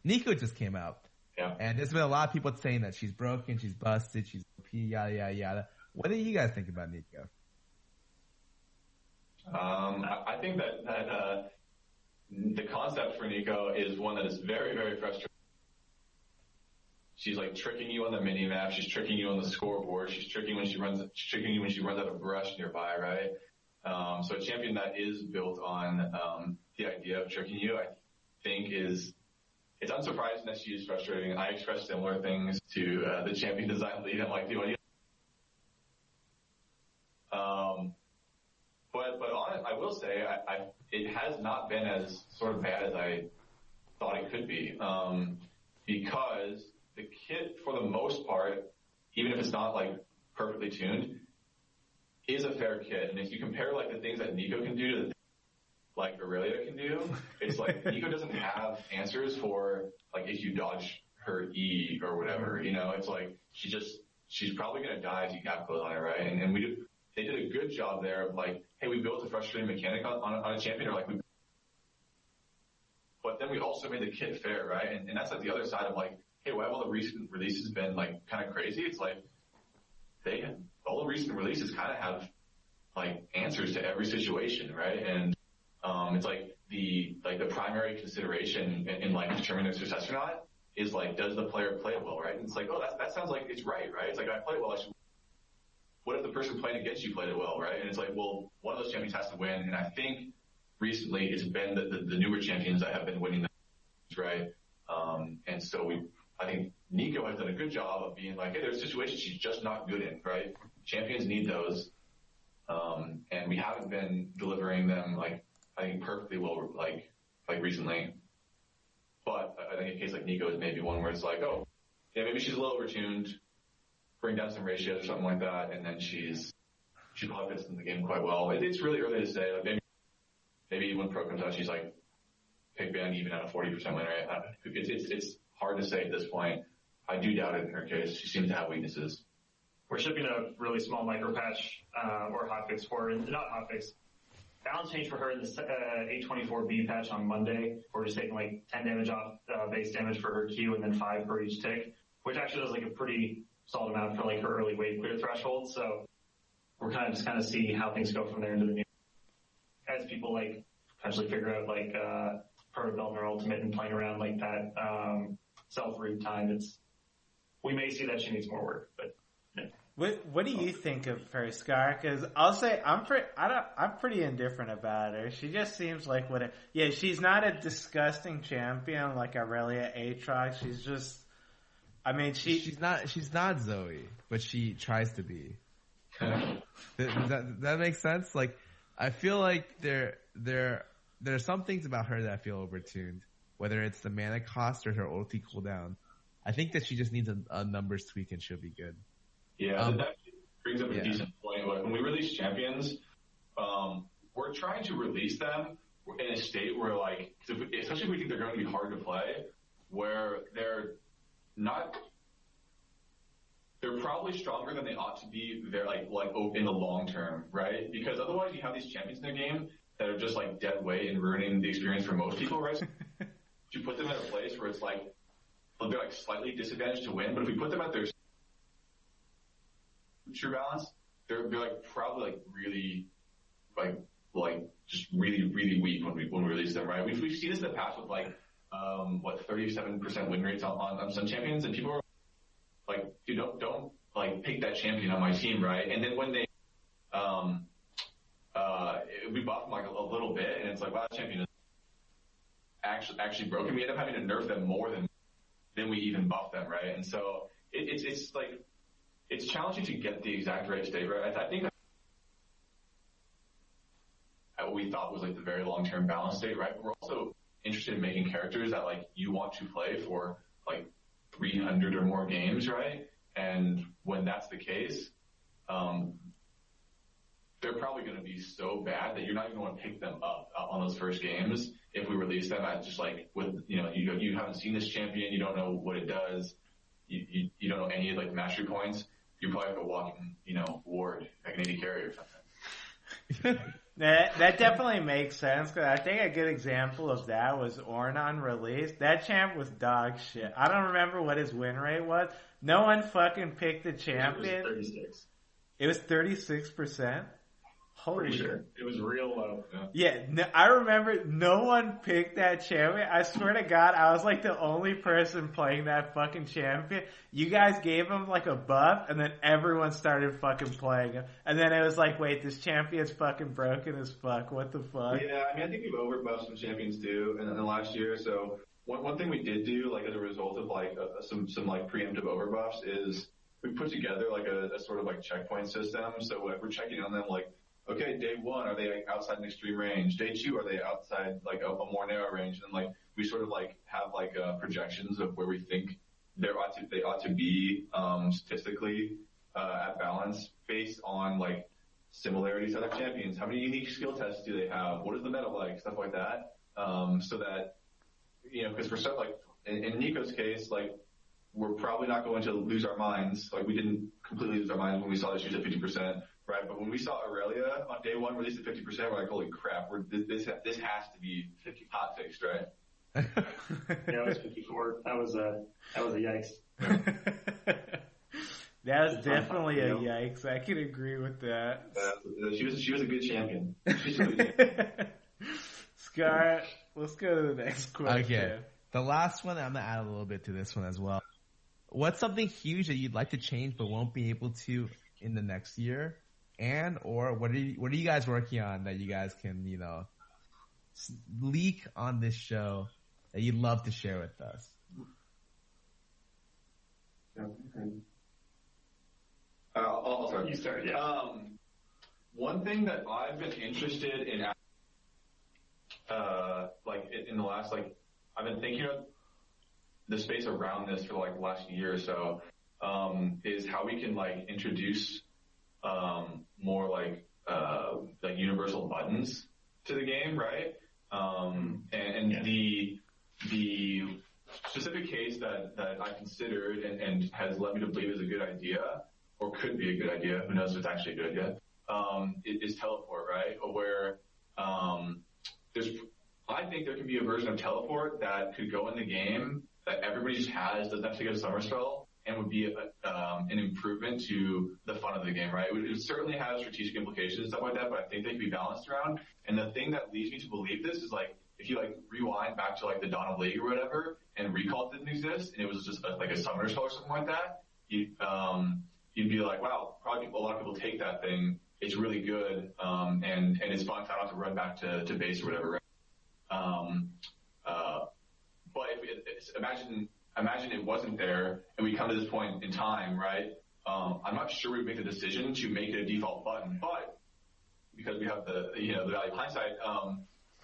Nico just came out. Yeah. And there's been a lot of people saying that she's broken, she's busted, she's OP, yada, yada, yada. What do you guys think about Nico? I think that the concept for Nico is one that is very, very frustrating. She's like tricking you on the mini map. She's tricking you on the scoreboard. She's tricking you when she runs out of brush nearby, right? So a champion that is built on the idea of tricking you, I think it's unsurprising that she is frustrating. I express similar things to the champion design lead. I'm like, dude, but honest, I will say it has not been as sort of bad as I thought it could be, because the kit, for the most part, even if it's not like perfectly tuned, is a fair kit. And if you compare like the things that Nico can do to the like Aurelia can do, it's like Nico doesn't have answers for like if you dodge her E or whatever, it's like she's probably gonna die if you gap close on her, right? And they did a good job there of like, hey, we built a frustrating mechanic on a champion, or like but then we also made the kit fair, right? And that's like the other side of like, hey, why have all the recent releases been like kind of crazy? It's like all the recent releases kind of have like answers to every situation, right? And it's like the primary consideration in like determining their success or not is like, does the player play it well, right? And it's like, oh, that sounds like it's right? It's like, I play it well. What if the person playing against you played it well, right? And it's like, well, one of those champions has to win. And I think recently it's been the newer champions that have been winning the right? And so I think Nico has done a good job of being like, hey, there's situations she's just not good in, right? Champions need those. And we haven't been delivering them like, I think perfectly well, like recently. But I think a case like Nico is maybe one where it's like, oh, yeah, maybe she's a little overtuned, bring down some ratios or something like that, and then she probably fits in the game quite well. It's really early to say. Like maybe when Pro comes out, she's like pick ban even at a 40% win rate. It's hard to say at this point. I do doubt it in her case. She seems to have weaknesses. We're shipping a really small micro patch or hotfix for her, not hotfix. Balance change for her in the 824B patch on Monday. We're just taking like 10 damage off base damage for her Q and then 5 for each tick, which actually does like a pretty solid amount for like her early wave clear threshold. So we're kind of see how things go from there into the new. As people like potentially figure out like Proto Build or Ultimate and playing around like that self-root time, we may see that she needs more work, but. Yeah. What do you think of her, Scar? Because I'll say I'm pretty indifferent about her. She just seems like she's not a disgusting champion like Aurelia Aatrox. She's just, she's not Zoe, but she tries to be. Does that make sense? Like, I feel like there are some things about her that I feel overtuned, whether it's the mana cost or her ulti cooldown. I think that she just needs a numbers tweak and she'll be good. Yeah, that brings up a decent point. When we release champions, we're trying to release them in a state where, like, especially if we think they're going to be hard to play, where they're probably stronger than they ought to be. They're like in the long term, right? Because otherwise, you have these champions in their game that are just like dead weight and ruining the experience for most people, right? You put them in a place where it's like they're like slightly disadvantaged to win, but if we put them at their true balance, they're like probably like really like just really weak when we release them, right? We've seen this in the past with like 37% win rates on some champions, and people are like, dude, don't like pick that champion on my team, right? And then when they we buff them like a little bit, and it's like, wow, that champion is actually broken. We end up having to nerf them more than we even buff them, right? And so it's like it's challenging to get the exact right state, right? I think what we thought was like the very long-term balance state, right? But we're also interested in making characters that like you want to play for like 300 or more games, right? And when that's the case, they're probably going to be so bad that you're not even going to pick them up on those first games if we release them at just like with, you haven't seen this champion, you don't know what it does, you don't know any like mastery points, you're probably like a walking, ward, like an AD carry or something. That definitely makes sense, because I think a good example of that was Ornn release. That champ was dog shit. I don't remember what his win rate was. No one fucking picked the champion. It was 36. It was 36%? Holy Pretty sure. It was real low. I remember no one picked that champion. I swear to God, I was like the only person playing that fucking champion. You guys gave him like a buff, and then everyone started fucking playing him. And then it was like, wait, this champion's fucking broken as fuck. What the fuck? Yeah, I think we've overbuffed some champions too in the last year. So one thing we did do, like as a result of like some like preemptive overbuffs, is we put together like a sort of like checkpoint system. So like we're checking on them like, okay, day one, are they like outside an extreme range? Day two, are they outside like a more narrow range? And like we sort of like have like projections of where we think they ought to be statistically at balance based on like similarities to other champions. How many unique skill tests do they have? What is the meta like? Stuff like that. So that because for stuff like in Nico's case, like we're probably not going to lose our minds. Like we didn't completely lose our minds when we saw that she's at 50%. Right, but when we saw Aurelia on day one released at 50%, we're like, holy crap, this has to be hot fixed, right? Yeah, it was 54. That was a yikes. That was definitely a yikes. I can agree with that. She was a good champion. Scar, let's go to the next question. Okay. The last one, I'm going to add a little bit to this one as well. What's something huge that you'd like to change but won't be able to in the next year? And or what are you guys working on that you guys can leak on this show that you'd love to share with us? I'll start. You start. Yeah. One thing that I've been interested in, like in the last I've been thinking of the space around this for like the last year or so, is how we can like introduce more like universal buttons to the game, right? The specific case that I considered and has led me to believe is a good idea, or could be a good idea, who knows if it's actually a good idea, is teleport, right? Where I think there could be a version of teleport that could go in the game that everybody just has, doesn't have to get a summer spell, and would be an improvement to the fun of the game, right? It would certainly have strategic implications and stuff like that, but I think they could be balanced around. And the thing that leads me to believe this is like, if you like rewind back to like the Dawn of League or whatever, and Recall didn't exist, and it was just like a summoner spell or something like that, you'd be like, wow, probably a lot of people take that thing. It's really good, and it's fun. I don't have to run back to base or whatever, right? But imagine it wasn't there, and we come to this point in time, right? I'm not sure we'd make the decision to make it a default button, but because we have the value of hindsight,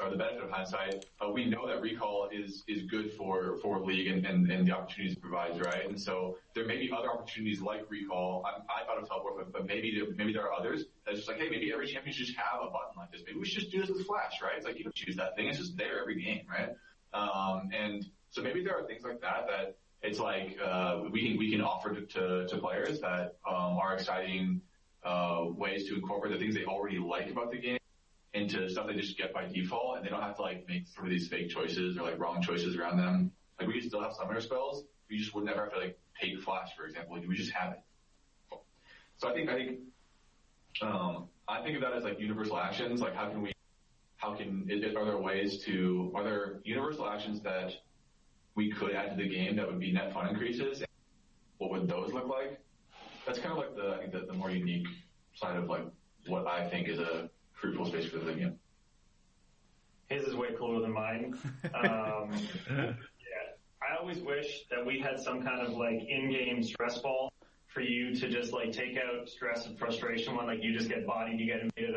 or the benefit of hindsight, we know that recall is good for league and the opportunities it provides, right? And so there may be other opportunities like recall. I thought of teleport, but maybe there are others that's just like, hey, maybe every champion should just have a button like this. Maybe we should just do this with Flash, right? It's like you don't choose that thing; it's just there every game, right? And so maybe there are things like that it's like we can offer to players that are exciting ways to incorporate the things they already like about the game into stuff they just get by default, and they don't have to like make sort of these fake choices or like wrong choices around them. Like we still have summoner spells. We just would never have to like take Flash, for example. Like, we just have it. So I think of that as like universal actions. Like are there universal actions that we could add to the game that would be net fun increases? What would those look like? That's kind of like the more unique side of like what I think is a fruitful space for the game. His is way cooler than mine. Yeah, I always wish that we had some kind of like in-game stress ball for you to just like take out stress and frustration when like you just get bodied, you get invaded.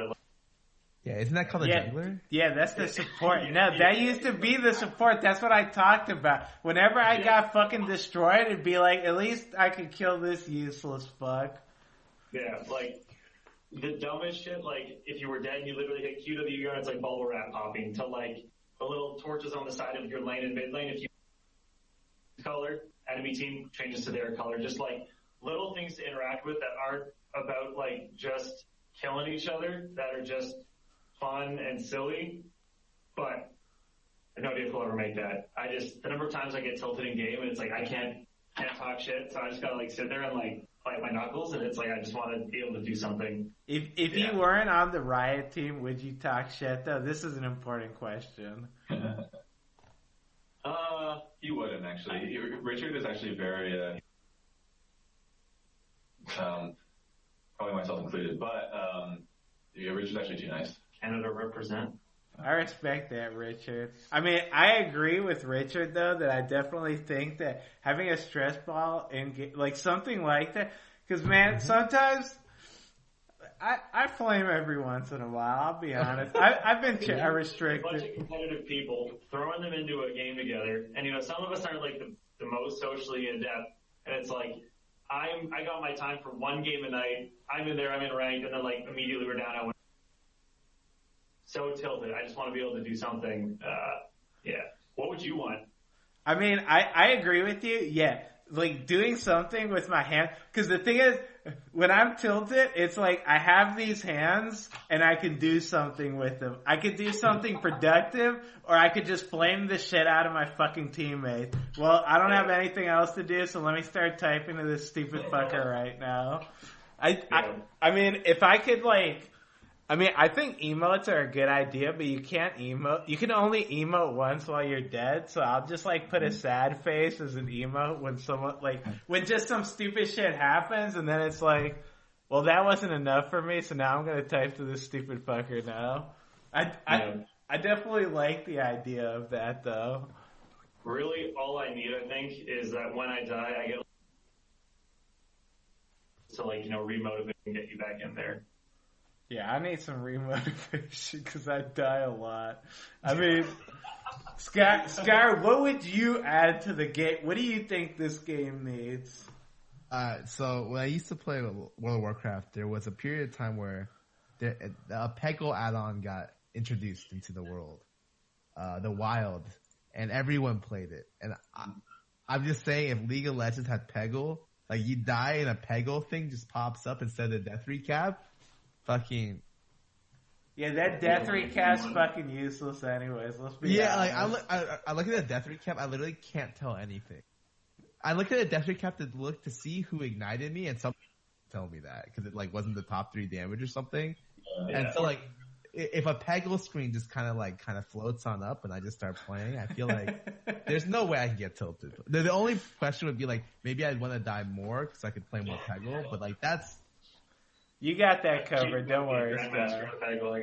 Yeah, isn't that called a jungler? Yeah, that's the support. No, that used to be the support. That's what I talked about. Whenever I got fucking destroyed, it'd be like, at least I could kill this useless fuck. Yeah, like the dumbest shit, like if you were dead and you literally hit QW and it's like bubble wrap popping to like the little torches on the side of your lane and mid lane. If you color, enemy team changes to their color. Just like little things to interact with that aren't about like just killing each other, that are just fun and silly. But I have no idea if we'll ever make that. The number of times I get tilted in game and it's like I can't talk shit, so I just gotta like sit there and like fight my knuckles, and it's like I just want to be able to do something. If you weren't on the Riot team, would you talk shit though? This is an important question. You wouldn't actually. Richard is actually very, probably myself included, but Richard's actually too nice. Canada represent. I respect that, Richard. I mean, I agree with Richard, though, that I definitely think that having a stress ball like something like that, because, man, sometimes I flame every once in a while, I'll be honest. I've been restricted. A bunch of competitive people, throwing them into a game together, and, some of us aren't, like, the most socially adept, and it's like, I got my time for one game a night, I'm in ranked, and then, like, immediately we're down. So tilted. I just want to be able to do something. Yeah. What would you want? I mean, I agree with you. Yeah. Like doing something with my hand. Cause the thing is, when I'm tilted, it's like I have these hands and I can do something with them. I could do something productive, or I could just flame the shit out of my fucking teammates. Well, I don't have anything else to do, so let me start typing to this stupid fucker right now. I mean, if I could I think emotes are a good idea, but you can't emote. You can only emote once while you're dead, so I'll just put a sad face as an emote when when just some stupid shit happens, and then it's like, well, that wasn't enough for me, so now I'm gonna type to this stupid fucker now. I definitely like the idea of that, though. Really, all I need, I think, is that when I die, I get to remotivate and get you back in there. Yeah, I need some remotivation because I die a lot. I mean, Sky, what would you add to the game? What do you think this game needs? So when I used to play World of Warcraft, there was a period of time where a Peggle add-on got introduced into the world, the Wild, and everyone played it. And I'm just saying, if League of Legends had Peggle, you die and a Peggle thing just pops up instead of death recap. Fucking yeah, that death recap's fucking useless anyways. Let's be honest. I look at the death recap, I literally can't tell anything. I look at the death recap to see who ignited me, and some tell me that because it wasn't the top 3 damage or something. Yeah. And so if a Peggle screen just kind of floats on up and I just start playing, I feel like there's no way I can get tilted. The only question would be maybe I'd want to die more because I could play more Peggle, but that's. You got that covered. Don't worry. Grandmaster Peggle, I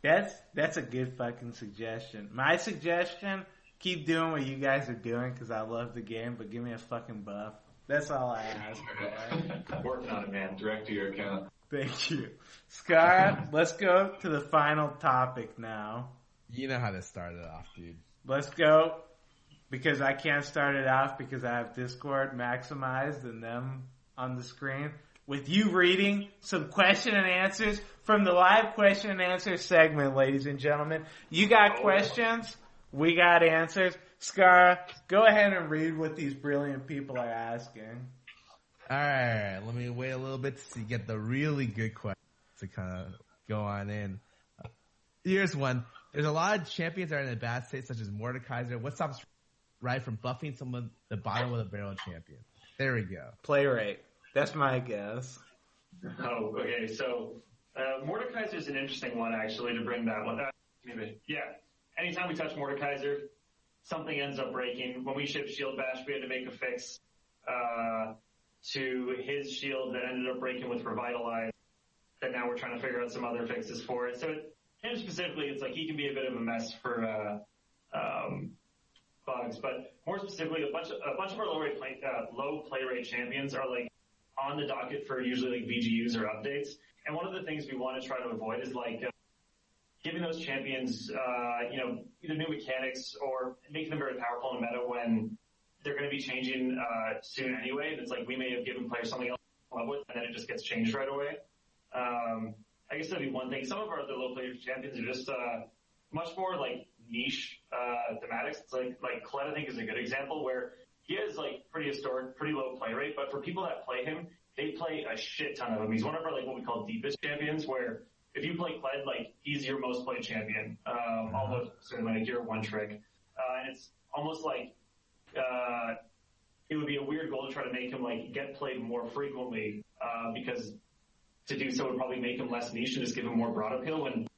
guess. That's a good fucking suggestion. My suggestion: keep doing what you guys are doing because I love the game, but give me a fucking buff. That's all I ask for. Working on it, man. Direct to your account. Thank you. Scar, let's go to the final topic now. You know how to start it off, dude. Let's go, because I can't start it off because I have Discord maximized and them on the screen. With you reading some question and answers from the live question and answer segment, ladies and gentlemen. You got questions, we got answers. Scar, go ahead and read what these brilliant people are asking. Alright, let me wait a little bit to get the really good question to kind of go on in. Here's one. There's a lot of champions that are in a bad state, such as Mordekaiser. What stops Riot from buffing someone the bottom of the barrel champion? There we go. Play rate. That's my guess. Oh, okay. So, Mordekaiser is an interesting one, actually, to bring that one up. Yeah. Anytime we touch Mordekaiser, something ends up breaking. When we shipped Shield Bash, we had to make a fix to his shield that ended up breaking with Revitalize. That now we're trying to figure out some other fixes for it. So, him specifically, it's like he can be a bit of a mess for bugs. But more specifically, a bunch of our low play rate champions are like on the docket for usually like VGUs or updates. And one of the things we want to try to avoid is like giving those champions, either new mechanics or making them very powerful in meta when they're going to be changing soon anyway. And it's like we may have given players something else to love with, and then it just gets changed right away. I guess that'd be one thing. Some of our other low player champions are just much more like niche thematics. It's like Kled, I think, is a good example where he has like pretty historic, pretty low play rate, but for people that play him, they play a shit ton of him. He's one of our like what we call deepest champions, where if you play Kled, like he's your most played champion, almost certainly like your one trick, and it's almost like it would be a weird goal to try to make him like get played more frequently because to do so would probably make him less niche and just give him more broad appeal. When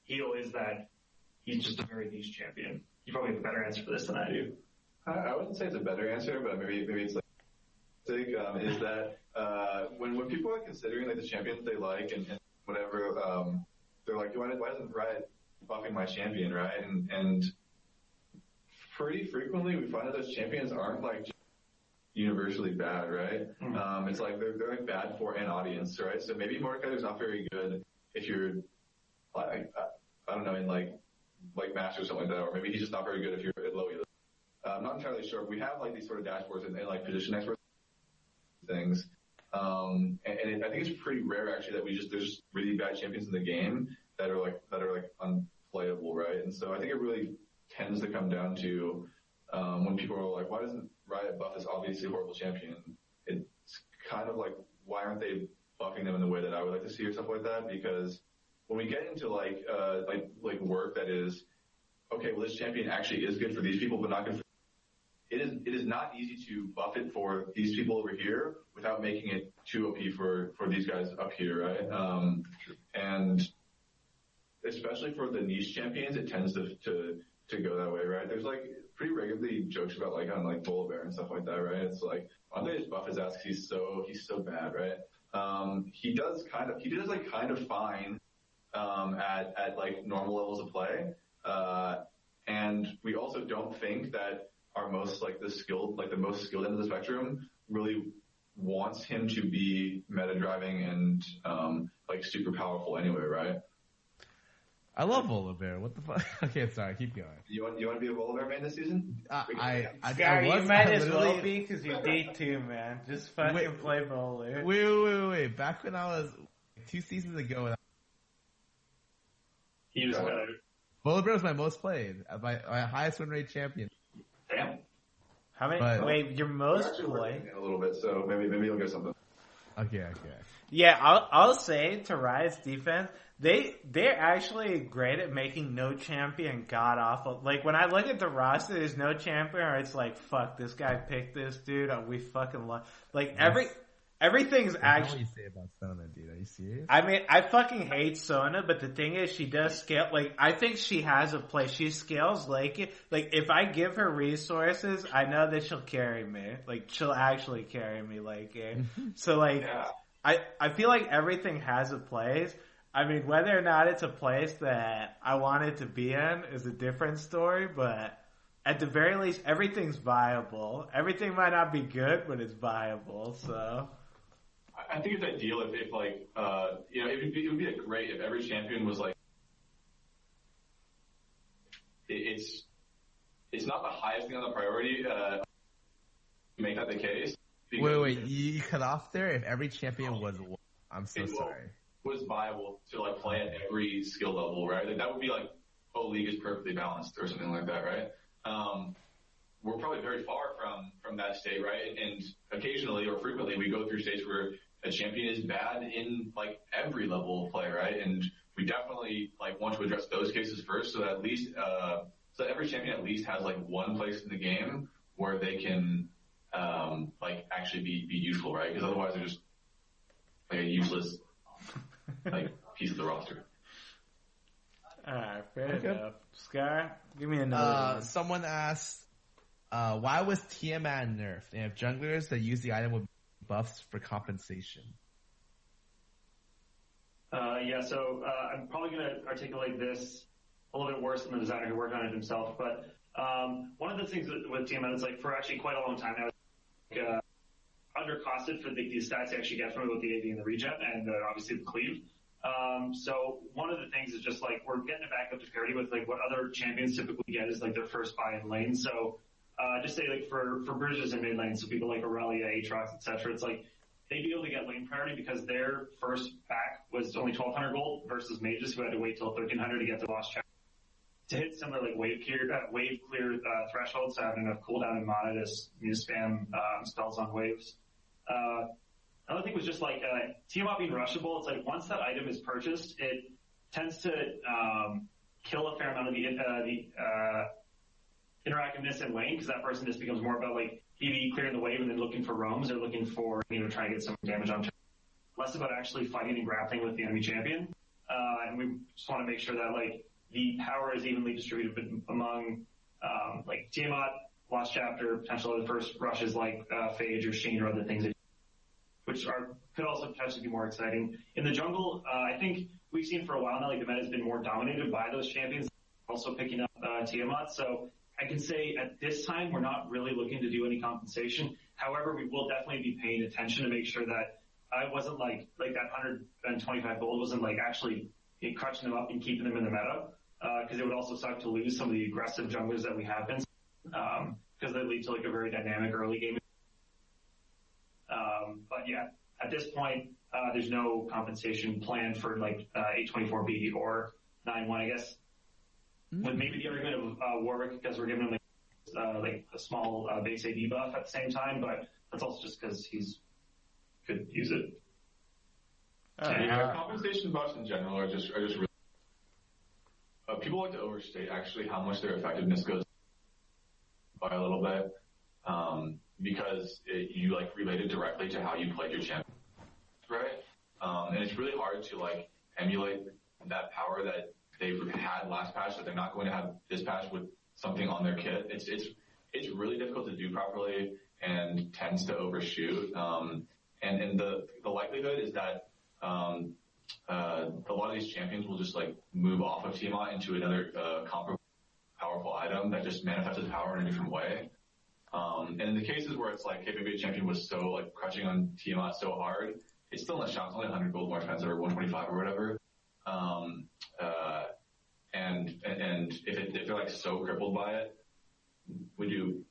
heal is that he's just a very niche champion. You probably have a better answer for this than I do. I wouldn't say it's a better answer, but maybe it's like is that when people are considering like the champions they like and whatever, they're like, why isn't Riot buffing my champion, right? And pretty frequently we find that those champions aren't like just universally bad, right? Mm-hmm. It's like they're like bad for an audience, right? So maybe Mordekaiser's not very good if you're like I don't know, in like Master or something like that, or maybe he's just not very good if you're at low elo. I'm not entirely sure. We have like these sort of dashboards and like position experts things. And I think it's pretty rare actually that there's really bad champions in the game that are like unplayable, right? And so I think it really tends to come down to when people are like, why doesn't Riot buff this obviously horrible champion? It's kind of like, why aren't they buffing them in the way that I would like to see or stuff like that? Because when we get into like work that is, okay, well this champion actually is good for these people, but not good for it is not easy to buff it for these people over here without making it too OP for these guys up here, right? And especially for the niche champions, it tends to go that way, right? There's like pretty regularly jokes about like on like Volibear and stuff like that, right? It's like, why don't they just buff his ass 'cause he's so bad, right? He does kind of fine at like normal levels of play. And we also don't think that our most like the most skilled end of the spectrum really wants him to be meta driving and like super powerful anyway, right? I love Volibear. What the fuck? Okay, sorry, keep going. You want to be a Volibear main this season? You might as well be because you're D2, man. Just fucking play Volibear. Wait. Back when I was 2 seasons ago, He was better. Volibear was my most played, my highest win rate champion. Damn. How many? Wait, your most played? A little bit, so maybe you'll get something. Okay. Yeah, I'll say to Riot's defense, they're actually great at making no champion god awful. Like when I look at the roster, there's no champion, or it's like, fuck, this guy picked this dude. We fucking love. Like everything's actually. What do you say about Sona, dude? Are you serious? I mean, I fucking hate Sona, but the thing is, she does scale. Like, I think she has a place. She scales like it. Like, if I give her resources, I know that she'll carry me. Like, she'll actually carry me like it. So, like, yeah. I feel like everything has a place. I mean, whether or not it's a place that I want it to be in is a different story, but at the very least, everything's viable. Everything might not be good, but it's viable, so. I think it's ideal if like, it would be great if every champion was like, it's not the highest thing on the priority, to make that the case. Wait, you cut off there? If every champion was, I'm so sorry. Was viable to like play at every skill level, right? Like that would be like, league is perfectly balanced or something like that, right? We're probably very far from that state, right? And occasionally or frequently we go through states where a champion is bad in like every level of play, right? And we definitely like want to address those cases first, so that at least so that every champion at least has like one place in the game where they can like actually be useful, right? Because otherwise they're just like a useless like piece of the roster. Alright, fair enough. Sky, give me another one. Someone asked, why was Tiamat nerfed? And if junglers that use the item would buffs for compensation. So I'm probably going to articulate this a little bit worse than the designer who worked on it himself. But one of the things with Tiamat is like for actually quite a long time now, like, undercosted for the stats you actually get from it with the AD and the regen and obviously the cleave. So one of the things is just like we're getting it back up to parity with like what other champions typically get is like their first buy in lane. So just say like for bridges in mid lane, so people like Aurelia, Aatrox, etc. It's like they'd be able to get lane priority because their first back was only 1,200 gold versus mages who had to wait till 1,300 to get the lost chapter to hit similar like wave clear thresholds to have enough cooldown and mana to spam spells on waves. Another thing was just like Tiamat being rushable. It's like once that item is purchased, it tends to kill a fair amount of the interactiveness in lane because that person just becomes more about like PvE clearing the wave and then looking for roams or looking for trying to get some damage on. Less about actually fighting and grappling with the enemy champion. And we just want to make sure that like the power is evenly distributed among like Tiamat, Lost Chapter, potential other first rushes like Phage or Sheen or other things which could also potentially be more exciting. In the jungle, I think we've seen for a while now, like the meta has been more dominated by those champions, also picking up Tiamat. So I can say at this time, we're not really looking to do any compensation. However, we will definitely be paying attention to make sure that I wasn't like that 125 gold wasn't like actually crunching them up and keeping them in the meta. Because it would also suck to lose some of the aggressive junglers that we have been, because they lead to like a very dynamic early game. But yeah, at this point, there's no compensation planned for like 824B or 9-1, I guess. With maybe the argument of Warwick because we're giving him like a small base AD buff at the same time, but that's also just because could use it. Compensation buffs in general are just really. People like to overstate actually how much their effectiveness goes by a little bit. Because you like relate it directly to how you played your champion, right? And it's really hard to like emulate that power that they had last patch that they're not going to have this patch with something on their kit. It's really difficult to do properly and tends to overshoot. And the likelihood is that a lot of these champions will just like move off of Tiamat into another comparable powerful item that just manifests its power in a different way. And in the cases where it's like, hey, maybe a champion was so like crushing on Tiamat so hard, it's still not shot. It's only 100 gold more expensive or 125 or whatever. And if they're like so crippled by it, we do,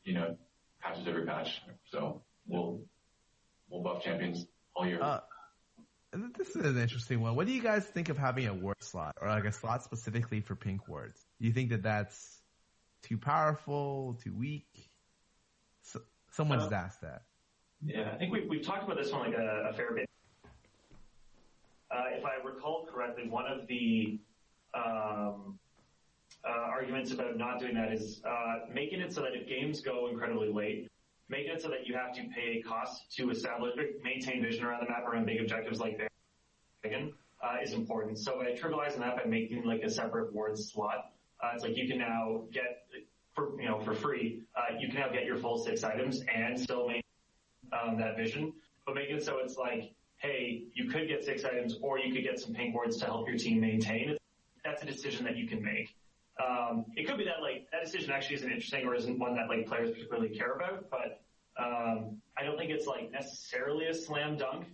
patches every patch. So we'll buff champions all year. This is an interesting one. What do you guys think of having a ward slot or like a slot specifically for pink wards? Do you think that that's too powerful, too weak? Someone just asked that. Yeah, I think we've talked about this one like a fair bit. If I recall correctly, one of the arguments about not doing that is making it so that if games go incredibly late, making it so that you have to pay a cost to establish or maintain vision around the map around big objectives like Dragon is important. So by trivializing that by making like a separate ward slot, it's like you can now get for free, you can now get your full 6 items and still maintain that vision. But make it so it's like, hey, you could get 6 items or you could get some pink wards to help your team maintain. That's a decision that you can make. It could be that like that decision actually isn't interesting or isn't one that like players particularly care about, but I don't think it's like necessarily a slam dunk.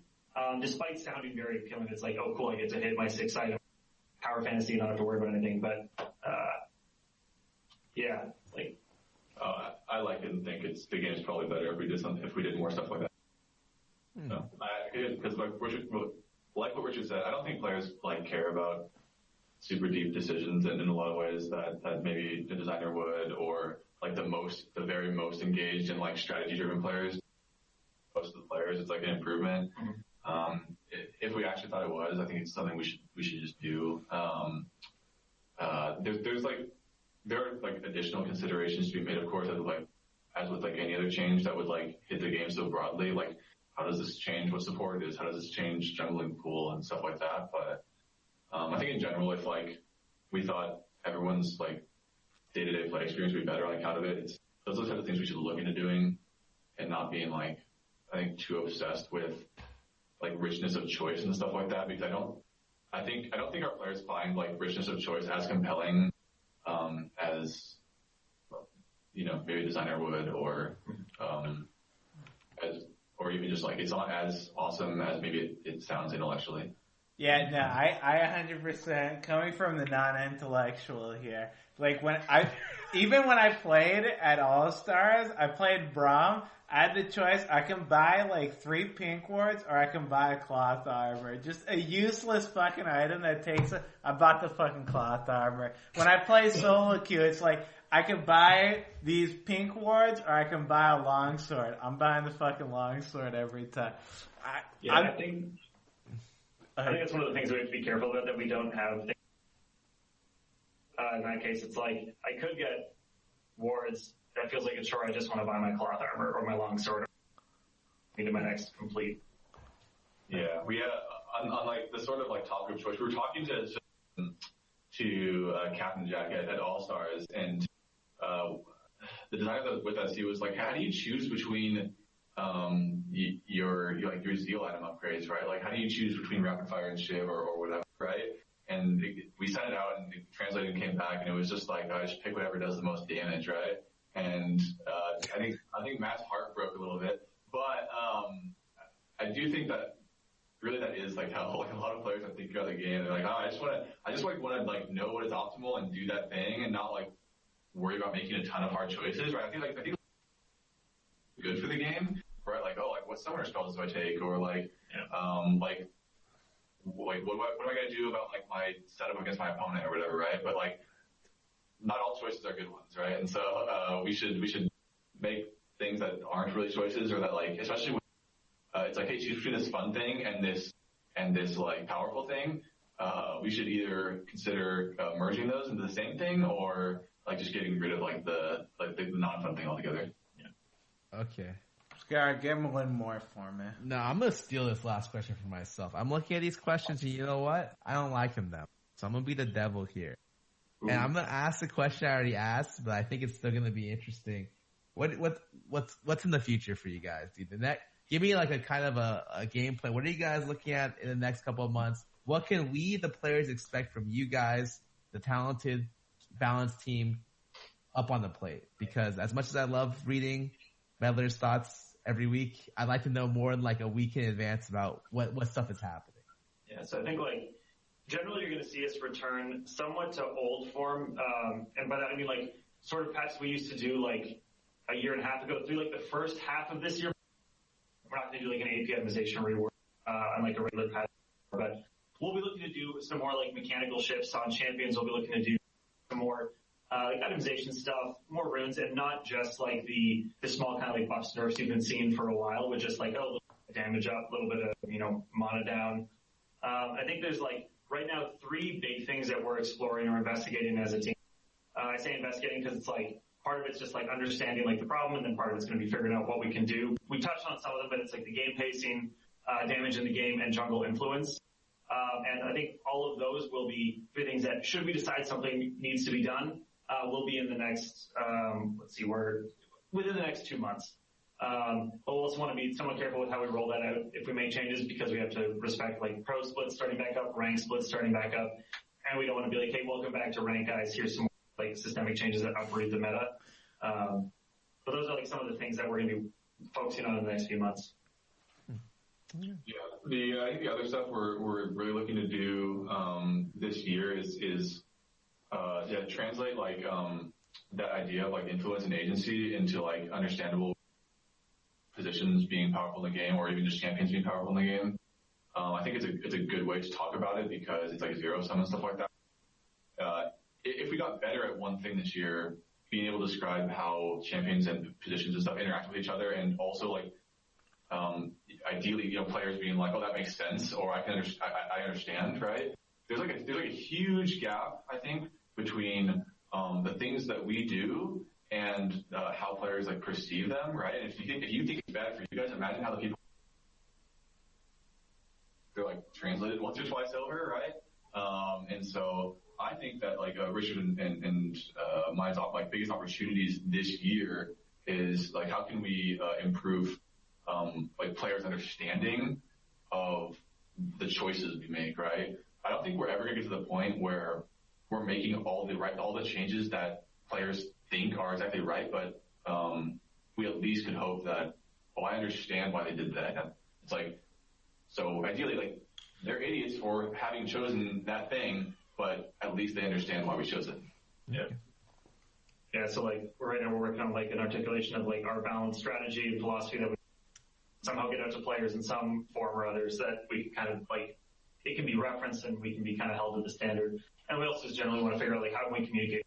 despite sounding very appealing. It's like, oh cool, I get to hit my 6 item power fantasy and not have to worry about anything. But yeah, like I like it and think the game's probably better if we did more stuff like that. No, because like what Richard said, I don't think players like care about super deep decisions in a lot of ways that maybe the designer would, or like the very most engaged in like strategy driven players. Most of the players, it's like an improvement. Mm-hmm. If we actually thought it was, I think it's something we should just do. There are like additional considerations to be made, of course, as with like any other change that would like hit the game so broadly. Like, how does this change what support is? How does this change jungling pool and stuff like that? But I think in general, if like we thought everyone's like day-to-day play experience would be better on account of it, those are the type of things we should look into doing, and not being like, I think, too obsessed with like richness of choice and stuff like that, because I don't think our players find like richness of choice as compelling as, you know, maybe a designer would, or even just like it's not as awesome as maybe it sounds intellectually. Yeah, no, I 100% coming from the non-intellectual here. Like when I played at All Stars, I played Braum. I had the choice. I can buy like 3 pink wards, or I can buy a cloth armor. Just a useless fucking item that takes I bought the fucking cloth armor. When I play solo queue, it's like I can buy these pink wards, or I can buy a longsword. I'm buying the fucking longsword every time. I think that's one of the things we have to be careful about, that we don't have. In that case, it's like I could get wards. That feels like a chore. I just want to buy my cloth armor or my longsword into my next complete. Yeah, we had on like the sort of like top group choice. We were talking to Captain Jack at All Stars, and the designer that was with us, he was like, "How do you choose between your Zeal item upgrades, right? Like, how do you choose between Rapid Fire and Shiv or whatever, right?" And we sent it out, and it translated and came back, and it was just like, I just pick whatever does the most damage, right? And I think Matt's heart broke a little bit, but I do think that really that is like how like a lot of players I think throughout the game, they're like, I just want to like know what is optimal and do that thing, and not like worry about making a ton of hard choices, right? I think it's good for the game, right? Like, oh, like what summoner spells do I take, or like what am I gonna do about like my setup against my opponent or whatever, right? But like, not all choices are good ones, right? And so we should make things that aren't really choices, or that like, especially when it's like, hey, choose between this fun thing and this like powerful thing. We should either consider merging those into the same thing, or like just getting rid of like the non-fun thing altogether. Yeah. Okay. Scar, give him one more for me. No, I'm gonna steal this last question for myself. I'm looking at these questions, and you know what? I don't like them that. So I'm gonna be the devil here. Ooh. And I'm gonna ask the question I already asked, but I think it's still gonna be interesting. What's in the future for you guys, dude? Give me like a kind of a gameplay. What are you guys looking at in the next couple of months? What can we, the players, expect from you guys, the talented, balanced team, up on the plate? Because as much as I love reading Meddler's thoughts every week, I'd like to know more in like a week in advance about what stuff is happening. Yeah, so I think like generally you're going to see us return somewhat to old form, and by that I mean like sort of patches we used to do like a year and a half ago. Through like the first half of this year, we're not going to do like an AP itemization reward on like a regular patch, but we'll be looking to do some more like mechanical shifts on champions. We'll be looking to do some more like itemization stuff, more runes, and not just like the small kind of like buffs nerfs you've been seeing for a while, with just like, oh, damage up, a little bit of, mana down. I think there's like right now 3 big things that we're exploring or investigating as a team. I say investigating because it's like part of it's just like understanding like the problem, and then part of it's going to be figuring out what we can do. We touched on some of them, but it's like the game pacing, damage in the game, and jungle influence. And I think all of those will be 3 things that, should we decide something needs to be done, will be in the next, within the next 2 months. But we'll also want to be somewhat careful with how we roll that out if we make changes, because we have to respect like pro splits starting back up, rank splits starting back up, and we don't want to be like, hey, welcome back to rank, guys. Here's some like systemic changes that uproot the meta. But those are like some of the things that we're going to be focusing on in the next few months. Yeah, I think the other stuff we're really looking to do this year is translate like that idea of like influence and agency into like understandable positions being powerful in the game, or even just champions being powerful in the game. I think it's a good way to talk about it because it's like zero sum and stuff like that. If we got better at one thing this year, being able to describe how champions and positions and stuff interact with each other, and also like ideally, players being like, oh, that makes sense, or I understand, right? There's like a huge gap, I think, between the things that we do and how players like perceive them, right? And if you think it's bad for you guys, imagine how the people they're like translated once or twice over, right? And so I think that like Richard and mine's like biggest opportunities this year is like how can we improve like players' understanding of the choices we make, right? I don't think we're ever gonna get to the point where we're making all the changes that players think are exactly right, but we at least can hope that, I understand why they did that. It's like, so ideally, like, they're idiots for having chosen that thing, but at least they understand why we chose it. Yeah. Yeah, so like right now we're working on like an articulation of like our balanced strategy and philosophy that we somehow get out to players in some form or others that we kind of like, it can be referenced and we can be kind of held to the standard. And we also just generally want to figure out like how can we communicate.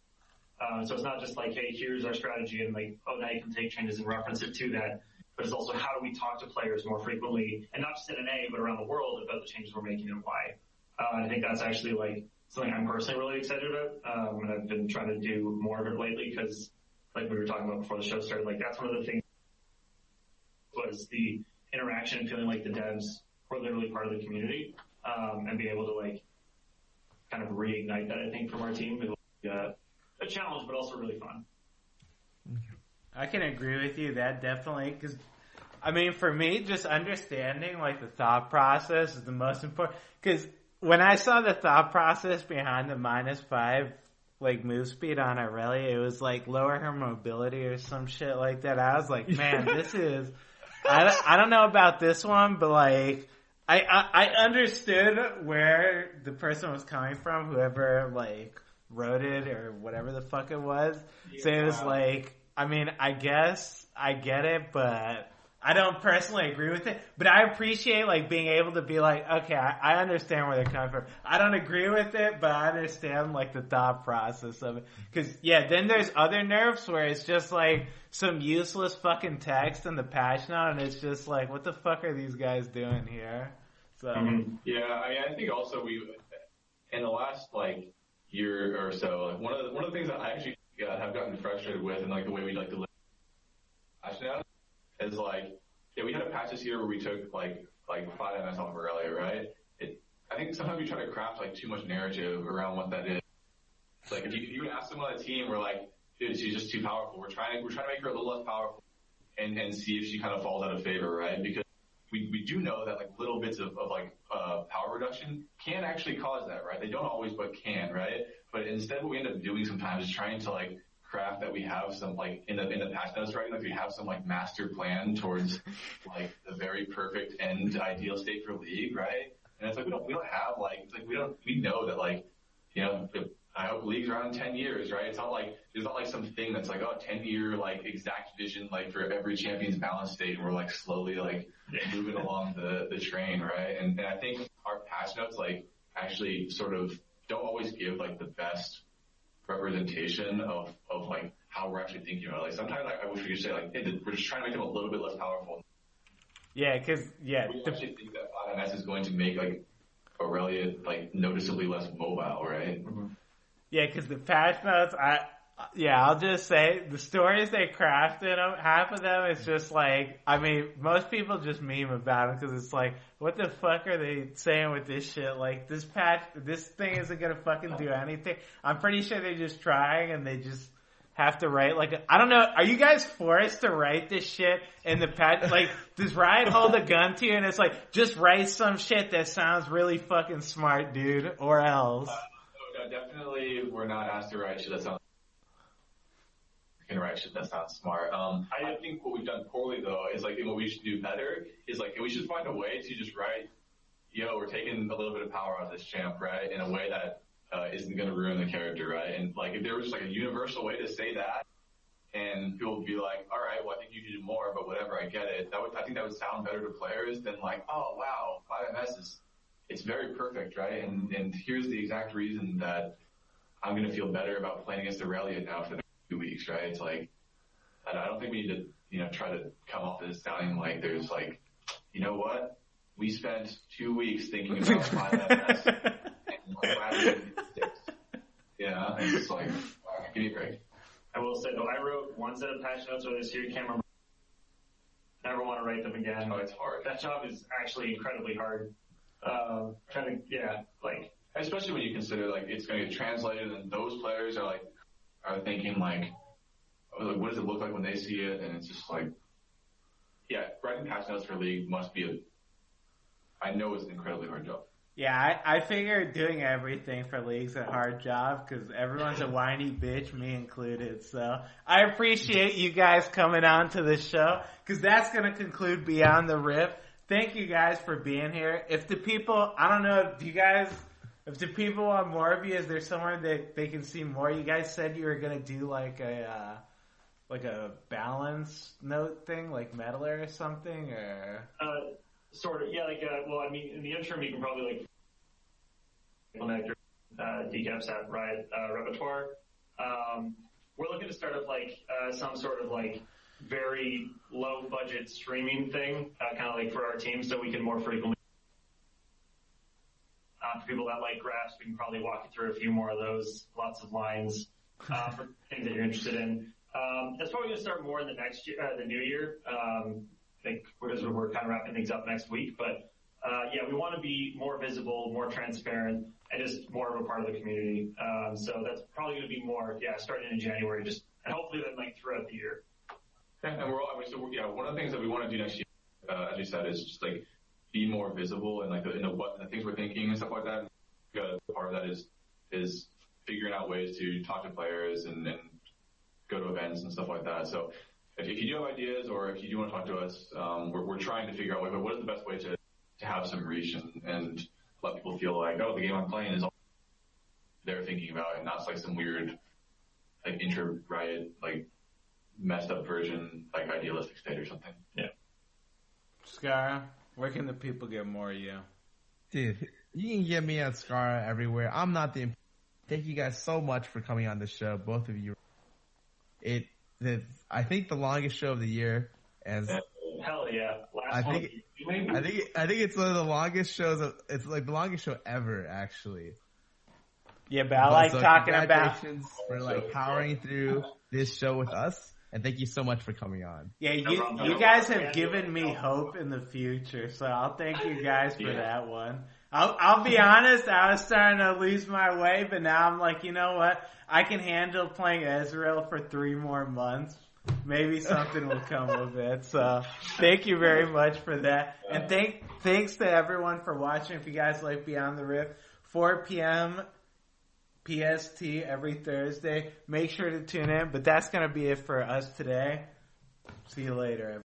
So it's not just like, hey, here's our strategy and like, oh, now you can take changes and reference it to that. But it's also how do we talk to players more frequently, and not just in an A, but around the world about the changes we're making and why. And I think that's actually like something I'm personally really excited about. And I've been trying to do more of it lately because like we were talking about before the show started, like that's one of the things was the interaction and feeling like the devs were literally part of the community, and being able to like kind of reignite that, I think, from our team. It was a challenge, but also really fun. I can agree with you that definitely, because I mean, for me, just understanding like the thought process is the most important. Because when I saw the thought process behind the -5 like move speed on Aurelia, it was like lower her mobility or some shit like that. I was like, man, this is. I don't know about this one, but like I understood where the person was coming from, whoever like wrote it or whatever the fuck it was. Yeah. So it was like, I mean, I guess I get it, but I don't personally agree with it. But I appreciate like being able to be like, okay, I understand where they're coming from. I don't agree with it, but I understand like the thought process of it. Cause yeah, then there's other nerfs where it's just like some useless fucking text in the patch note, and it's just like, what the fuck are these guys doing here? So yeah, I mean, I think also we in the last like year or so, like one of the things that I actually have gotten frustrated with, and like the way we like to live is like, yeah, we had a patch this year where we took like 5 MS off of Aurelia, right? I think sometimes we try to craft like too much narrative around what that is. Like if you ask someone on the team, we're like, dude, she's just too powerful. We're trying to make her a little less powerful and see if she kind of falls out of favor, right? Because we do know that like little bits of like power reduction can actually cause that, right? They don't always, but can, right? But instead what we end up doing sometimes is trying to like craft that we have some like in the patch notes, right? Like we have some like master plan towards like the very perfect end ideal state for League, right? And it's like we don't have like, it's like we know that like, I hope League's around 10 years, right? It's not like, there's not like some thing that's like, 10-year like exact vision like for every champion's balance state, and we're like slowly like moving along the train, right? And I think our patch notes like actually sort of don't always give like the best representation of like how we're actually thinking about it. Like sometimes like, I wish we could say like, hey, we're just trying to make them a little bit less powerful. Yeah, cause yeah. We actually think that 5MS is going to make like Aurelia like noticeably less mobile, right? Mm-hmm. Yeah, cause the patch notes, I'll just say the stories they crafted, half of them is just like, I mean, most people just meme about them because it's like, what the fuck are they saying with this shit? Like, this thing isn't gonna fucking do anything. I'm pretty sure they're just trying and they just have to write like, I don't know, are you guys forced to write this shit in the patch? Like, does Riot hold a gun to you and it's like, just write some shit that sounds really fucking smart, dude, or else? No, definitely we're not asked to write shit that sounds direction. That sounds smart. I think what we've done poorly though is like what we should do better is like we should find a way to just write, we're taking a little bit of power out of this champ, right? In a way that isn't going to ruin the character, right? And like if there was just like a universal way to say that, and people would be like, all right, well I think you could do more, but whatever, I get it. I think that would sound better to players than like, oh wow, 5MS it's very perfect, right? And here's the exact reason that I'm going to feel better about playing against Aurelia now for the next 2 weeks, right? It's like, I don't think we need to, try to come off this sounding like there's like, you know what? We spent 2 weeks thinking about 5MS and we're glad we didn't get 6. Yeah, and it's like, give me a break. I will say though, I wrote one set of patch notes for this year. Can't remember. Never want to write them again. Oh, it's hard. That job is actually incredibly hard. Especially when you consider like it's going to get translated, and those players are thinking like, what does it look like when they see it? And it's just like, writing patch notes for League must be I know it's an incredibly hard job. Yeah, I figured doing everything for League's a hard job because everyone's a whiny bitch, me included. So I appreciate you guys coming on to this show because that's going to conclude Beyond the Rift. Thank you guys for being here. If the people, I don't know, if the people want more of you, is there somewhere that they can see more? You guys said you were going to do like a balance note thing, like Meddler or something, or? Sort of, yeah, in the interim, you can probably implement your decaps at Riot repertoire. We're looking to start up some sort of very low budget streaming thing, kind of for our team, so we can more frequently. For people that like graphs, we can probably walk you through a few more of those, lots of lines for things that you're interested in. That's probably going to start more in the next year, the new year. I think we're kind of wrapping things up next week, but we want to be more visible, more transparent, and just more of a part of the community. So that's probably going to be more, starting in January, and hopefully then throughout the year. And one of the things that we want to do next year, as you said, is just be more visible and the things we're thinking and stuff like that. Part of that is figuring out ways to talk to players and go to events and stuff like that. So if you do have ideas or if you do want to talk to us, we're trying to figure out what is the best way to have some reach and let people feel like, oh, the game I'm playing is all they're thinking about and not some weird inter-Riot messed up version idealistic state or something. Yeah. Scara, where can the people get more of you? Dude, you can get me at Scara everywhere. I'm not the. Thank you guys so much for coming on the show, both of you. I think the longest show of the year, hell yeah! I think it's one of the longest shows. It's the longest show ever, actually. Yeah, but I like talking about. Congratulations for powering through this show with us, and thank you so much for coming on. Yeah, you guys have given me hope in the future, so I'll thank you guys for that one. I'll be honest, I was starting to lose my way, but now I'm like, you know what? I can handle playing Ezreal for 3 more months. Maybe something will come of it. So thank you very much for that. And thanks to everyone for watching. If you guys like Beyond the Rift, 4 p.m. PST every Thursday. Make sure to tune in. But that's going to be it for us today. See you later, everyone.